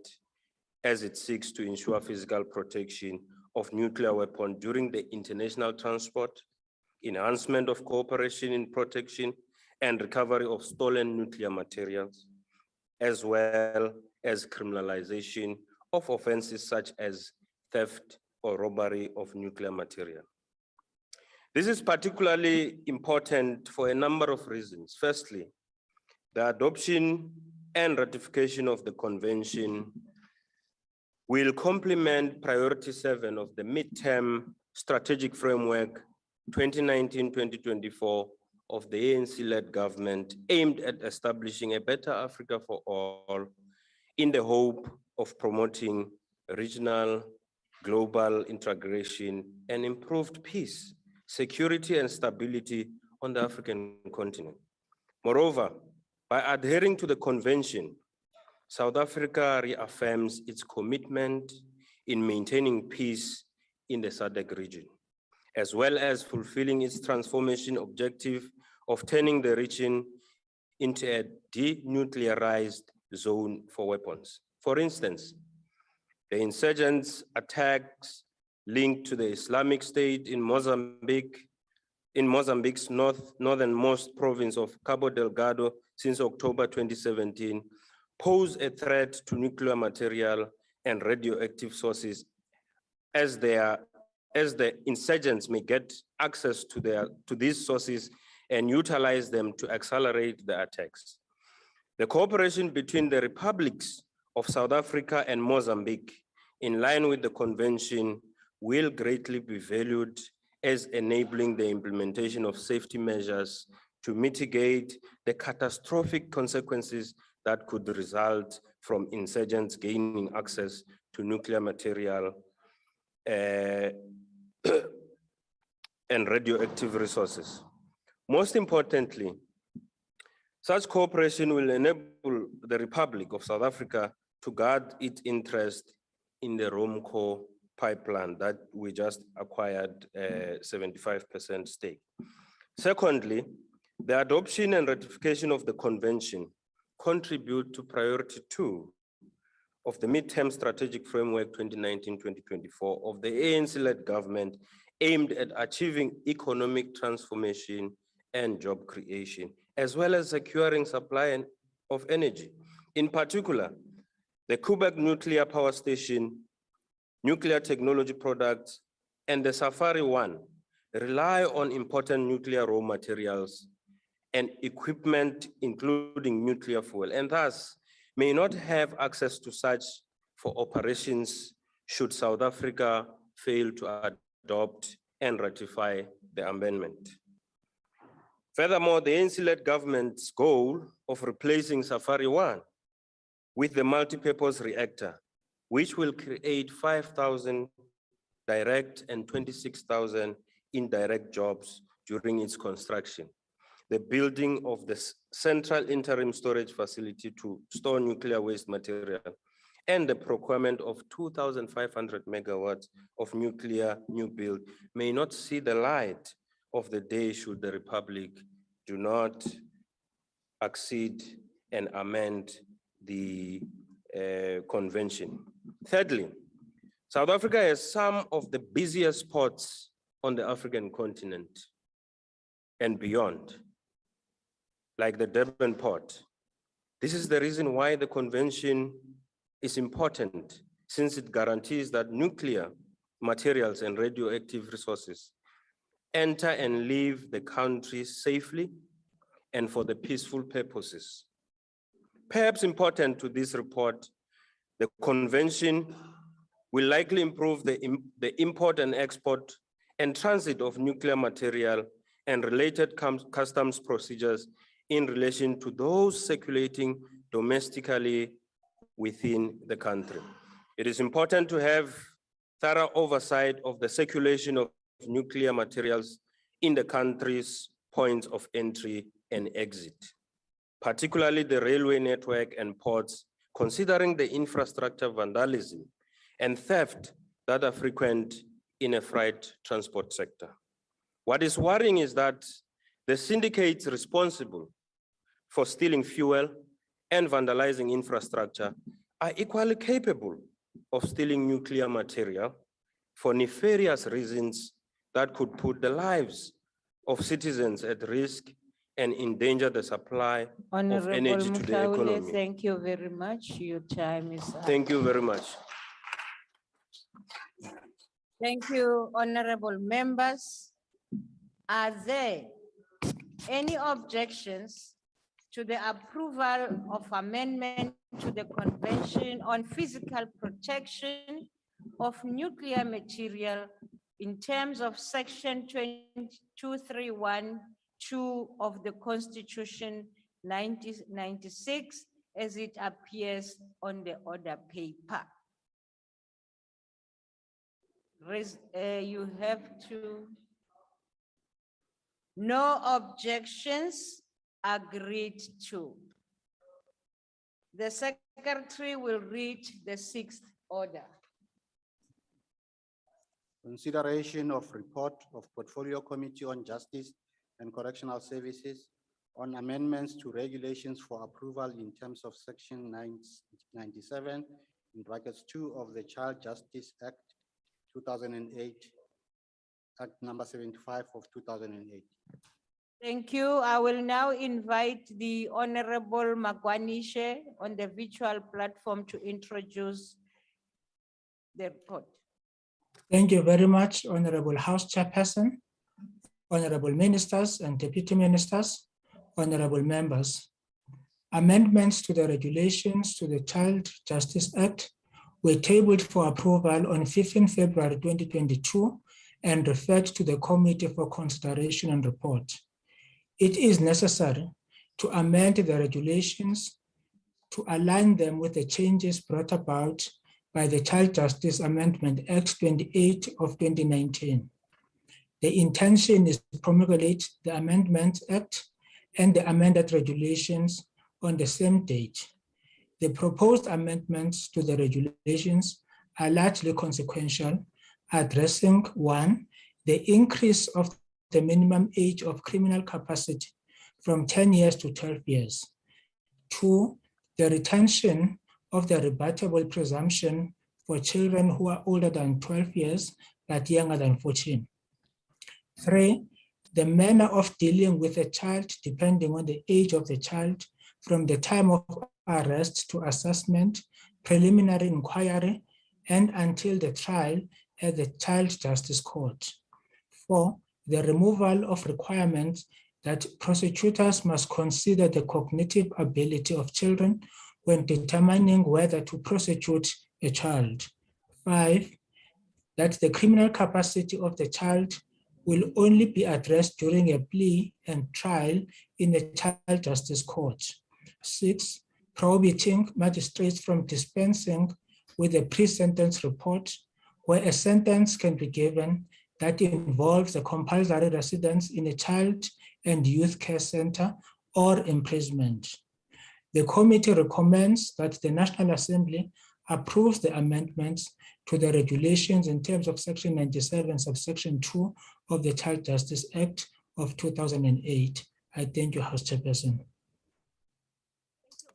as it seeks to ensure physical protection of nuclear weapons during the international transport, enhancement of cooperation in protection, and recovery of stolen nuclear materials, as well as criminalization of offenses such as theft or robbery of nuclear material. This is particularly important for a number of reasons. Firstly, the adoption and ratification of the convention will complement Priority 7 of the Midterm Strategic Framework 2019-2024 of the ANC-led government, aimed at establishing a better Africa for all in the hope of promoting regional, global integration and improved peace, security and stability on the African continent. Moreover, by adhering to the convention, South Africa reaffirms its commitment in maintaining peace in the SADC region, as well as fulfilling its transformation objective of turning the region into a denuclearized zone for weapons. For instance, the insurgents' attacks linked to the Islamic State in Mozambique's northernmost province of Cabo Delgado since October 2017, pose a threat to nuclear material and radioactive sources as the insurgents may get access to these sources and utilize them to accelerate the attacks. The cooperation between the republics of South Africa and Mozambique, in line with the convention, will greatly be valued as enabling the implementation of safety measures to mitigate the catastrophic consequences that could result from insurgents gaining access to nuclear material and radioactive resources. Most importantly, such cooperation will enable the Republic of South Africa to guard its interest in the Romco pipeline that we just acquired a 75% stake. Secondly, the adoption and ratification of the convention contribute to Priority 2 of the Midterm Strategic Framework 2019-2024 of the ANC-led government, aimed at achieving economic transformation and job creation, as well as securing supply of energy. In particular, the Quebec Nuclear Power Station, nuclear technology products, and the Safari 1 rely on important nuclear raw materials and equipment, including nuclear fuel, and thus may not have access to such for operations should South Africa fail to adopt and ratify the amendment. Furthermore, the ANC-led government's goal of replacing Safari 1 with the multipurpose reactor, which will create 5,000 direct and 26,000 indirect jobs during its construction. The building of the central interim storage facility to store nuclear waste material, and the procurement of 2,500 megawatts of nuclear new build may not see the light of the day should the Republic do not accede and amend the convention. Thirdly, South Africa has some of the busiest ports on the African continent and beyond, like the Durban port. This is the reason why the convention is important, since it guarantees that nuclear materials and radioactive resources enter and leave the country safely and for the peaceful purposes. Perhaps important to this report, the convention will likely improve the import and export and transit of nuclear material and related customs procedures in relation to those circulating domestically within the country. It is important to have thorough oversight of the circulation of nuclear materials in the country's points of entry and exit, particularly the railway network and ports, considering the infrastructure vandalism and theft that are frequent in a freight transport sector. What is worrying is that the syndicates responsible for stealing fuel and vandalizing infrastructure are equally capable of stealing nuclear material for nefarious reasons that could put the lives of citizens at risk and endanger the supply of energy to the economy. Thank you very much. Your time is up. Thank you very much. Thank you, honorable members. Are there any objections to the approval of amendment to the Convention on Physical Protection of Nuclear Material in terms of Section 2312 of the Constitution 1996 as it appears on the order paper? You have to. No objections, agreed to. The secretary will read the sixth order. Consideration of report of Portfolio Committee on Justice and Correctional Services on amendments to regulations for approval in terms of Section 97 in brackets 2 of the Child Justice Act 2008, Act number 75 of 2008. Thank you. I will now invite the Honorable Magwanishe on the virtual platform to introduce the report. Thank you very much, Honorable House Chairperson, Honorable Ministers and Deputy Ministers, Honorable Members. Amendments to the regulations to the Child Justice Act were tabled for approval on 15 February 2022 and referred to the Committee for Consideration and Report. It is necessary to amend the regulations to align them with the changes brought about by the Child Justice Amendment Act 28 of 2019. The intention is to promulgate the Amendment Act and the amended regulations on the same date. The proposed amendments to the regulations are largely consequential, addressing 1, the increase of the minimum age of criminal capacity from 10 years to 12 years. 2, the retention of the rebuttable presumption for children who are older than 12 years but younger than 14. 3, the manner of dealing with a child depending on the age of the child from the time of arrest to assessment, preliminary inquiry, and until the trial at the Child Justice Court. 4, the removal of requirements that prosecutors must consider the cognitive ability of children when determining whether to prosecute a child. 5, that the criminal capacity of the child will only be addressed during a plea and trial in the Child Justice Court. 6, prohibiting magistrates from dispensing with a pre-sentence report where a sentence can be given that involves a compulsory residence in a child and youth care center or imprisonment. The committee recommends that the National Assembly approves the amendments to the regulations in terms of Section 97, subsection 2 of the Child Justice Act of 2008. I thank you, House Chairperson.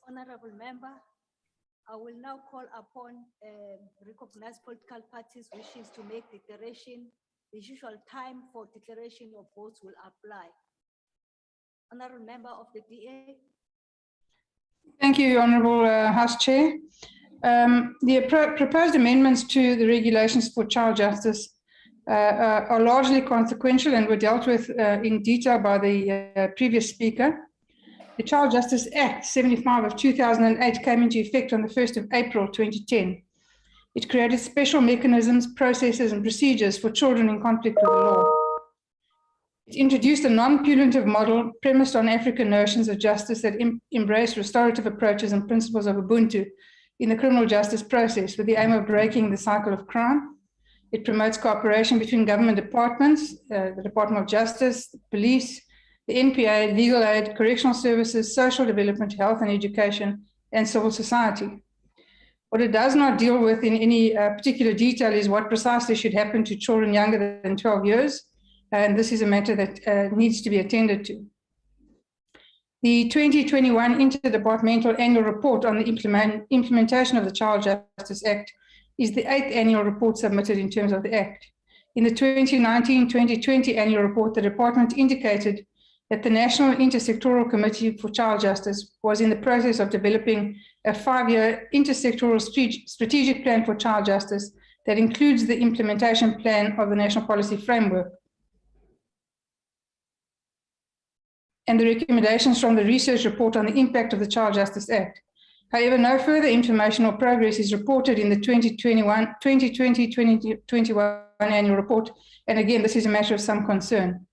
Honorable Member, I will now call upon recognized political parties wishes to make declaration. The usual time for declaration of votes will apply. Honorable Member of the DA. Thank you, Honorable House Chair. The proposed amendments to the regulations for child justice are largely consequential and were dealt with in detail by the previous speaker. The Child Justice Act 75 of 2008 came into effect on the 1st of April 2010. It created special mechanisms, processes, and procedures for children in conflict with the law. It introduced a non-punitive model premised on African notions of justice that embrace restorative approaches and principles of Ubuntu in the criminal justice process with the aim of breaking the cycle of crime. It promotes cooperation between government departments, the Department of Justice, the police, the NPA, legal aid, correctional services, social development, health and education, and civil society. What it does not deal with in any particular detail is what precisely should happen to children younger than 12 years, and this is a matter that needs to be attended to. The 2021 Interdepartmental Annual Report on the implementation of the Child Justice Act is the 8th annual report submitted in terms of the Act. In the 2019-2020 annual report, the department indicated that the National Intersectoral Committee for Child Justice was in the process of developing a 5-year intersectoral strategic plan for child justice that includes the implementation plan of the National Policy Framework and the recommendations from the research report on the impact of the Child Justice Act. However, no further information or progress is reported in the 2020-2021 annual report, and again, this is a matter of some concern.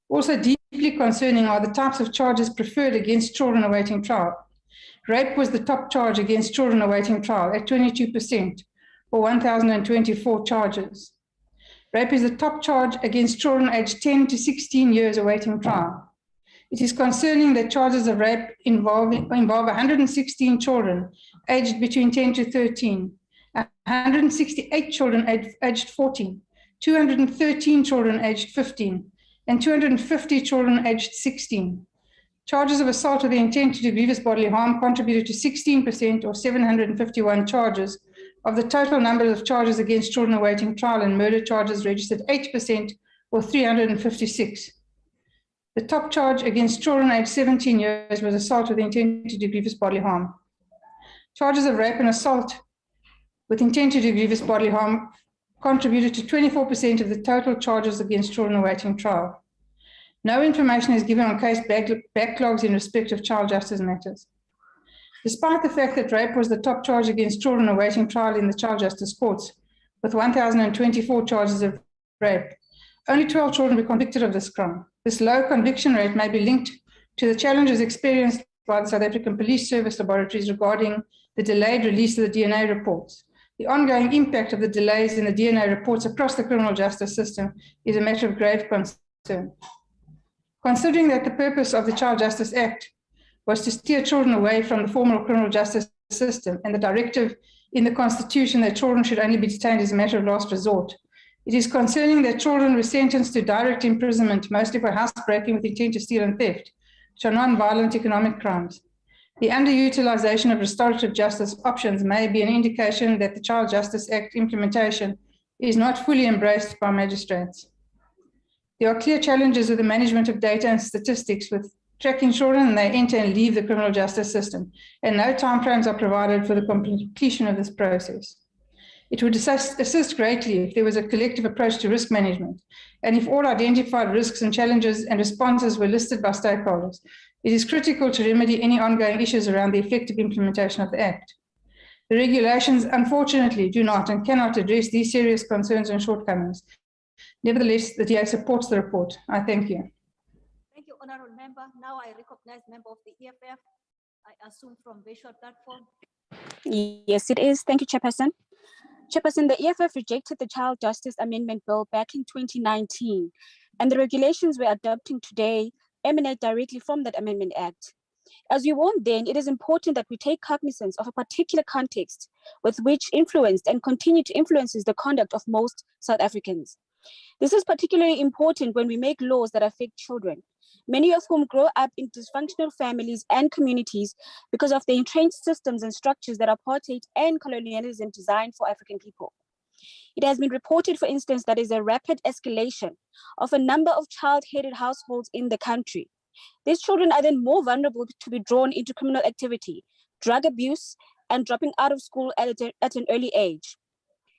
Also deeply concerning are the types of charges preferred against children awaiting trial. Rape was the top charge against children awaiting trial at 22%, or 1,024 charges. Rape is the top charge against children aged 10 to 16 years awaiting trial. It is concerning that charges of rape involve 116 children aged between 10 to 13, 168 children aged 14, 213 children aged 15, and 250 children aged 16. Charges of assault with the intent to do grievous bodily harm contributed to 16%, or 751 charges, of the total number of charges against children awaiting trial, and murder charges registered 8%, or 356. The top charge against children aged 17 years was assault with the intent to do grievous bodily harm. Charges of rape and assault with intent to do grievous bodily harm contributed to 24% of the total charges against children awaiting trial. No information is given on case backlogs in respect of child justice matters. Despite the fact that rape was the top charge against children awaiting trial in the child justice courts, with 1,024 charges of rape, only 12 children were convicted of this crime. This low conviction rate may be linked to the challenges experienced by the South African Police Service laboratories regarding the delayed release of the DNA reports. The ongoing impact of the delays in the DNA reports across the criminal justice system is a matter of grave concern. Considering that the purpose of the Child Justice Act was to steer children away from the formal criminal justice system, and the directive in the Constitution that children should only be detained as a matter of last resort, it is concerning that children were sentenced to direct imprisonment, mostly for housebreaking with intent to steal and theft, which are non-violent economic crimes. The underutilization of restorative justice options may be an indication that the Child Justice Act implementation is not fully embraced by magistrates. There are clear challenges with the management of data and statistics with tracking children and they enter and leave the criminal justice system, and no timeframes are provided for the completion of this process. It would assist greatly if there was a collective approach to risk management, and if all identified risks and challenges and responses were listed by stakeholders. It is critical to remedy any ongoing issues around the effective implementation of the Act. The regulations, unfortunately, do not and cannot address these serious concerns and shortcomings. Nevertheless, the DA supports the report. I thank you. Thank you, Honourable Member. Now I recognize member of the EFF. I assume from virtual platform. Yes, it is. Thank you, Chairperson. Chairperson, the EFF rejected the Child Justice Amendment Bill back in 2019, and the regulations we're adopting today emanate directly from that Amendment Act. As we warned then, it is important that we take cognizance of a particular context with which influenced and continue to influence the conduct of most South Africans. This is particularly important when we make laws that affect children, many of whom grow up in dysfunctional families and communities because of the entrenched systems and structures that apartheid and colonialism designed for African people. It has been reported, for instance, that there is a rapid escalation of a number of child-headed households in the country. These children are then more vulnerable to be drawn into criminal activity, drug abuse, and dropping out of school at an early age.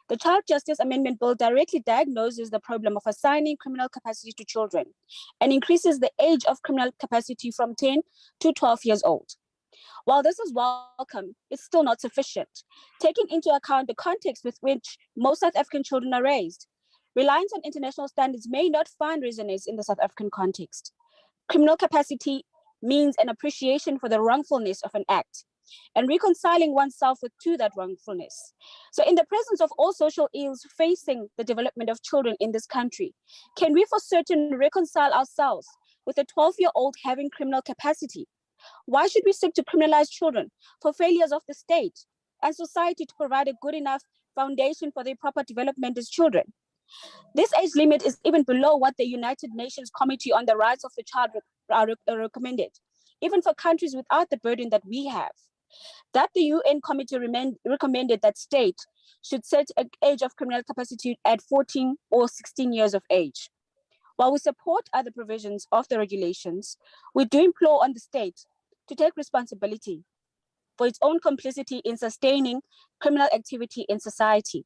The Child Justice Amendment Bill directly diagnoses the problem of assigning criminal capacity to children and increases the age of criminal capacity from 10 to 12 years old. While this is welcome, it's still not sufficient, taking into account the context with which most South African children are raised. Reliance on international standards may not find resonance in the South African context. Criminal capacity means an appreciation for the wrongfulness of an act and reconciling oneself to that wrongfulness. So in the presence of all social ills facing the development of children in this country, can we for certain reconcile ourselves with a 12-year-old having criminal capacity? Why should we seek to criminalize children for failures of the state and society to provide a good enough foundation for their proper development as children? This age limit is even below what the United Nations Committee on the Rights of the Child recommended, even for countries without the burden that we have. That the UN Committee recommended that state should set an age of criminal capacity at 14 or 16 years of age. While we support other provisions of the regulations, we do implore on the state to take responsibility for its own complicity in sustaining criminal activity in society,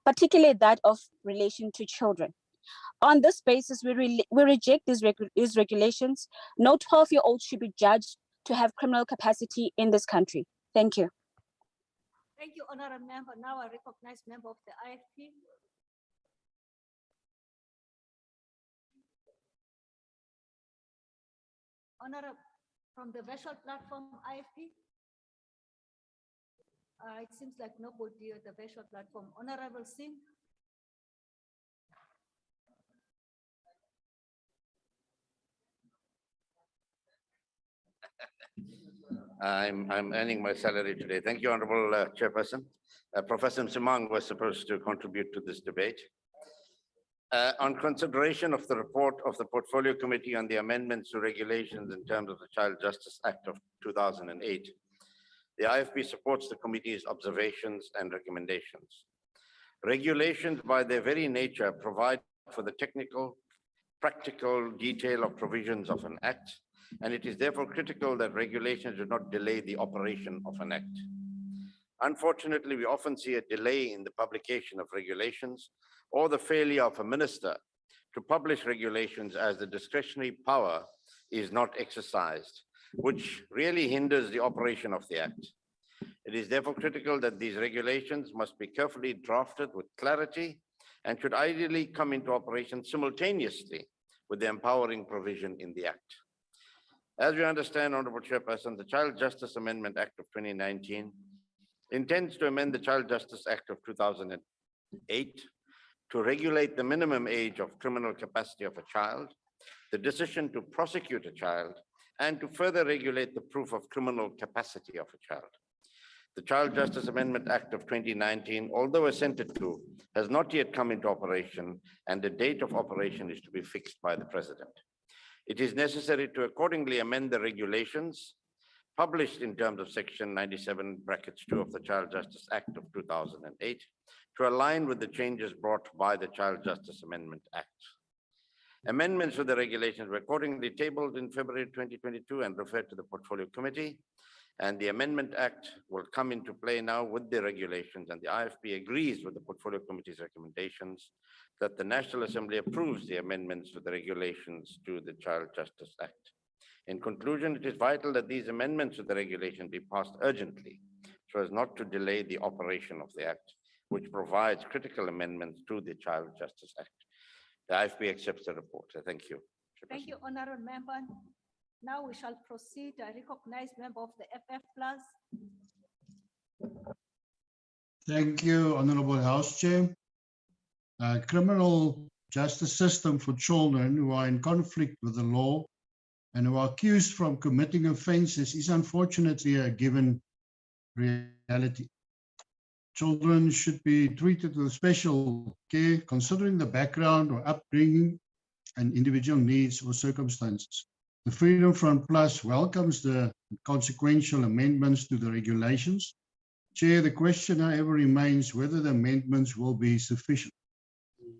particularly that of relation to children. On this basis, we reject these regulations. No 12-year-old should be judged to have criminal capacity in this country. Thank you. Thank you, Honorable Member. Now I recognize member of the IFP. Honorable from the virtual platform IFP. It seems like nobody at the virtual platform. Honorable Singh. I'm earning my salary today. Thank you, Honorable Chairperson. Professor Msimang was supposed to contribute to this debate. On consideration of the report of the Portfolio Committee on the amendments to regulations in terms of the Child Justice Act of 2008, the IFP supports the committee's observations and recommendations. Regulations by their very nature provide for the technical, practical detail of provisions of an act, and it is therefore critical that regulations do not delay the operation of an act. Unfortunately, we often see a delay in the publication of regulations or the failure of a minister to publish regulations as the discretionary power is not exercised, which really hinders the operation of the act. It is therefore critical that these regulations must be carefully drafted with clarity and should ideally come into operation simultaneously with the empowering provision in the act. As we understand, Honorable Chairperson, the Child Justice Amendment Act of 2019 intends to amend the Child Justice Act of 2008 to regulate the minimum age of criminal capacity of a child, the decision to prosecute a child, and to further regulate the proof of criminal capacity of a child. The Child Justice Amendment Act of 2019, although assented to, has not yet come into operation, and the date of operation is to be fixed by the President. It is necessary to accordingly amend the regulations published in terms of Section 97(2) of the Child Justice Act of 2008 to align with the changes brought by the Child Justice Amendment Act. Amendments to the regulations were accordingly tabled in February 2022 and referred to the Portfolio Committee, and the Amendment Act will come into play now with the regulations, and the IFP agrees with the Portfolio Committee's recommendations that the National Assembly approves the amendments to the regulations to the Child Justice Act. In conclusion, it is vital that these amendments to the regulation be passed urgently so as not to delay the operation of the Act, which provides critical amendments to the Child Justice Act. The IFP accepts the report. Thank you. Thank you, Honorable Member. Now we shall proceed. I recognize member of the FF Plus. Thank you, Honorable House Chair. Criminal justice system for children who are in conflict with the law and who are accused from committing offenses is unfortunately a given reality. Children should be treated with special care considering the background or upbringing and individual needs or circumstances. The Freedom Front Plus welcomes the consequential amendments to the regulations. Chair, the question however remains whether the amendments will be sufficient.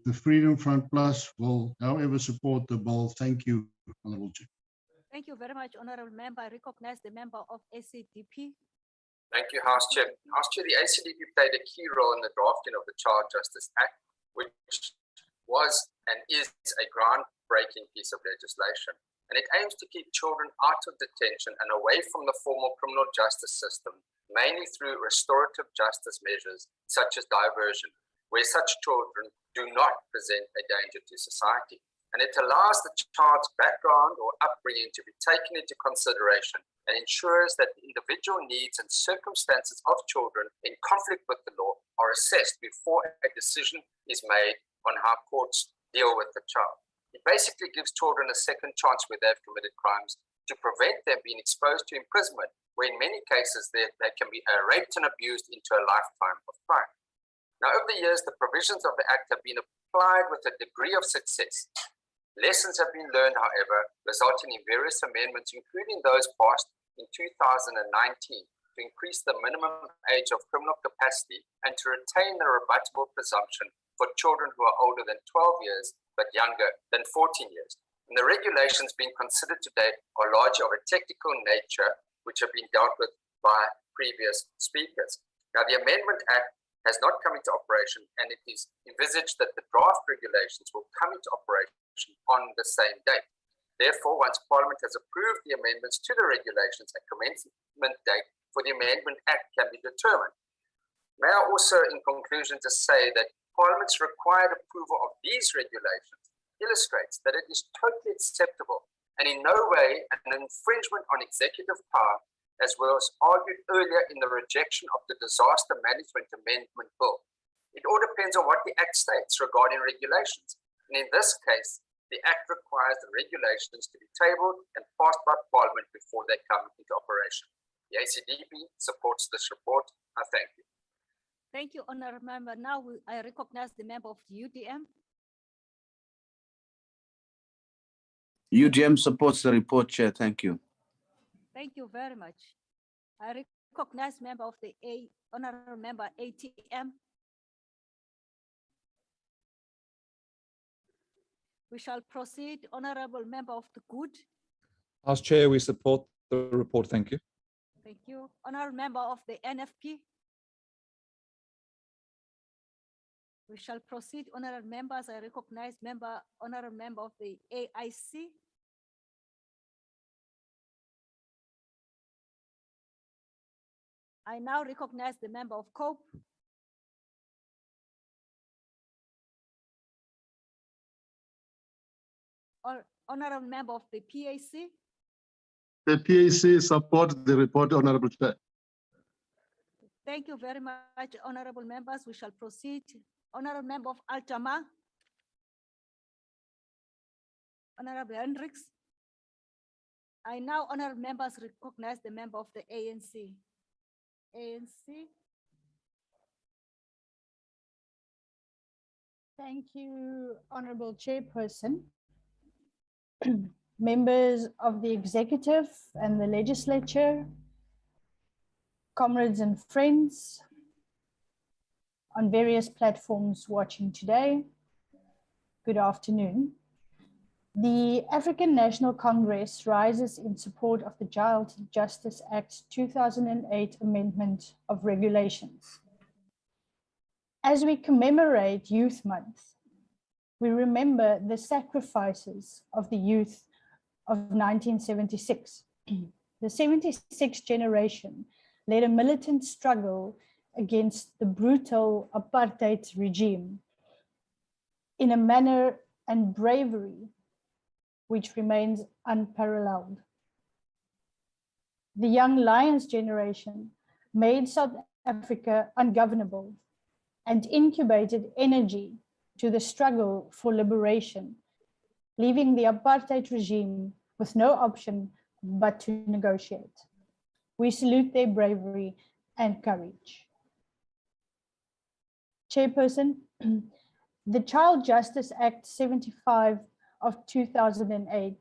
The Freedom Front Plus will however support the bill. Thank you, Honorable Chair. Thank you very much, Honorable Member. I recognize the member of ACDP. Thank you, House Chair. House Chair, the ACDP played a key role in the drafting of the Child Justice Act, which was and is a groundbreaking piece of legislation. And it aims to keep children out of detention and away from the formal criminal justice system, mainly through restorative justice measures such as diversion, where such children do not present a danger to society. And it allows the child's background or upbringing to be taken into consideration and ensures that the individual needs and circumstances of children in conflict with the law are assessed before a decision is made on how courts deal with the child. It basically gives children a second chance where they've committed crimes to prevent them being exposed to imprisonment, where in many cases they can be raped and abused into a lifetime of crime. Now, over the years, the provisions of the Act have been applied with a degree of success. Lessons have been learned, however, resulting in various amendments, including those passed in 2019 to increase the minimum age of criminal capacity and to retain the rebuttable presumption for children who are older than 12 years but younger than 14 years. And the regulations being considered today are largely of a technical nature, which have been dealt with by previous speakers. Now, the Amendment Act has not come into operation, and it is envisaged that the draft regulations will come into operation on the same date. Therefore, once Parliament has approved the amendments to the regulations, a commencement date for the Amendment Act can be determined. May I also, in conclusion, to say that Parliament's required approval of these regulations illustrates that it is totally acceptable and in no way an infringement on executive power, as well as argued earlier in the rejection of the Disaster Management Amendment Bill. It all depends on what the Act states regarding regulations, and in this case, the Act requires the regulations to be tabled and passed by Parliament before they come into operation. The ACDP supports this report. I thank you. Thank you, Honourable Member. Now I recognize the member of the UDM. UDM supports the report, Chair. Thank you. Thank you very much. I recognize member of the Honourable Member ATM. We shall proceed. Honourable Member of the Good. House Chair, we support the report. Thank you. Thank you. Honourable Member of the NFP. We shall proceed. Honourable members, I recognize Honourable Member of the AIC. I now recognize the member of COPE. Honourable member of the PAC. The PAC supports the report, Honourable Chair. Thank you very much, honourable members. We shall proceed. Honourable member of Altama. Honourable Hendricks. I now, honourable members, recognize the member of the ANC. ANC. Thank you, Honourable Chairperson. Members of the executive and the legislature, comrades and friends on various platforms watching today, good afternoon. The African National Congress rises in support of the Child Justice Act 2008 Amendment of Regulations. As we commemorate Youth Month, we remember the sacrifices of the youth of 1976. The 76 generation led a militant struggle against the brutal apartheid regime in a manner and bravery which remains unparalleled. The Young Lions generation made South Africa ungovernable and incubated energy to the struggle for liberation, leaving the apartheid regime with no option but to negotiate. We salute their bravery and courage. Chairperson, the Child Justice Act 75 of 2008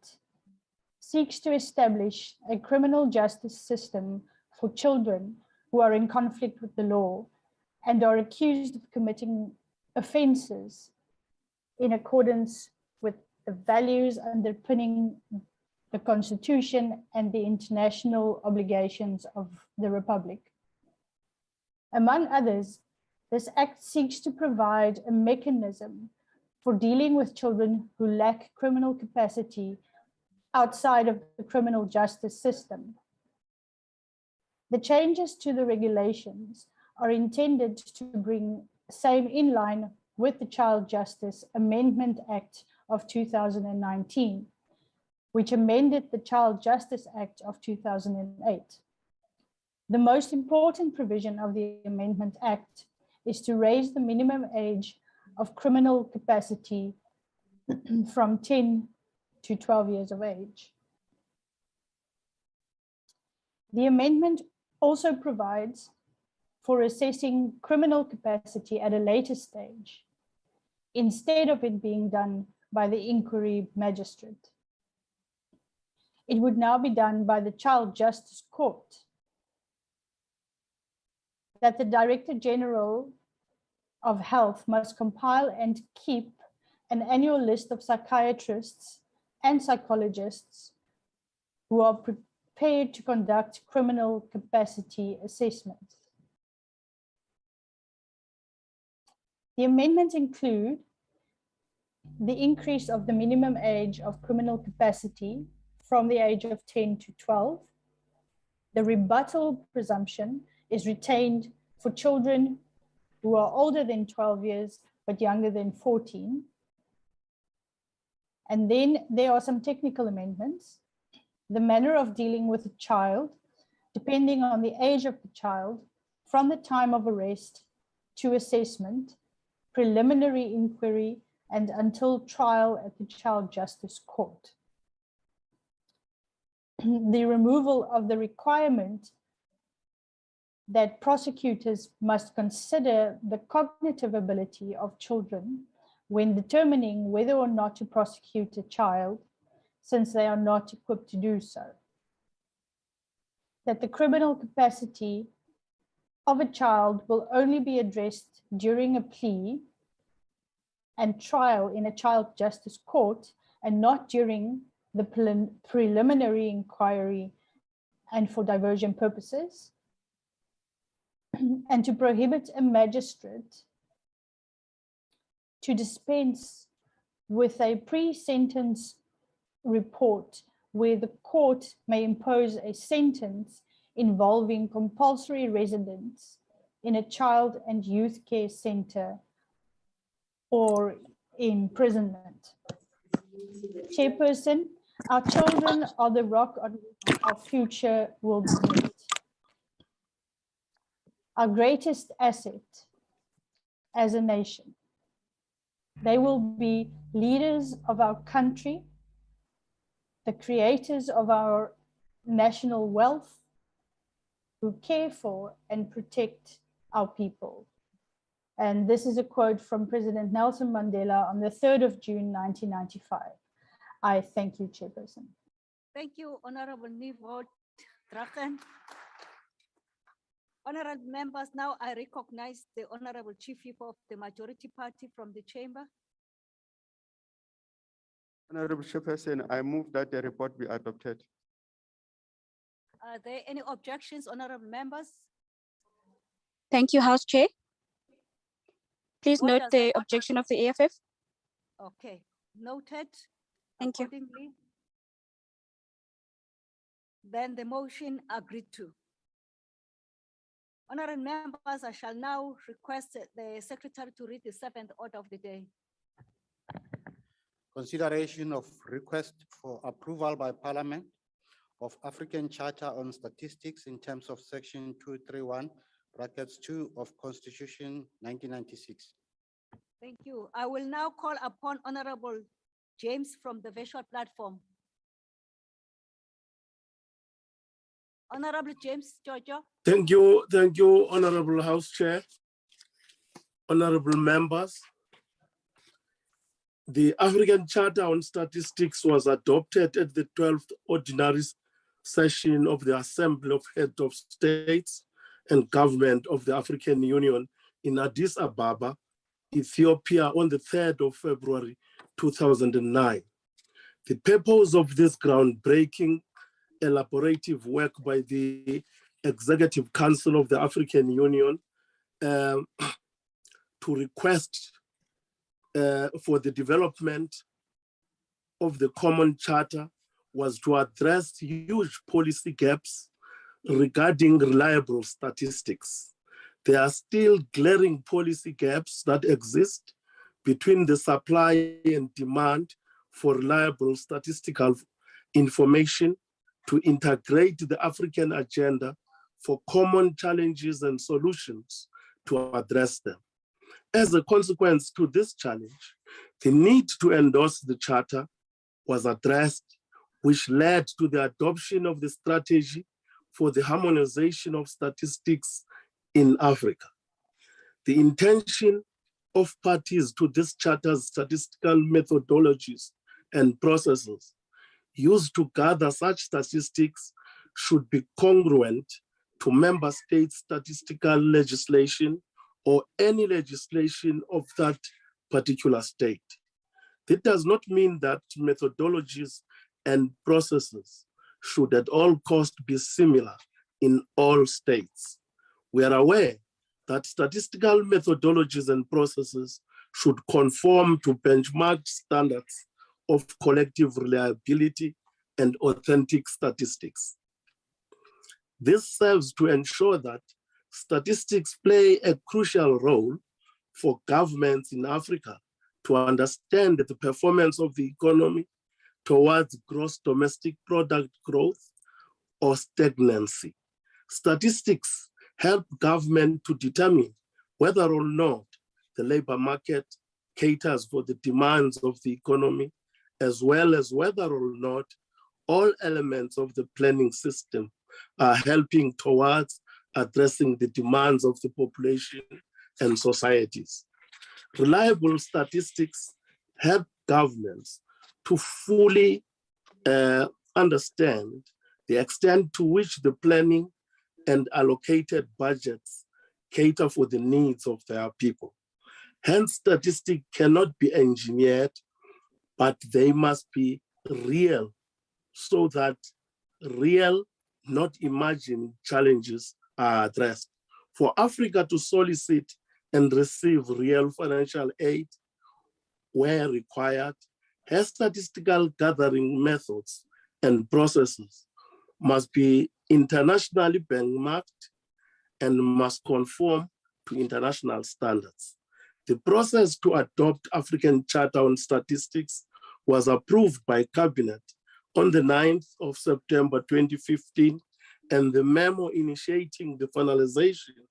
seeks to establish a criminal justice system for children who are in conflict with the law and are accused of committing offenses in accordance with the values underpinning the Constitution and the international obligations of the Republic. Among others, this act seeks to provide a mechanism for dealing with children who lack criminal capacity outside of the criminal justice system. The changes to the regulations are intended to bring same in line with the Child Justice Amendment Act of 2019, which amended the Child Justice Act of 2008. The most important provision of the Amendment Act is to raise the minimum age of criminal capacity from 10 to 12 years of age. The amendment also provides for assessing criminal capacity at a later stage, instead of it being done by the inquiry magistrate. It would now be done by the Child Justice Court, that the Director General of Health must compile and keep an annual list of psychiatrists and psychologists who are prepared to conduct criminal capacity assessments. The amendments include the increase of the minimum age of criminal capacity from the age of 10 to 12. The rebuttal presumption is retained for children who are older than 12 years but younger than 14. And then there are some technical amendments. The manner of dealing with a child, depending on the age of the child, from the time of arrest to assessment, preliminary inquiry, and until trial at the Child Justice Court. The removal of the requirement that prosecutors must consider the cognitive ability of children when determining whether or not to prosecute a child, since they are not equipped to do so. That the criminal capacity of a child will only be addressed during a plea and trial in a child justice court and not during the preliminary inquiry and for diversion purposes. And to prohibit a magistrate to dispense with a pre-sentence report where the court may impose a sentence involving compulsory residence in a child and youth care center or imprisonment. Chairperson, our children are the rock on which our future will be built. Our greatest asset as a nation. They will be leaders of our country, the creators of our national wealth, who care for and protect our people. And this is a quote from President Nelson Mandela on the 3rd of June, 1995. I thank you, Chairperson. Thank you, Honorable Nivot Drachen. Honorable members, now I recognize the Honorable Chief Whip of the Majority Party from the chamber. Honorable Chairperson, I move that the report be adopted. Are there any objections, honorable members? Thank you, House Chair. Please What note does the objection of the AFF. Okay, noted. Thank you. Accordingly, then the motion agreed to. Honorable members, I shall now request the secretary to read the 7th order of the day. Consideration of request for approval by Parliament of African Charter on Statistics in terms of Section 231, brackets 2 of Constitution 1996. Thank you. I will now call upon Honorable James from the virtual platform. Honorable James Jojo. Thank you, Honorable House Chair, honorable members. The African Charter on Statistics was adopted at the 12th Ordinary Session of the Assembly of Heads of States and Government of the African Union in Addis Ababa, Ethiopia on the 3rd of February, 2009. The purpose of this groundbreaking elaborative work by the Executive Council of the African Union to request for the development of the Common Charter was to address huge policy gaps regarding reliable statistics. There are still glaring policy gaps that exist between the supply and demand for reliable statistical information to integrate the African agenda for common challenges and solutions to address them. As a consequence to this challenge, the need to endorse the Charter was addressed, which led to the adoption of the strategy for the harmonization of statistics in Africa. The intention of parties to this Charter's statistical methodologies and processes used to gather such statistics should be congruent to member states' statistical legislation or any legislation of that particular state. That does not mean that methodologies and processes should at all costs be similar in all states. We are aware that statistical methodologies and processes should conform to benchmark standards of collective reliability and authentic statistics. This serves to ensure that statistics play a crucial role for governments in Africa to understand the performance of the economy towards gross domestic product growth or stagnancy. Statistics help government to determine whether or not the labor market caters for the demands of the economy, as well as whether or not all elements of the planning system are helping towards addressing the demands of the population and societies. Reliable statistics help governments to fully understand the extent to which the planning and allocated budgets cater for the needs of their people. Hence, statistics cannot be engineered, but they must be real, so that real, not imagined challenges are addressed. For Africa to solicit and receive real financial aid where required, her statistical gathering methods and processes must be internationally benchmarked and must conform to international standards. The process to adopt African Charter on Statistics was approved by Cabinet on the 9th of September 2015, and the memo initiating the finalization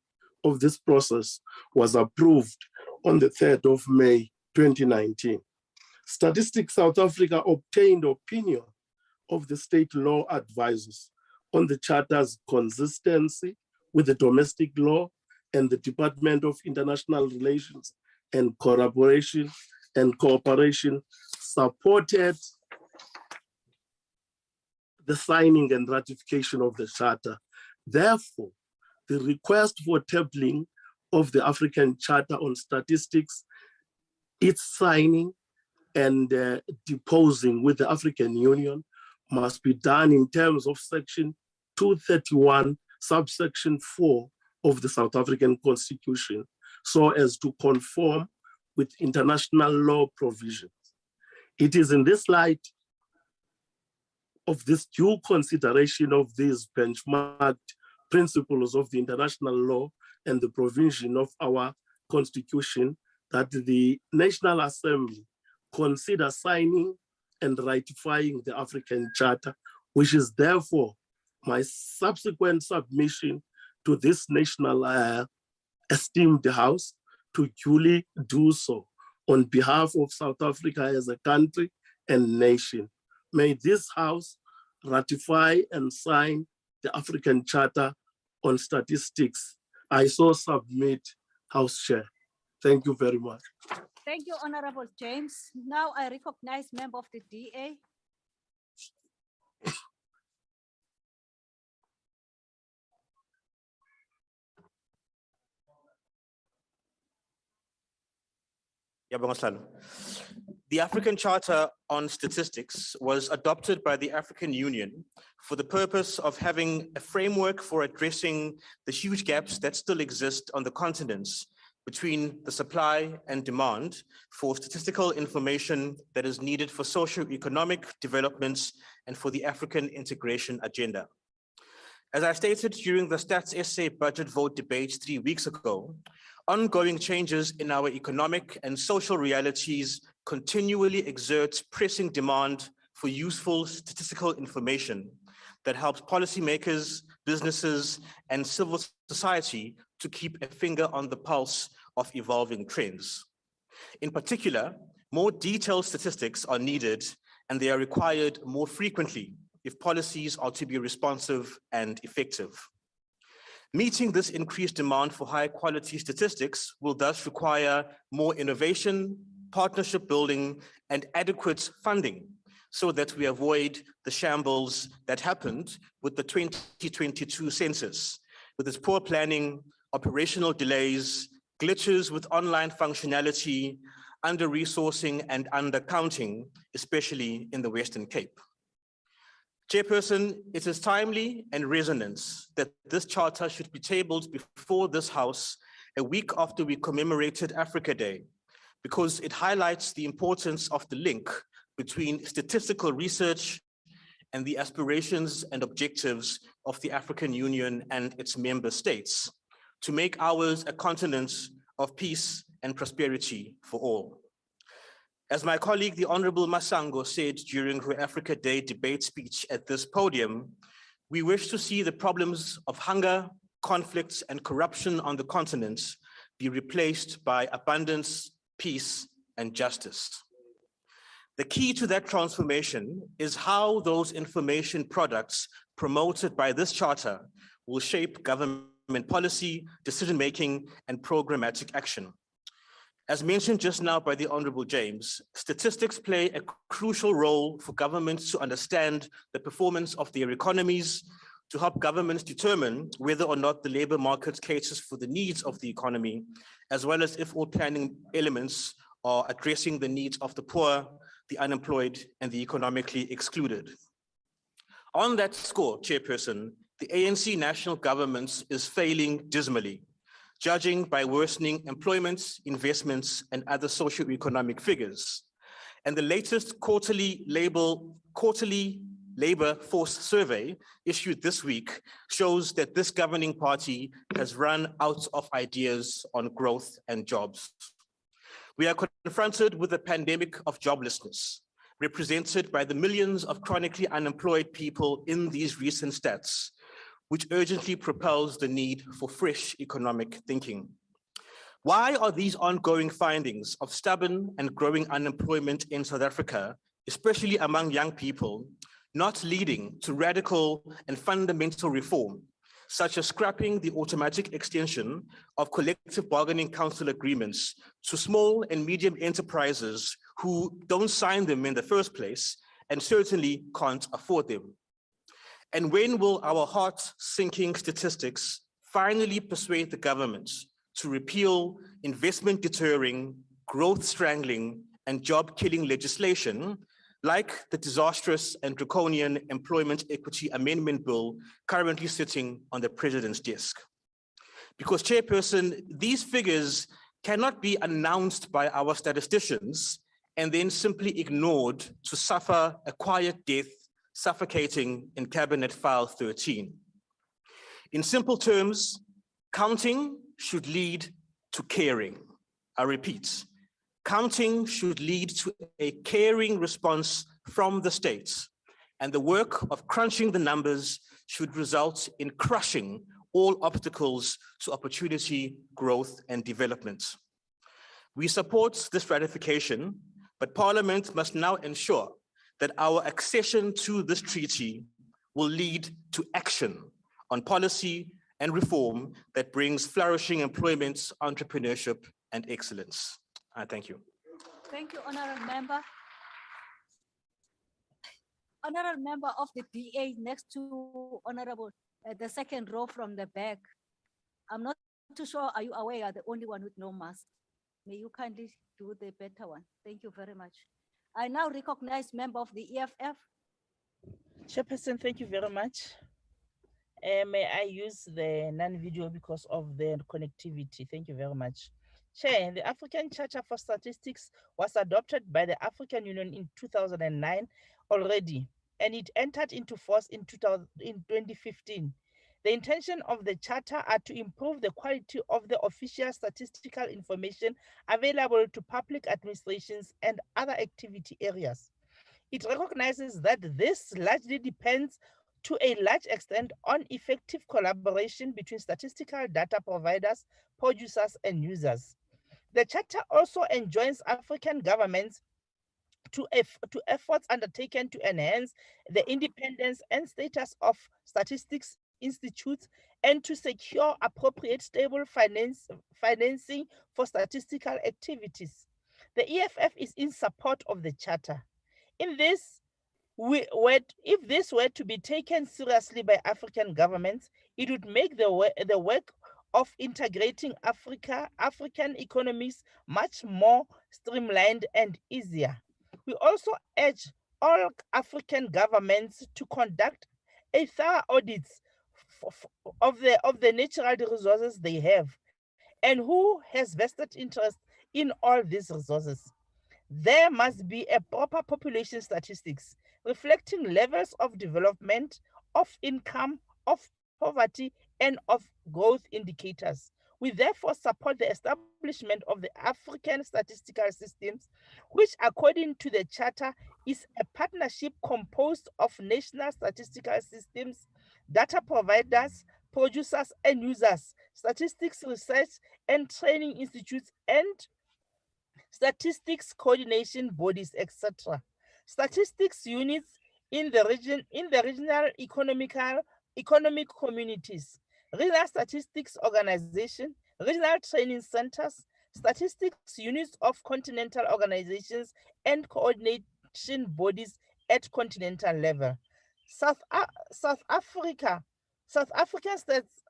of this process was approved on the 3rd of May 2019. Statistics South Africa obtained opinion of the state law advisors on the Charter's consistency with the domestic law, and the Department of International Relations and Cooperation supported the signing and ratification of the Charter. Therefore, the request for tabling of the African Charter on Statistics, its signing and deposing with the African Union must be done in terms of Section 231, subsection 4 of the South African Constitution, so as to conform with international law provisions. It is in this light of this due consideration of these benchmarked principles of the international law and the provision of our Constitution that the National Assembly consider signing and ratifying the African Charter, which is therefore my subsequent submission to this national esteemed House to duly do so on behalf of South Africa as a country and nation. May this House ratify and sign the African Charter on Statistics. I so submit, House Chair. Thank you very much. Thank you, Honorable James. Now I recognize member of the DA. The African Charter on Statistics was adopted by the African Union for the purpose of having a framework for addressing the huge gaps that still exist on the continents between the supply and demand for statistical information that is needed for socio-economic developments and for the African integration agenda. As I stated during the Stats SA budget vote debate 3 weeks ago, ongoing changes in our economic and social realities continually exerts pressing demand for useful statistical information that helps policymakers, businesses, and civil society to keep a finger on the pulse of evolving trends. In particular, more detailed statistics are needed, and they are required more frequently if policies are to be responsive and effective. Meeting this increased demand for high quality statistics will thus require more innovation, partnership building, and adequate funding so that we avoid the shambles that happened with the 2022 census, with its poor planning, operational delays, glitches with online functionality, under-resourcing and under-counting, especially in the Western Cape. Chairperson, it is timely and resonant that this charter should be tabled before this House a week after we commemorated Africa Day, because it highlights the importance of the link between statistical research and the aspirations and objectives of the African Union and its member states to make ours a continent of peace and prosperity for all. As my colleague, the Honorable Masango, said during her Africa Day debate speech at this podium, we wish to see the problems of hunger, conflicts, and corruption on the continent be replaced by abundance, peace, and justice. The key to that transformation is how those information products promoted by this charter will shape government policy, decision-making, and programmatic action. As mentioned just now by the Honorable James, statistics play a crucial role for governments to understand the performance of their economies, to help governments determine whether or not the labor market caters for the needs of the economy, as well as if all planning elements are addressing the needs of the poor, the unemployed, and the economically excluded. On that score, Chairperson, the ANC national government is failing dismally, judging by worsening employment, investments, and other socioeconomic figures. And the latest quarterly labor force survey issued this week shows that this governing party has run out of ideas on growth and jobs. We are confronted with a pandemic of joblessness, represented by the millions of chronically unemployed people in these recent stats, which urgently propels the need for fresh economic thinking. Why are these ongoing findings of stubborn and growing unemployment in South Africa, especially among young people, not leading to radical and fundamental reform, such as scrapping the automatic extension of collective bargaining council agreements to small and medium enterprises who don't sign them in the first place and certainly can't afford them? And when will our heart-sinking statistics finally persuade the government to repeal investment-deterring, growth-strangling, and job-killing legislation like the disastrous and draconian Employment Equity Amendment Bill currently sitting on the President's desk? Because, Chairperson, these figures cannot be announced by our statisticians and then simply ignored to suffer a quiet death suffocating in Cabinet File 13. In simple terms, counting should lead to caring. I repeat, counting should lead to a caring response from the states, and the work of crunching the numbers should result in crushing all obstacles to opportunity, growth, and development. We support this ratification, but Parliament must now ensure that our accession to this treaty will lead to action on policy and reform that brings flourishing employment, entrepreneurship, and excellence. I thank you. Thank you, Honorable Member. Honorable Member of the DA next to Honorable, the second row from the back. I'm not too sure, are you aware you are the only one with no mask? May you kindly do the better one. Thank you very much. I now recognize member of the EFF. Chairperson, thank you very much. May I use the non-video because of the connectivity? Thank you very much. Chair, the African Charter for Statistics was adopted by the African Union in 2009 already, and it entered into force in 2015. The intention of the Charter are to improve the quality of the official statistical information available to public administrations and other activity areas. It recognizes that this largely depends to a large extent on effective collaboration between statistical data providers, producers, and users. The Charter also enjoins African governments to efforts undertaken to enhance the independence and status of statistics institutes and to secure appropriate stable financing for statistical activities. The EFF is in support of the Charter. If this were to be taken seriously by African governments, it would make the work of integrating African economies much more streamlined and easier. We also urge all African governments to conduct a thorough audit of the natural resources they have and who has vested interest in all these resources. There must be a proper population statistics reflecting levels of development, of income, of poverty, and of growth indicators. We therefore support the establishment of the African Statistical Systems, which according to the Charter is a partnership composed of national statistical systems, data providers, producers and users, statistics research and training institutes, and statistics coordination bodies, etc. Statistics units in the regional economic communities, regional statistics organization, regional training centers, statistics units of continental organizations, and coordination bodies at continental level. South African states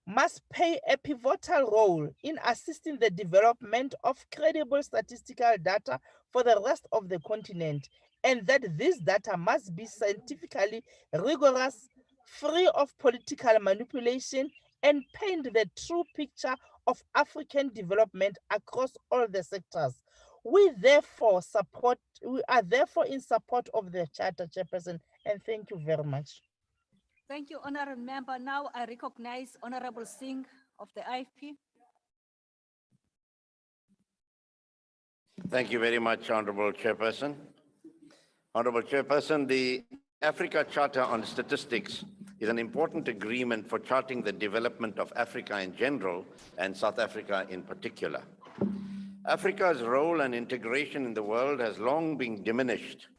must play a pivotal role in assisting the development of credible statistical data for the rest of the continent, and that this data must be scientifically rigorous, free of political manipulation, and paint the true picture of African development across all the sectors. We are therefore in support of the Charter, Chairperson, and thank you very much. Thank you, Honorable Member. Now I recognize Honorable Singh of the IFP. Thank you very much, Honorable Chairperson. Honorable Chairperson, the Africa Charter on Statistics is an important agreement for charting the development of Africa in general and South Africa in particular. Africa's role and integration in the world has long been diminished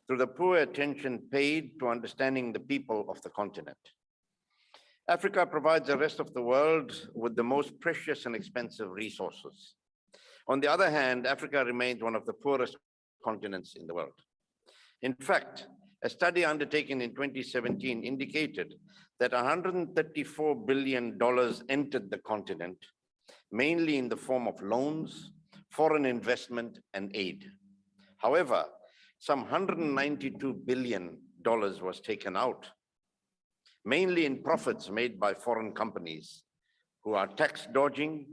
through the poor attention paid to understanding the people of the continent. Africa provides the rest of the world with the most precious and expensive resources. On the other hand, Africa remains one of the poorest continents in the world. In fact, a study undertaken in 2017 indicated that $134 billion entered the continent, mainly in the form of loans, foreign investment, and aid. However, some $192 billion was taken out, mainly in profits made by foreign companies who are tax dodging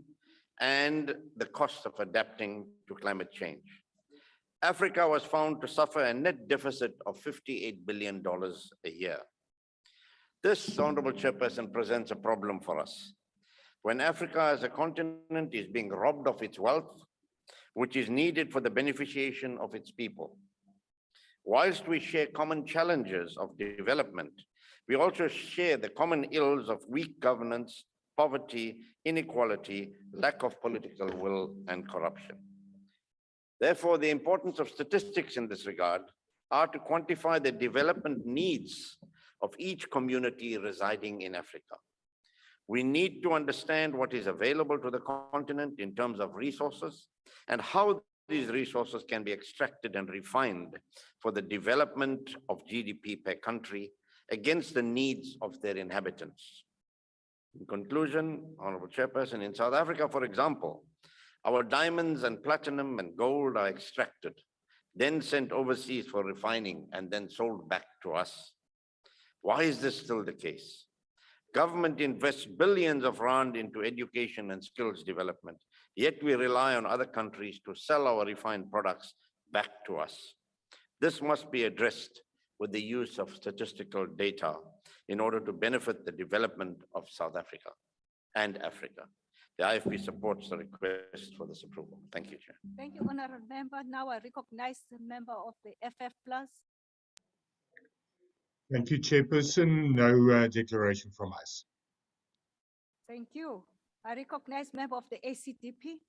and the cost of adapting to climate change. Africa was found to suffer a net deficit of $58 billion a year. This, Honorable Chairperson, presents a problem for us. When Africa as a continent is being robbed of its wealth, which is needed for the beneficiation of its people. Whilst we share common challenges of development, we also share the common ills of weak governance, poverty, inequality, lack of political will, and corruption. Therefore, the importance of statistics in this regard are to quantify the development needs of each community residing in Africa. We need to understand what is available to the continent in terms of resources and how these resources can be extracted and refined for the development of GDP per country against the needs of their inhabitants. In conclusion, Honorable Chairperson, in South Africa, for example, our diamonds and platinum and gold are extracted, then sent overseas for refining and then sold back to us. Why is this still the case? Government invests billions of rand into education and skills development, yet we rely on other countries to sell our refined products back to us. This must be addressed with the use of statistical data in order to benefit the development of South Africa and Africa. The IFP supports the request for this approval. Thank you, Chair. Thank you, Honorable Member. Now I recognize the member of the FF Plus. Thank you, Chairperson. No declaration from us. Thank you. I recognize member of the ACDP.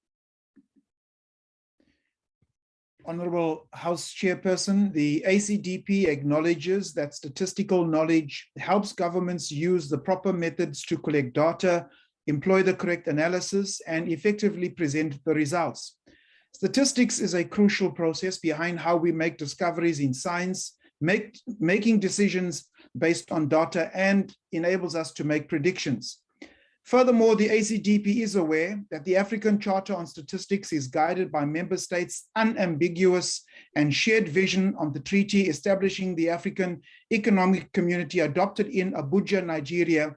Honorable House Chairperson, the ACDP acknowledges that statistical knowledge helps governments use the proper methods to collect data, employ the correct analysis, and effectively present the results. Statistics is a crucial process behind how we make discoveries in science, making decisions based on data, and enables us to make predictions. Furthermore, the ACDP is aware that the African Charter on Statistics is guided by member states' unambiguous and shared vision on the treaty establishing the African Economic Community adopted in Abuja, Nigeria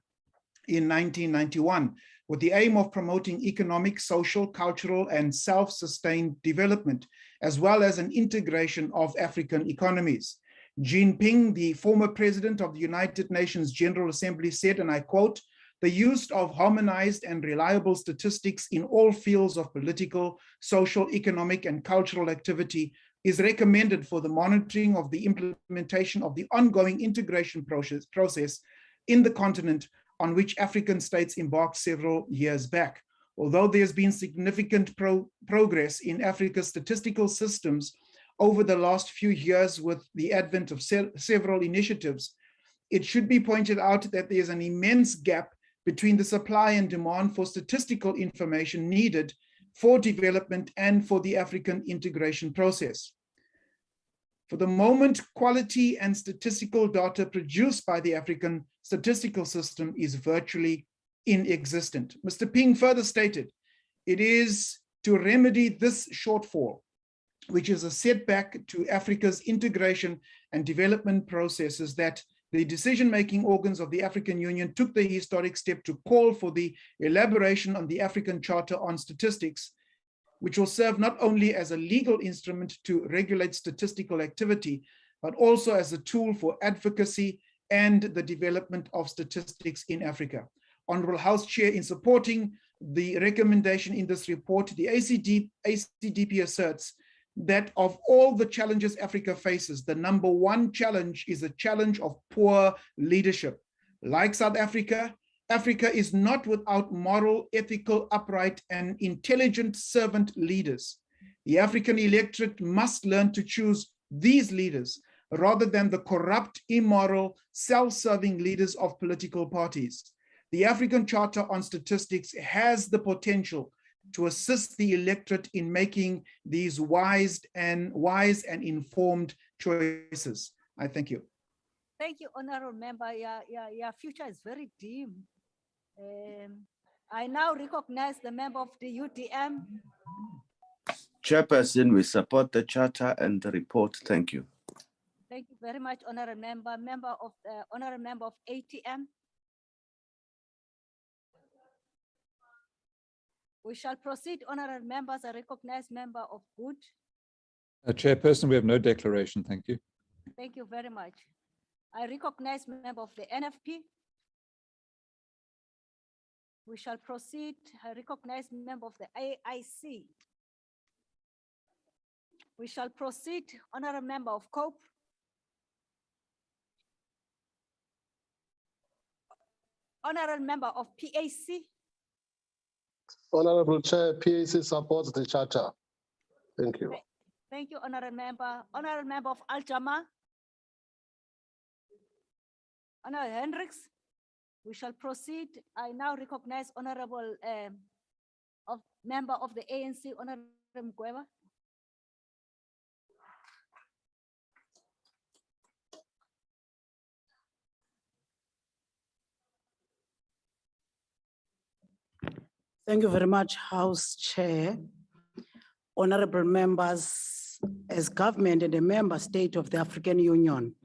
in 1991, with the aim of promoting economic, social, cultural, and self-sustained development, as well as an integration of African economies. Jinping, the former president of the United Nations General Assembly, said, and I quote, "The use of harmonized and reliable statistics in all fields of political, social, economic, and cultural activity is recommended for the monitoring of the implementation of the ongoing integration process in the continent on which African states embarked several years back. Although there's been significant progress in Africa's statistical systems over the last few years with the advent of several initiatives, it should be pointed out that there's an immense gap between the supply and demand for statistical information needed for development and for the African integration process. For the moment, quality and statistical data produced by the African statistical system is virtually inexistent. Mr. Ping further stated, it is to remedy this shortfall, which is a setback to Africa's integration and development processes, that the decision-making organs of the African Union took the historic step to call for the elaboration on the African Charter on Statistics, which will serve not only as a legal instrument to regulate statistical activity, but also as a tool for advocacy and the development of statistics in Africa. Honorable House Chair, in supporting the recommendation in this report, the ACDP asserts that of all the challenges Africa faces, the number one challenge is a challenge of poor leadership. Like South Africa, Africa is not without moral, ethical, upright, and intelligent servant leaders. The African electorate must learn to choose these leaders rather than the corrupt, immoral, self-serving leaders of political parties. The African Charter on Statistics has the potential to assist the electorate in making these wise and informed choices. I thank you. Thank you, Honorable Member. Your future is very dim. I now recognize the member of the UDM. Chairperson, we support the charter and the report. Thank you. Thank you very much, Honorable Member. Honorable Member of ATM. We shall proceed, Honorable Members. I recognize member of Good. Chairperson, we have no declaration. Thank you. Thank you very much. I recognize member of the NFP. We shall proceed. I recognize member of the AIC. We shall proceed, Honorable Member of COPE. Honorable Member of PAC. Honorable Chair, PAC supports the charter. Thank you. Thank you, Honorable Member. Honorable Member of Al-Jama. Honorable Hendricks. We shall proceed. I now recognize Honorable Member of the ANC, Honorable Thembekwayo. Thank you very much, House Chair. Honorable members, as government and a member state of the African Union,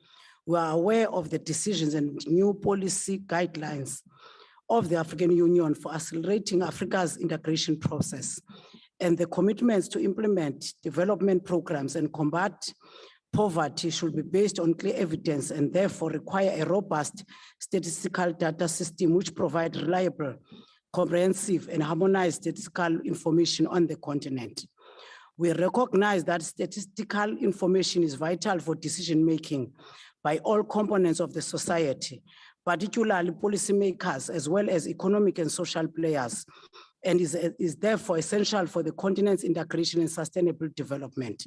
we are aware of the decisions and new policy guidelines of the African Union for accelerating Africa's integration process, and the commitments to implement development programs and combat poverty should be based on clear evidence and therefore require a robust statistical data system which provide reliable, comprehensive, and harmonized statistical information on the continent. We recognize that statistical information is vital for decision-making by all components of the society, particularly policymakers, as well as economic and social players, and is therefore essential for the continent's integration and sustainable development.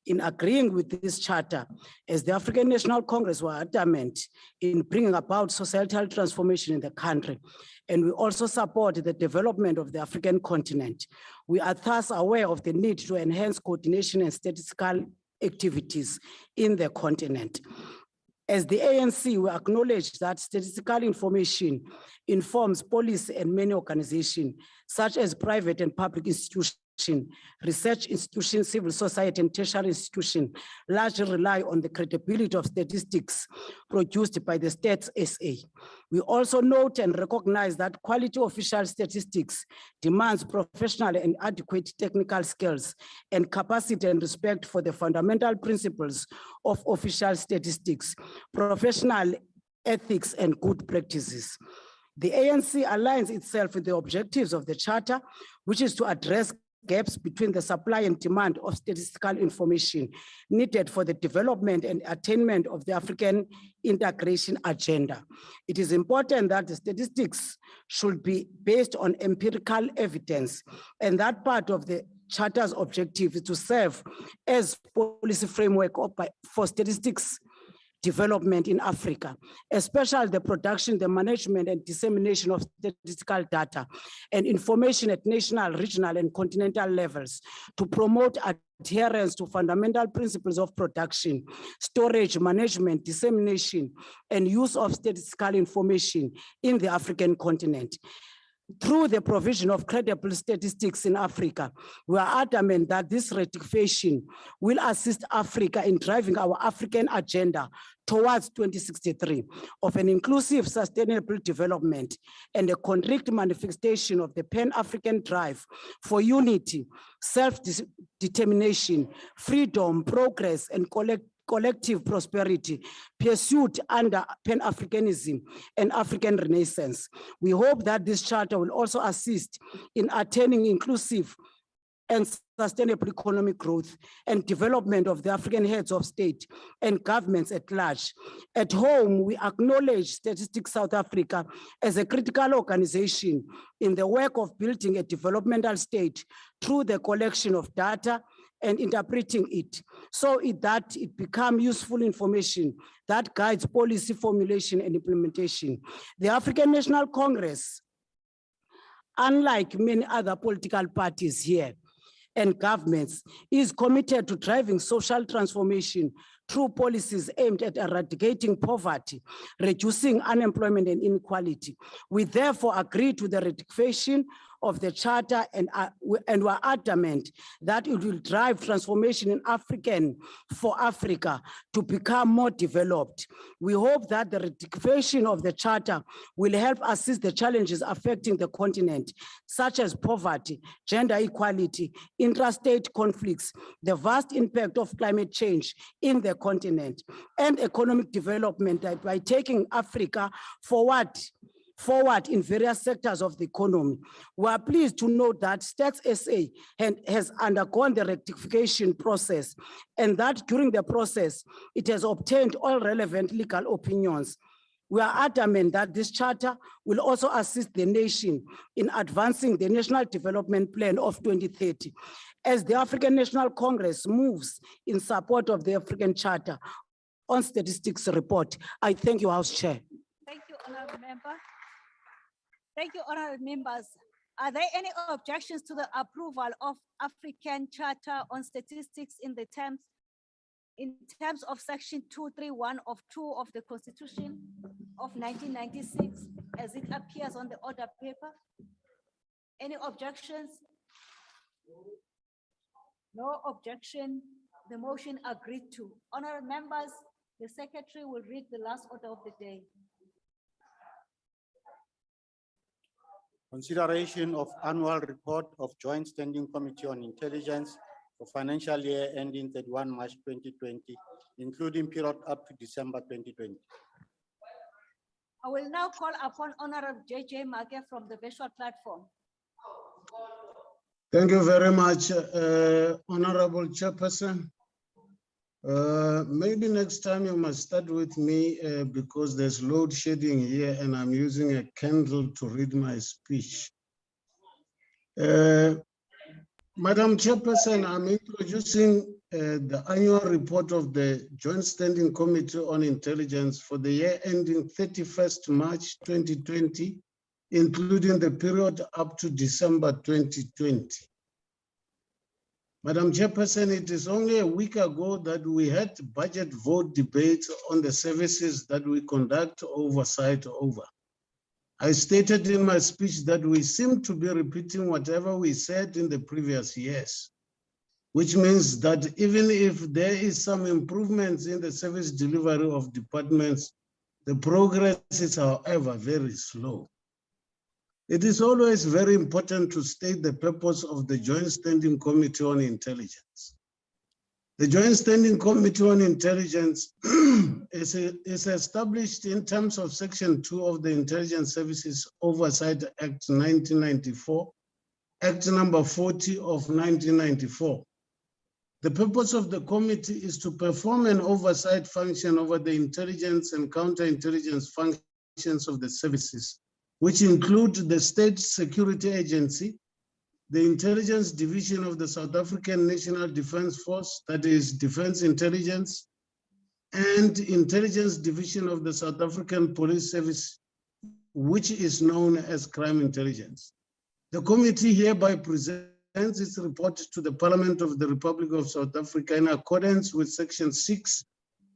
In agreeing with this charter, as the African National Congress were adamant in bringing about societal transformation in the country, and we also support the development of the African continent. We are thus aware of the need to enhance coordination and statistical activities in the continent. As the ANC, we acknowledge that statistical information informs policy and many organizations, such as private and public institutions, research institutions, civil society, and tertiary institutions, largely rely on the credibility of statistics produced by the Stats SA. We also note and recognize that quality official statistics demands professional and adequate technical skills and capacity and respect for the fundamental principles of official statistics, professional ethics, and good practices. The ANC aligns itself with the objectives of the Charter, which is to address gaps between the supply and demand of statistical information needed for the development and attainment of the African integration agenda. It is important that the statistics should be based on empirical evidence, and that part of the Charter's objective is to serve as policy framework for statistics development in Africa, especially the production, the management, and dissemination of statistical data and information at national, regional, and continental levels to promote adherence to fundamental principles of production, storage, management, dissemination, and use of statistical information in the African continent. Through the provision of credible statistics in Africa, we are adamant that this ratification will assist Africa in driving our African agenda towards 2063 of an inclusive, sustainable development and a concrete manifestation of the Pan-African drive for unity, self-determination, freedom, progress, and collective prosperity pursued under Pan-Africanism and African Renaissance. We hope that this charter will also assist in attaining inclusive and sustainable economic growth and development of the African heads of state and governments at large. At home, we acknowledge Statistics South Africa as a critical organization in the work of building a developmental state through the collection of data and interpreting it so that it becomes useful information that guides policy formulation and implementation. The African National Congress, unlike many other political parties here and governments, is committed to driving social transformation through policies aimed at eradicating poverty, reducing unemployment and inequality. We therefore agree to the ratification of the Charter and were adamant that it will drive transformation in for Africa to become more developed. We hope that the ratification of the Charter will help assist the challenges affecting the continent, such as poverty, gender equality, intrastate conflicts, the vast impact of climate change in the continent, and economic development by taking Africa forward in various sectors of the economy. We are pleased to note that Stats SA has undergone the rectification process and that during the process, it has obtained all relevant legal opinions. We are adamant that this charter will also assist the nation in advancing the National Development Plan of 2030 as the African National Congress moves in support of the African Charter on Statistics report. I thank you, House Chair. Thank you, Honorable Member. Thank you, honorable members. Are there any objections to the approval of African Charter on Statistics in terms of Section 231 of 2 of the Constitution of 1996, as it appears on the order paper? Any objections? No objection. The motion agreed to. Honorable members, the Secretary will read the last order of the day. Consideration of annual report of Joint Standing Committee on Intelligence for financial year ending 31 March 2020, including period up to December 2020. I will now call upon Honorable JJ Mage from the virtual platform. Thank you very much, Honorable Chairperson. Maybe next time you must start with me because there's load shedding here and I'm using a candle to read my speech. Madam Chairperson, I'm introducing the annual report of the Joint Standing Committee on Intelligence for the year ending 31st March 2020, including the period up to December 2020. Madam Chairperson, it is only a week ago that we had budget vote debates on the services that we conduct oversight over. I stated in my speech that we seem to be repeating whatever we said in the previous years, which means that even if there is some improvements in the service delivery of departments, the progress is, however, very slow. It is always very important to state the purpose of the Joint Standing Committee on Intelligence. The Joint Standing Committee on Intelligence is established in terms of Section 2 of the Intelligence Services Oversight Act 1994, Act number 40 of 1994. The purpose of the committee is to perform an oversight function over the intelligence and counterintelligence functions of the services, which include the State Security Agency, the Intelligence Division of the South African National Defence Force, that is Defence Intelligence, and Intelligence Division of the South African Police Service, which is known as Crime Intelligence. The committee hereby presents its report to the Parliament of the Republic of South Africa in accordance with Section 6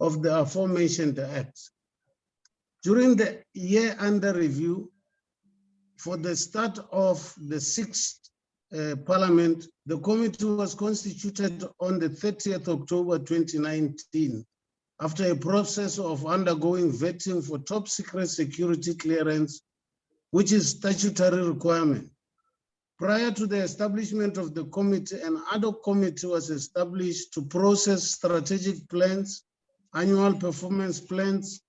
of the aforementioned Act. During the year under review, for the start of the 6th Parliament, the committee was constituted on the 30th October 2019, after a process of undergoing vetting for top secret security clearance, which is statutory requirement. Prior to the establishment of the committee, an ad hoc committee was established to process strategic plans, annual performance plans,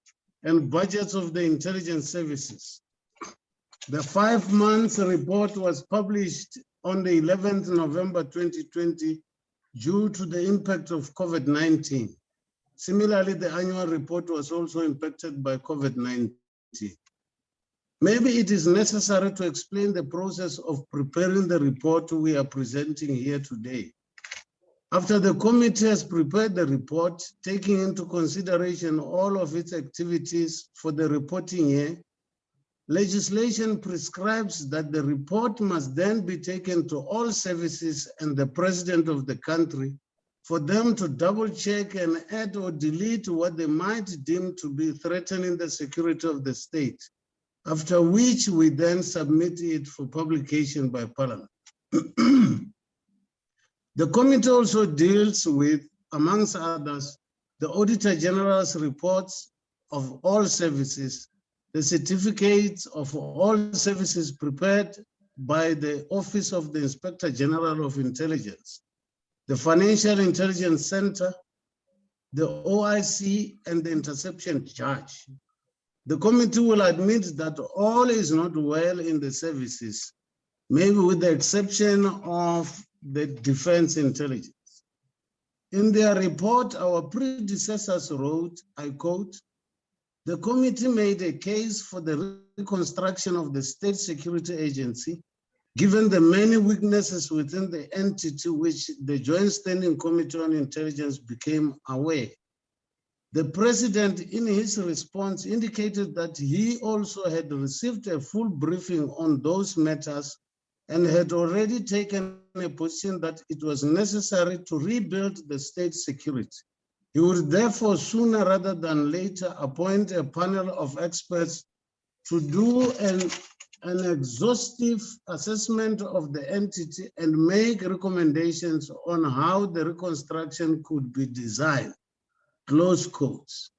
and budgets of the intelligence services. The 5 months report was published on the 11th November 2020 due to the impact of COVID-19. Similarly, the annual report was also impacted by COVID-19. Maybe it is necessary to explain the process of preparing the report we are presenting here today. After the committee has prepared the report, taking into consideration all of its activities for the reporting year, legislation prescribes that the report must then be taken to all services and the president of the country for them to double check and add or delete what they might deem to be threatening the security of the state, after which we then submit it for publication by Parliament. The committee also deals with, amongst others, the Auditor General's reports of all services, the certificates of all services prepared by the Office of the Inspector General of Intelligence, the Financial Intelligence Center, the OIC, and the Interception Charge. The committee will admit that all is not well in the services, maybe with the exception of the Defense Intelligence. In their report, our predecessors wrote, I quote, "The committee made a case for the reconstruction of the State Security Agency, given the many weaknesses within the entity which the Joint Standing Committee on Intelligence became aware. The President, in his response, indicated that he also had received a full briefing on those matters and had already taken a position that it was necessary to rebuild the state security. He would therefore sooner rather than later appoint a panel of experts to do an exhaustive assessment of the entity and make recommendations on how the reconstruction could be designed." Close quotes.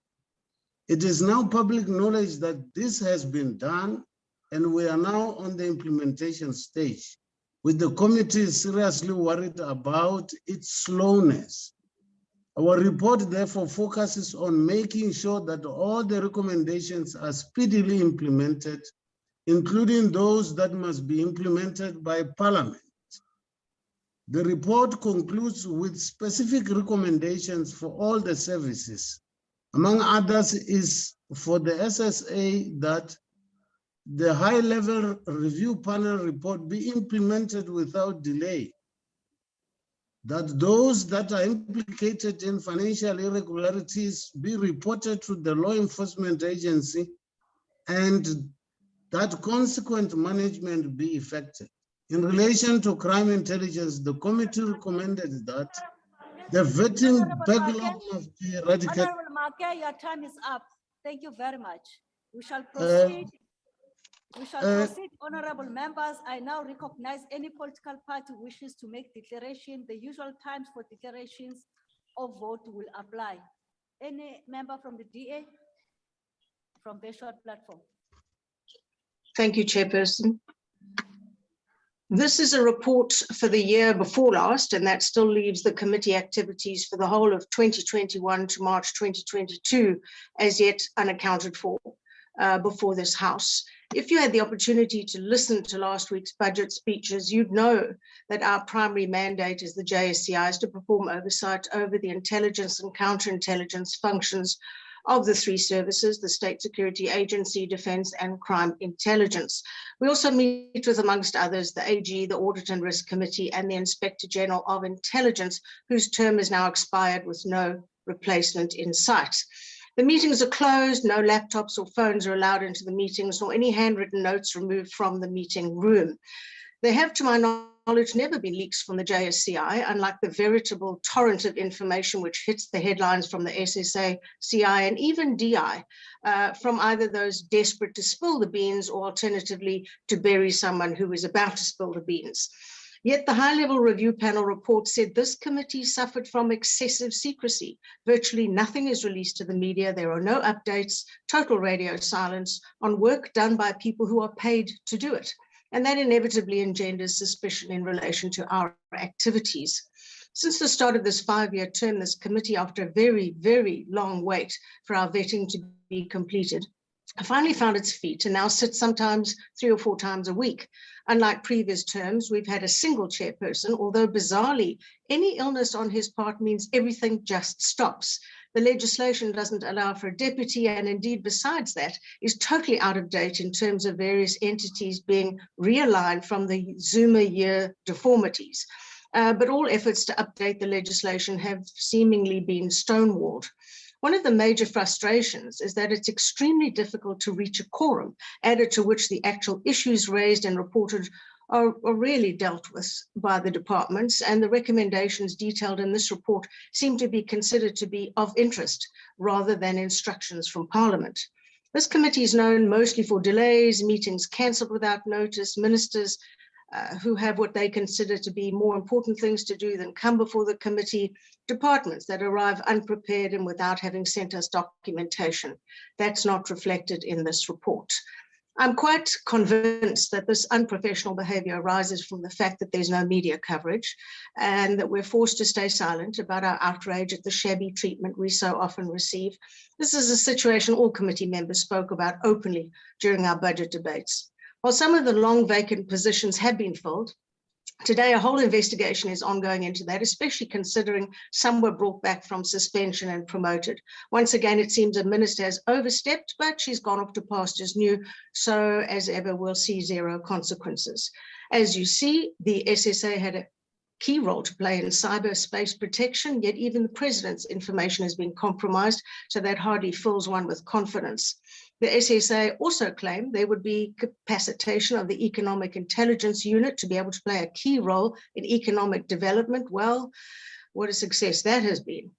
It is now public knowledge that this has been done, and we are now on the implementation stage, with the committee seriously worried about its slowness. Our report therefore focuses on making sure that all the recommendations are speedily implemented, including those that must be implemented by Parliament. The report concludes with specific recommendations for all the services. Among others is for the SSA that the high-level review panel report be implemented without delay, that those that are implicated in financial irregularities be reported to the law enforcement agency, and that consequent management be effected. In relation to crime intelligence, the committee recommended that the vetting backlog must be eradicated. Honorable Marke, your time is up. Thank you very much. We shall proceed. Honorable members. I now recognize any political party wishes to make declaration. The usual times for declarations of vote will apply. Any member from the DA? From the short platform. Thank you, Chairperson. This is a report for the year before last, and that still leaves the committee activities for the whole of 2021 to March 2022 as yet unaccounted for before this House. If you had the opportunity to listen to last week's budget speeches, you'd know that our primary mandate as the JSCI is to perform oversight over the intelligence and counterintelligence functions of the three services, the State Security Agency, Defence and Crime Intelligence. We also meet with, amongst others, the AG, the Audit and Risk Committee and the Inspector General of Intelligence, whose term is now expired with no replacement in sight. The meetings are closed, no laptops or phones are allowed into the meetings, nor any handwritten notes removed from the meeting room. There have, to my knowledge, never been leaks from the JSCI, unlike the veritable torrent of information which hits the headlines from the SSA, CI, and even DI, from either those desperate to spill the beans or alternatively to bury someone who is about to spill the beans. Yet the high-level review panel report said this committee suffered from excessive secrecy. Virtually nothing is released to the media. There are no updates, total radio silence on work done by people who are paid to do it. And that inevitably engenders suspicion in relation to our activities. Since the start of this 5-year term, this committee, after a very, very long wait for our vetting to be completed, finally found its feet and now sits sometimes 3 or 4 times a week. Unlike previous terms, we've had a single chairperson, although bizarrely, any illness on his part means everything just stops. The legislation doesn't allow for a deputy, and indeed, besides that, is totally out of date in terms of various entities being realigned from the Zuma year deformities. But all efforts to update the legislation have seemingly been stonewalled. One of the major frustrations is that it's extremely difficult to reach a quorum, added to which the actual issues raised and reported are rarely dealt with by the departments, and the recommendations detailed in this report seem to be considered to be of interest rather than instructions from Parliament. This committee is known mostly for delays, meetings cancelled without notice, ministers who have what they consider to be more important things to do than come before the committee, departments that arrive unprepared and without having sent us documentation. That's not reflected in this report. I'm quite convinced that this unprofessional behavior arises from the fact that there's no media coverage and that we're forced to stay silent about our outrage at the shabby treatment we so often receive. This is a situation all committee members spoke about openly during our budget debates. While some of the long vacant positions have been filled, today a whole investigation is ongoing into that, especially considering some were brought back from suspension and promoted. Once again, it seems a minister has overstepped, but she's gone off to pastures new, so as ever, we'll see zero consequences. As you see, the SSA had a key role to play in cyberspace protection, yet even the president's information has been compromised, so that hardly fills one with confidence. The SSA also claimed there would be capacitation of the Economic Intelligence Unit to be able to play a key role in economic development. Well, what a success that has been.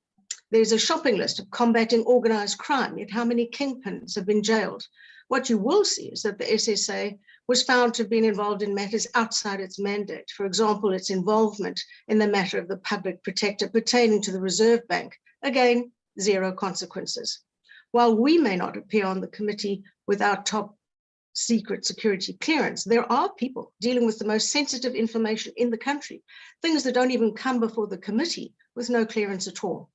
There's a shopping list of combating organized crime, yet how many kingpins have been jailed? What you will see is that the SSA was found to have been involved in matters outside its mandate. For example, its involvement in the matter of the public protector pertaining to the Reserve Bank. Again, zero consequences. While we may not appear on the committee without top secret security clearance, there are people dealing with the most sensitive information in the country, things that don't even come before the committee with no clearance at all.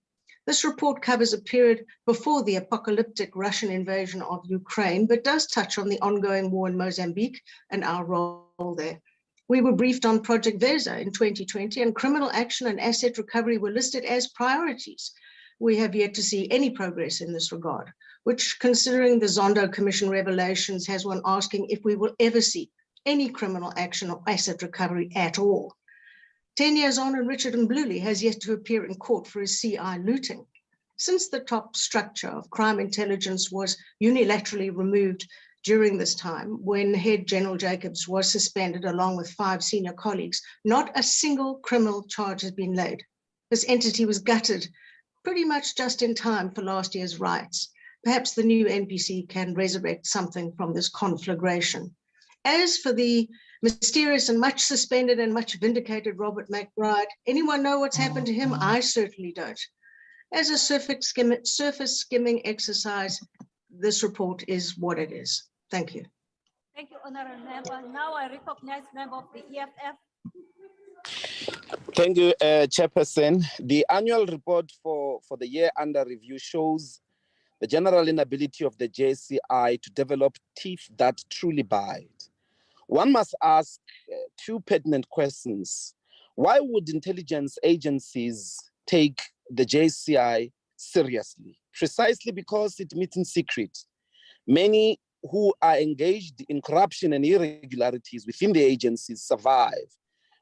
This report covers a period before the apocalyptic Russian invasion of Ukraine, but does touch on the ongoing war in Mozambique and our role there. We were briefed on Project Veza in 2020, and criminal action and asset recovery were listed as priorities. We have yet to see any progress in this regard, which, considering the Zondo Commission revelations, has one asking if we will ever see any criminal action or asset recovery at all. 10 years on, and Richard Mbluli has yet to appear in court for his CI looting. Since the top structure of crime intelligence was unilaterally removed during this time when Head General Jacobs was suspended along with 5 senior colleagues, not a single criminal charge has been laid. This entity was gutted pretty much just in time for last year's riots. Perhaps the new NPC can resurrect something from this conflagration. As for the mysterious and much suspended and much vindicated Robert McBride, anyone know what's happened to him? I certainly don't. As a surface skimming exercise, this report is what it is. Thank you. Thank you, Honorable Member. Now I recognize member of the EFF. Thank you, Chairperson. The annual report for the year under review shows the general inability of the JCI to develop teeth that truly bite. One must ask 2 pertinent questions. Why would intelligence agencies take the JCI seriously? Precisely because it meets in secret. Many who are engaged in corruption and irregularities within the agencies survive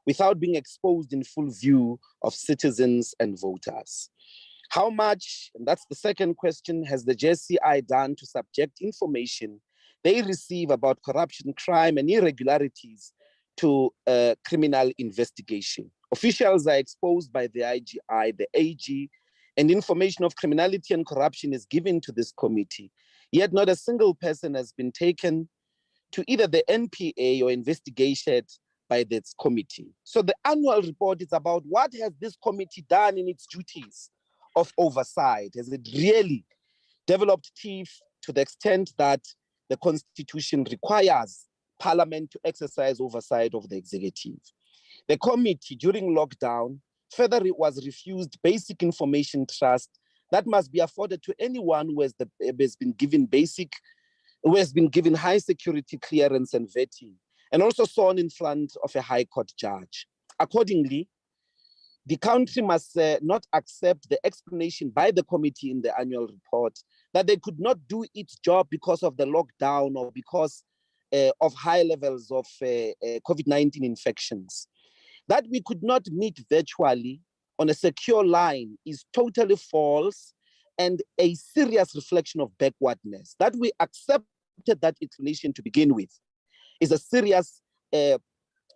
without being exposed in full view of citizens and voters. How much, and that's the second question, has the JCI done to subject information they receive about corruption, crime, and irregularities to criminal investigation? Officials are exposed by the IGI, the AG, and information of criminality and corruption is given to this committee. Yet not a single person has been taken to either the NPA or investigated by this committee. So the annual report is about what has this committee done in its duties of oversight? Has it really developed teeth to the extent that the Constitution requires Parliament to exercise oversight of the executive? The committee during lockdown further was refused basic information trust that must be afforded to anyone who has been given high security clearance and vetting, and also sworn in front of a high court judge. Accordingly, the country must not accept the explanation by the committee in the annual report that they could not do its job because of the lockdown or because of high levels of COVID-19 infections. That we could not meet virtually on a secure line is totally false and a serious reflection of backwardness. That we accepted that explanation to begin with is a serious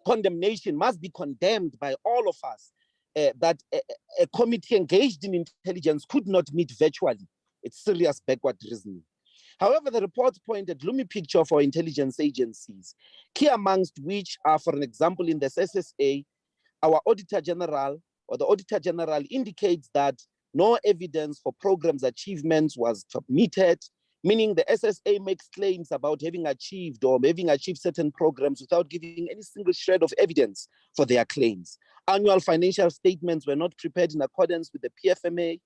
condemnation, must be condemned by all of us, that a committee engaged in intelligence could not meet virtually. It's serious backward reasoning. However, the report painted a gloomy picture for intelligence agencies, key amongst which are, for an example, in the SSA, our Auditor General, or the Auditor General indicates that no evidence for programs' achievements was submitted, meaning the SSA makes claims about having achieved certain programs without giving any single shred of evidence for their claims. Annual financial statements were not prepared in accordance with the PFMA.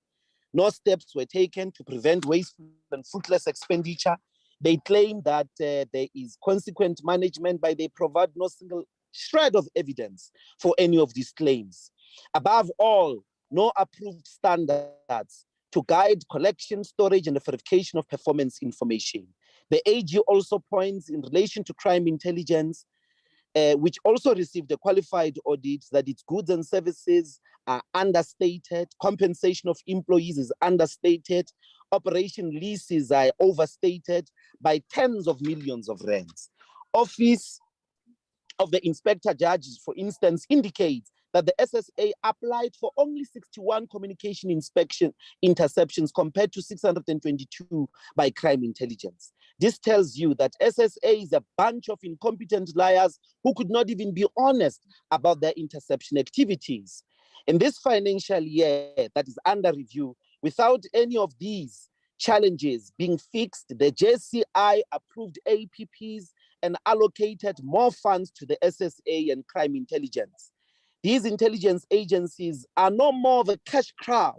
No steps were taken to prevent wasteful and fruitless expenditure. They claim that there is consequent management, but they provide no single shred of evidence for any of these claims. Above all, no approved standards to guide collection, storage, and the verification of performance information. The AG also points in relation to crime intelligence, which also received a qualified audit, that its goods and services are understated, compensation of employees is understated, operation leases are overstated by tens of millions of rands. Office of the Inspector Judges, for instance, indicates that the SSA applied for only 61 communication interceptions compared to 622 by crime intelligence. This tells you that SSA is a bunch of incompetent liars who could not even be honest about their interception activities. In this financial year that is under review, without any of these challenges being fixed, the JCI approved APPs and allocated more funds to the SSA and crime intelligence. These intelligence agencies are no more of a cash cow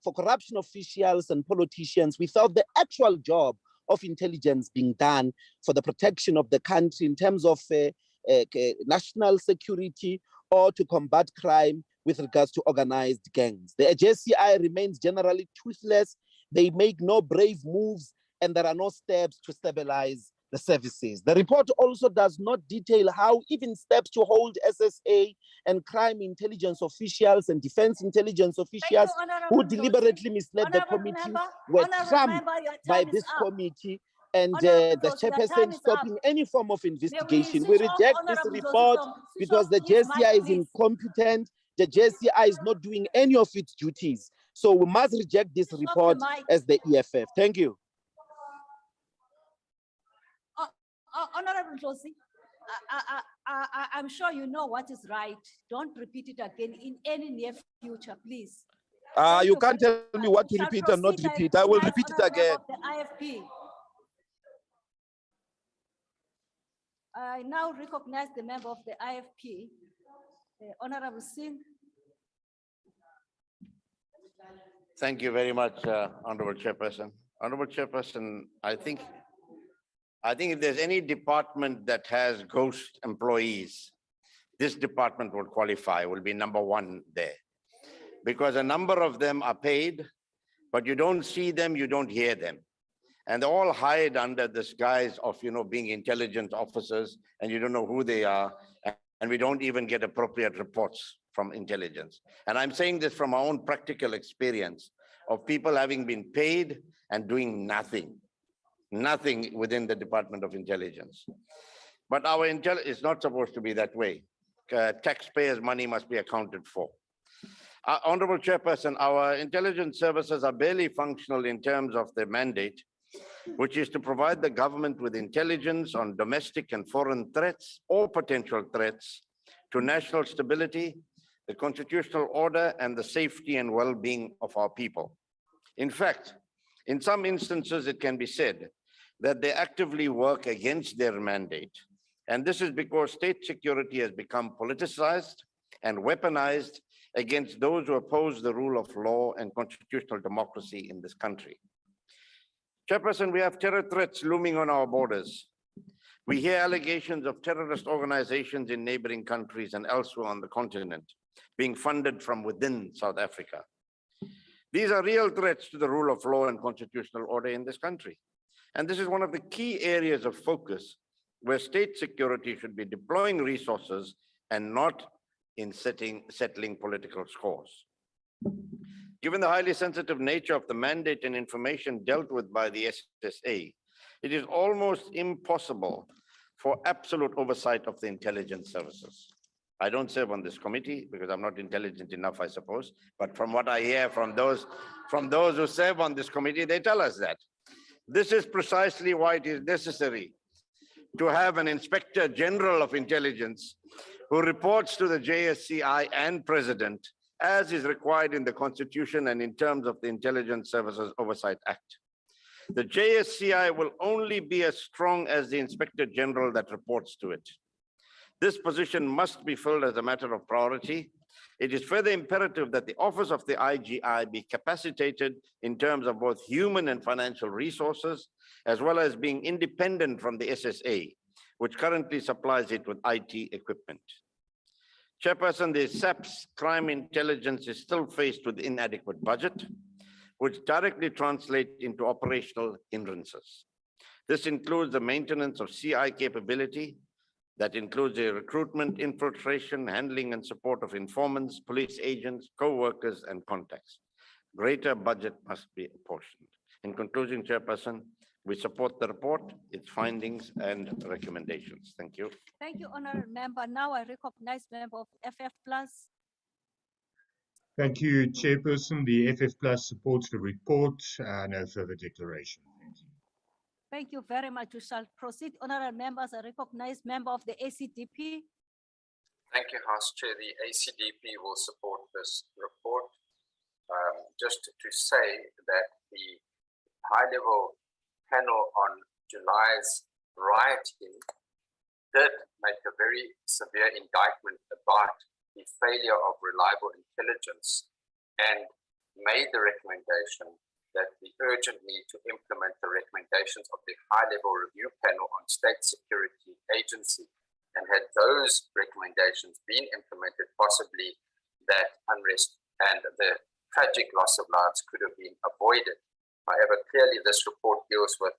for corruption officials and politicians without the actual job of intelligence being done for the protection of the country in terms of national security or to combat crime with regards to organized gangs. The JCI remains generally toothless. They make no brave moves, and there are no steps to stabilize the services. The report also does not detail how even steps to hold SSA and crime intelligence officials and defense intelligence officials who deliberately misled the committee were trumped by this committee and Honorable the Josie, your time chairperson is stopping any form of investigation. We switch off reject this Honorable Josie report switch because off the his mic, JSCI is please. incompetent. The JSCI is not doing any of its duties. So we must reject this Switch off report the mic. as the EFF. Thank you. Honorable Josie, I'm sure you know what is right. Don't repeat it again in any near future, please. You can't tell me what to Shall repeat and not proceed. repeat. I will recognize repeat it honorable again. member of the IFP. I now recognize the member of the IFP, Honorable Singh. Thank you very much, Honorable Chairperson. Honorable Chairperson, I think if there's any department that has ghost employees, this department would qualify, will be number one there. Because a number of them are paid, but you don't see them, you don't hear them. And they all hide under this guise of, being intelligence officers, and you don't know who they are, and we don't even get appropriate reports from intelligence. And I'm saying this from my own practical experience of people having been paid and doing nothing within the Department of Intelligence. But our intel is not supposed to be that way. Taxpayers' money must be accounted for. Honorable Chairperson, our intelligence services are barely functional in terms of their mandate, which is to provide the government with intelligence on domestic and foreign threats or potential threats to national stability, the constitutional order, and the safety and well-being of our people. In fact, in some instances, it can be said that they actively work against their mandate. And this is because state security has become politicized and weaponized against those who oppose the rule of law and constitutional democracy in this country. Chairperson, we have terror threats looming on our borders. We hear allegations of terrorist organizations in neighboring countries and elsewhere on the continent being funded from within South Africa. These are real threats to the rule of law and constitutional order in this country. And this is one of the key areas of focus where state security should be deploying resources and not in settling political scores. Given the highly sensitive nature of the mandate and information dealt with by the SSA, it is almost impossible for absolute oversight of the intelligence services. I don't serve on this committee because I'm not intelligent enough, I suppose, but from what I hear from those who serve on this committee, they tell us that. This is precisely why it is necessary to have an Inspector General of Intelligence who reports to the JSCI and President as is required in the Constitution and in terms of the Intelligence Services Oversight Act. The JSCI will only be as strong as the Inspector General that reports to it. This position must be filled as a matter of priority. It is further imperative that the office of the IGI be capacitated in terms of both human and financial resources, as well as being independent from the SSA, which currently supplies it with IT equipment. Chairperson, the SAP's crime intelligence is still faced with inadequate budget, which directly translate into operational hindrances. This includes the maintenance of CI capability, that includes the recruitment, infiltration, handling, and support of informants, police agents, co-workers, and contacts. Greater budget must be apportioned. In conclusion, Chairperson, we support the report, its findings, and recommendations. Thank you. Thank you, Honourable Member. Now I recognize member of FF Plus. Thank you, Chairperson. The FF Plus supports the report. No further declaration. Thank you. Thank you very much. We shall proceed. Honourable members, I recognize member of the ACDP. Thank you, House Chair. The ACDP will support this report. Just to say that the high-level panel on July's rioting did make a very severe indictment about the failure of reliable intelligence and made the recommendation that the urgent need to implement the recommendations of the high-level review panel on state security agency, and had those recommendations been implemented, possibly that unrest and the tragic loss of lives could have been avoided. However, clearly this report deals with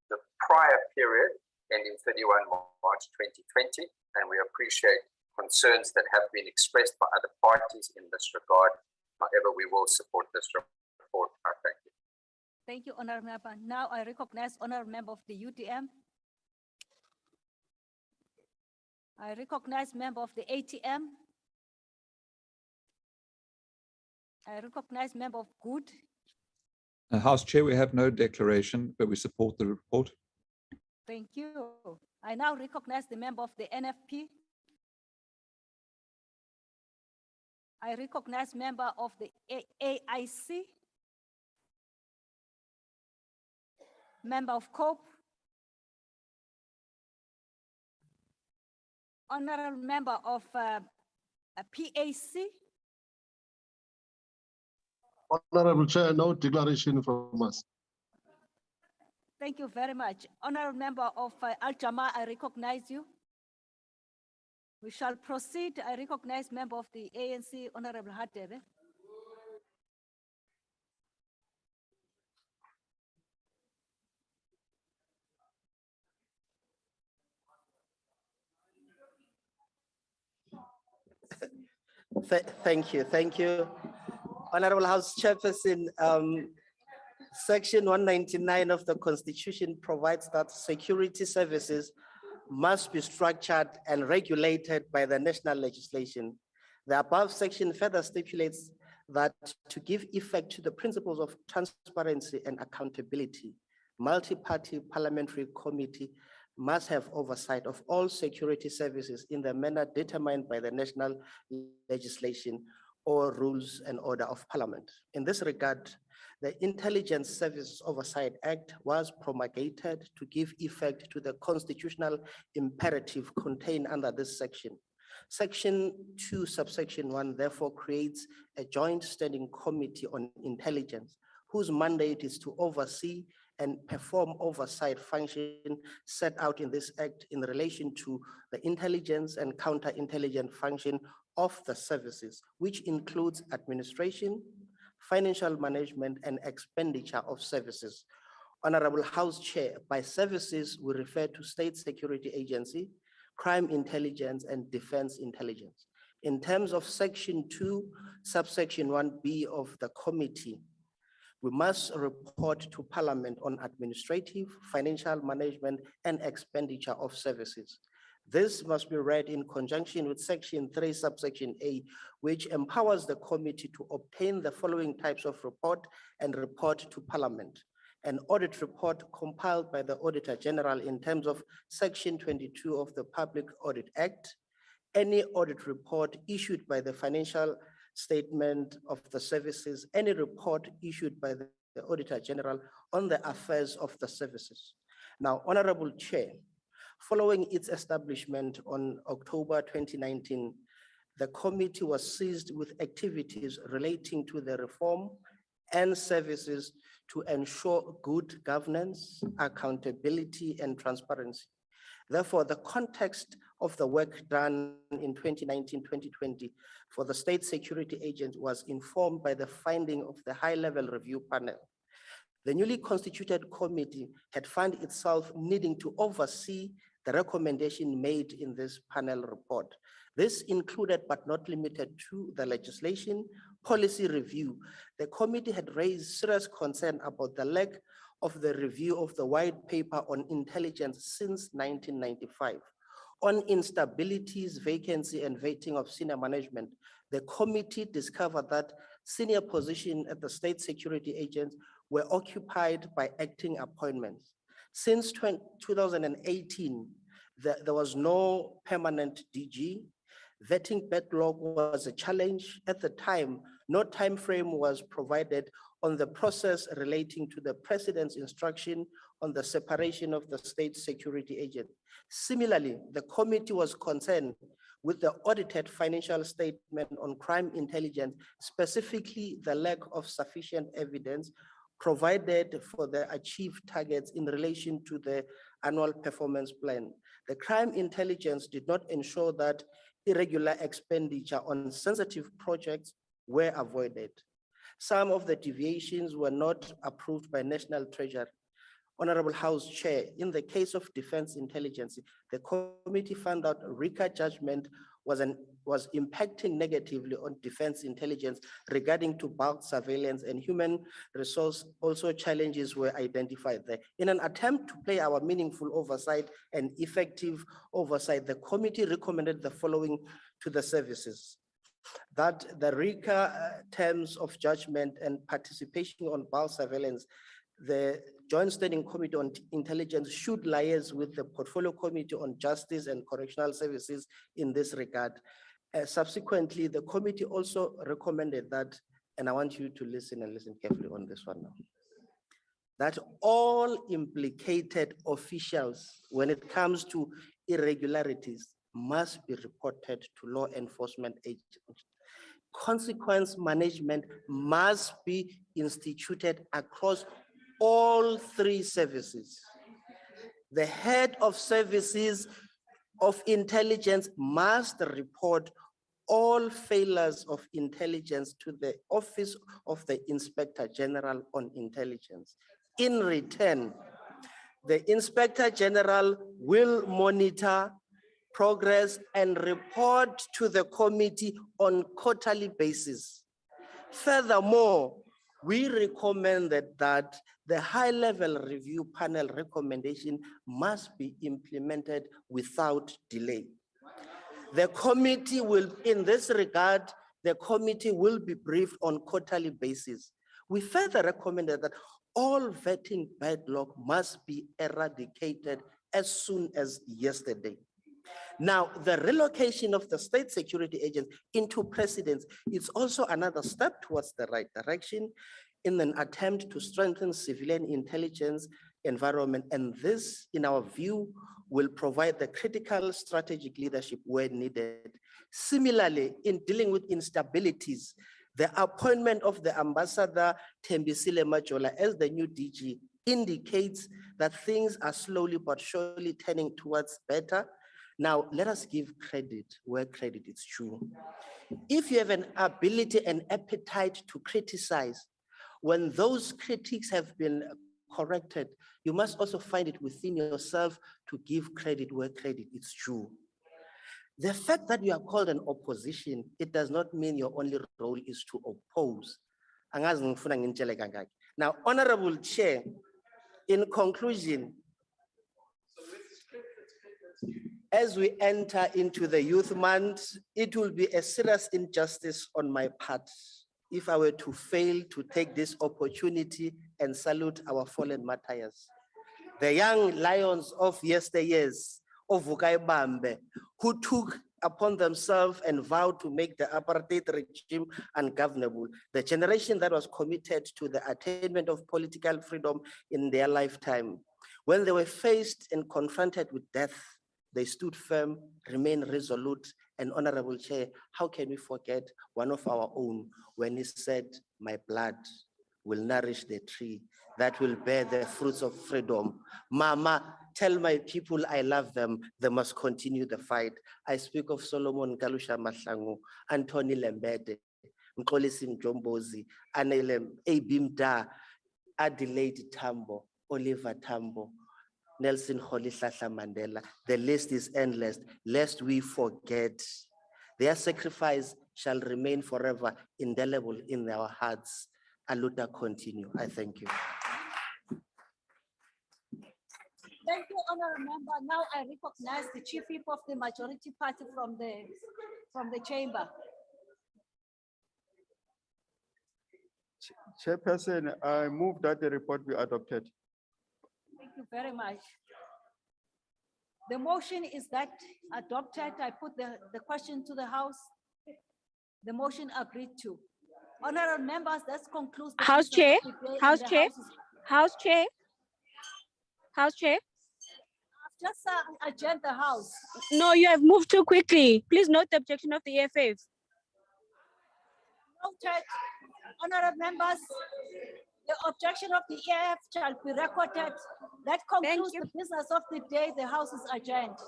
the prior period ending 31 March 2020, and we appreciate concerns that have been expressed by other parties in this regard. However, we will support this report. Thank you. Thank you, Honorable Member. Now I recognize Honorable Member of the UDM. I recognize member of the ATM. I recognize member of Good. House Chair, we have no declaration, but we support the report. Thank you. I now recognize the member of the NFP. I recognize member of the AIC. Member of COPE. Honorable member of PAC. Honorable Chair, no declaration from us. Thank you very much. Honorable member of Al-Jama, I recognize you. We shall proceed. I recognize member of the ANC, Honorable Hadebe. Thank you. Honorable House Chairperson, Section 199 of the Constitution provides that security services must be structured and regulated by the national legislation. The above section further stipulates that to give effect to the principles of transparency and accountability, multi-party parliamentary committee must have oversight of all security services in the manner determined by the national legislation or rules and order of parliament. In this regard, the Intelligence Services Oversight Act was promulgated to give effect to the constitutional imperative contained under this section. Section 2, subsection 1, therefore creates a joint standing committee on intelligence, whose mandate is to oversee and perform oversight function set out in this act in relation to the intelligence and counterintelligence function of the services, which includes administration, financial management, and expenditure of services. Honorable House Chair, by services, we refer to State Security Agency, crime intelligence, and defense intelligence. In terms of Section 2, subsection 1B of the committee, we must report to Parliament on administrative, financial management, and expenditure of services. This must be read in conjunction with Section 3, subsection A, which empowers the committee to obtain the following types of report and report to Parliament. An audit report compiled by the Auditor General in terms of Section 22 of the Public Audit Act, any audit report issued by the financial statement of the services, any report issued by the Auditor General on the affairs of the services. Now, Honorable Chair, following its establishment on October 2019, the committee was seized with activities relating to the reform and services to ensure good governance, accountability, and transparency. Therefore, the context of the work done in 2019-2020 for the State Security Agent was informed by the finding of the high-level review panel. The newly constituted committee had found itself needing to oversee the recommendation made in this panel report. This included, but not limited to, the legislation, policy review. The committee had raised serious concern about the lack of the review of the white paper on intelligence since 1995. On instabilities, vacancy, and vetting of senior management, the committee discovered that senior positions at the State Security Agents were occupied by acting appointments. Since 2018, there was no permanent DG. Vetting backlog was a challenge. At the time, no time frame was provided on the process relating to the President's instruction on the separation of the State Security Agent. Similarly, the committee was concerned with the audited financial statement on crime intelligence, specifically the lack of sufficient evidence provided for the achieved targets in relation to the annual performance plan. The crime intelligence did not ensure that irregular expenditure on sensitive projects were avoided. Some of the deviations were not approved by National Treasury. Honorable House Chair, in the case of defense intelligence, the committee found out RICA judgment was impacting negatively on defense intelligence regarding to bulk surveillance and human resource. Also challenges were identified there. In an attempt to play our meaningful oversight and effective oversight, the committee recommended the following to the services: that the RICA terms of judgment and participation on bulk surveillance, the Joint Standing Committee on Intelligence should liaise with the Portfolio Committee on Justice and Correctional Services in this regard. Subsequently, the committee also recommended that, and I want you to listen and listen carefully on this one now, that all implicated officials, when it comes to irregularities, must be reported to law enforcement agencies. Consequence management must be instituted across all three services. The head of services of intelligence must report all failures of intelligence to the Office of the Inspector General on Intelligence. In return, the Inspector General will monitor progress and report to the committee on quarterly basis. Furthermore, we recommended that the high-level review panel recommendation must be implemented without delay. The committee will, in this regard, the committee will be briefed on quarterly basis. We further recommended that all vetting backlog must be eradicated as soon as yesterday. Now, the relocation of the state security agents into precedence is also another step towards the right direction in an attempt to strengthen civilian intelligence environment. And this, in our view, will provide the critical strategic leadership where needed. Similarly, in dealing with instabilities, the appointment of the Ambassador Thembekwayo Majola as the new DG indicates that things are slowly but surely turning towards better. Now, let us give credit where credit is due. If you have an ability and appetite to criticize, when those critiques have been corrected, you must also find it within yourself to give credit where credit is due. The fact that you are called an opposition, it does not mean your only role is to oppose. Now, Honorable Chair, in conclusion, as we enter into the Youth Month, it will be a serious injustice on my part if I were to fail to take this opportunity and salute our fallen martyrs, the young lions of yesteryears, of Vukaibambe, who took upon themselves and vowed to make the apartheid regime ungovernable, the generation that was committed to the attainment of political freedom in their lifetime. When they were faced and confronted with death, they stood firm, remained resolute. And Honorable Chair, how can we forget one of our own when he said, "My blood will nourish the tree that will bear the fruits of freedom." Mama, tell my people I love them. They must continue the fight. I speak of Solomon Kalusha Mahlangu, Anthony Lembede, Mxolisi Mjombozi, Anelem Abimda, Adelaide Tambo, Oliver Tambo, Nelson Rolihlahla Mandela. The list is endless, lest we forget. Their sacrifice shall remain forever indelible in our hearts. Aluta continue. I thank you. Thank you, Honourable Member. Now I recognize the Chief Whip of the Majority Party from the chamber. Chairperson, I move that the report be adopted. Thank you very much. The motion is that adopted. I put the question to the House. The motion agreed to. Honourable members, that concludes the House business Chair, of the day, and House the Chair, House is- House Chair, House Chair. I've just adjourned the House. No, you have moved too quickly. Please note the objection of the EFF. Noted. Honourable members, the objection of the EFF shall be recorded. That concludes the business of the day. The House is adjourned.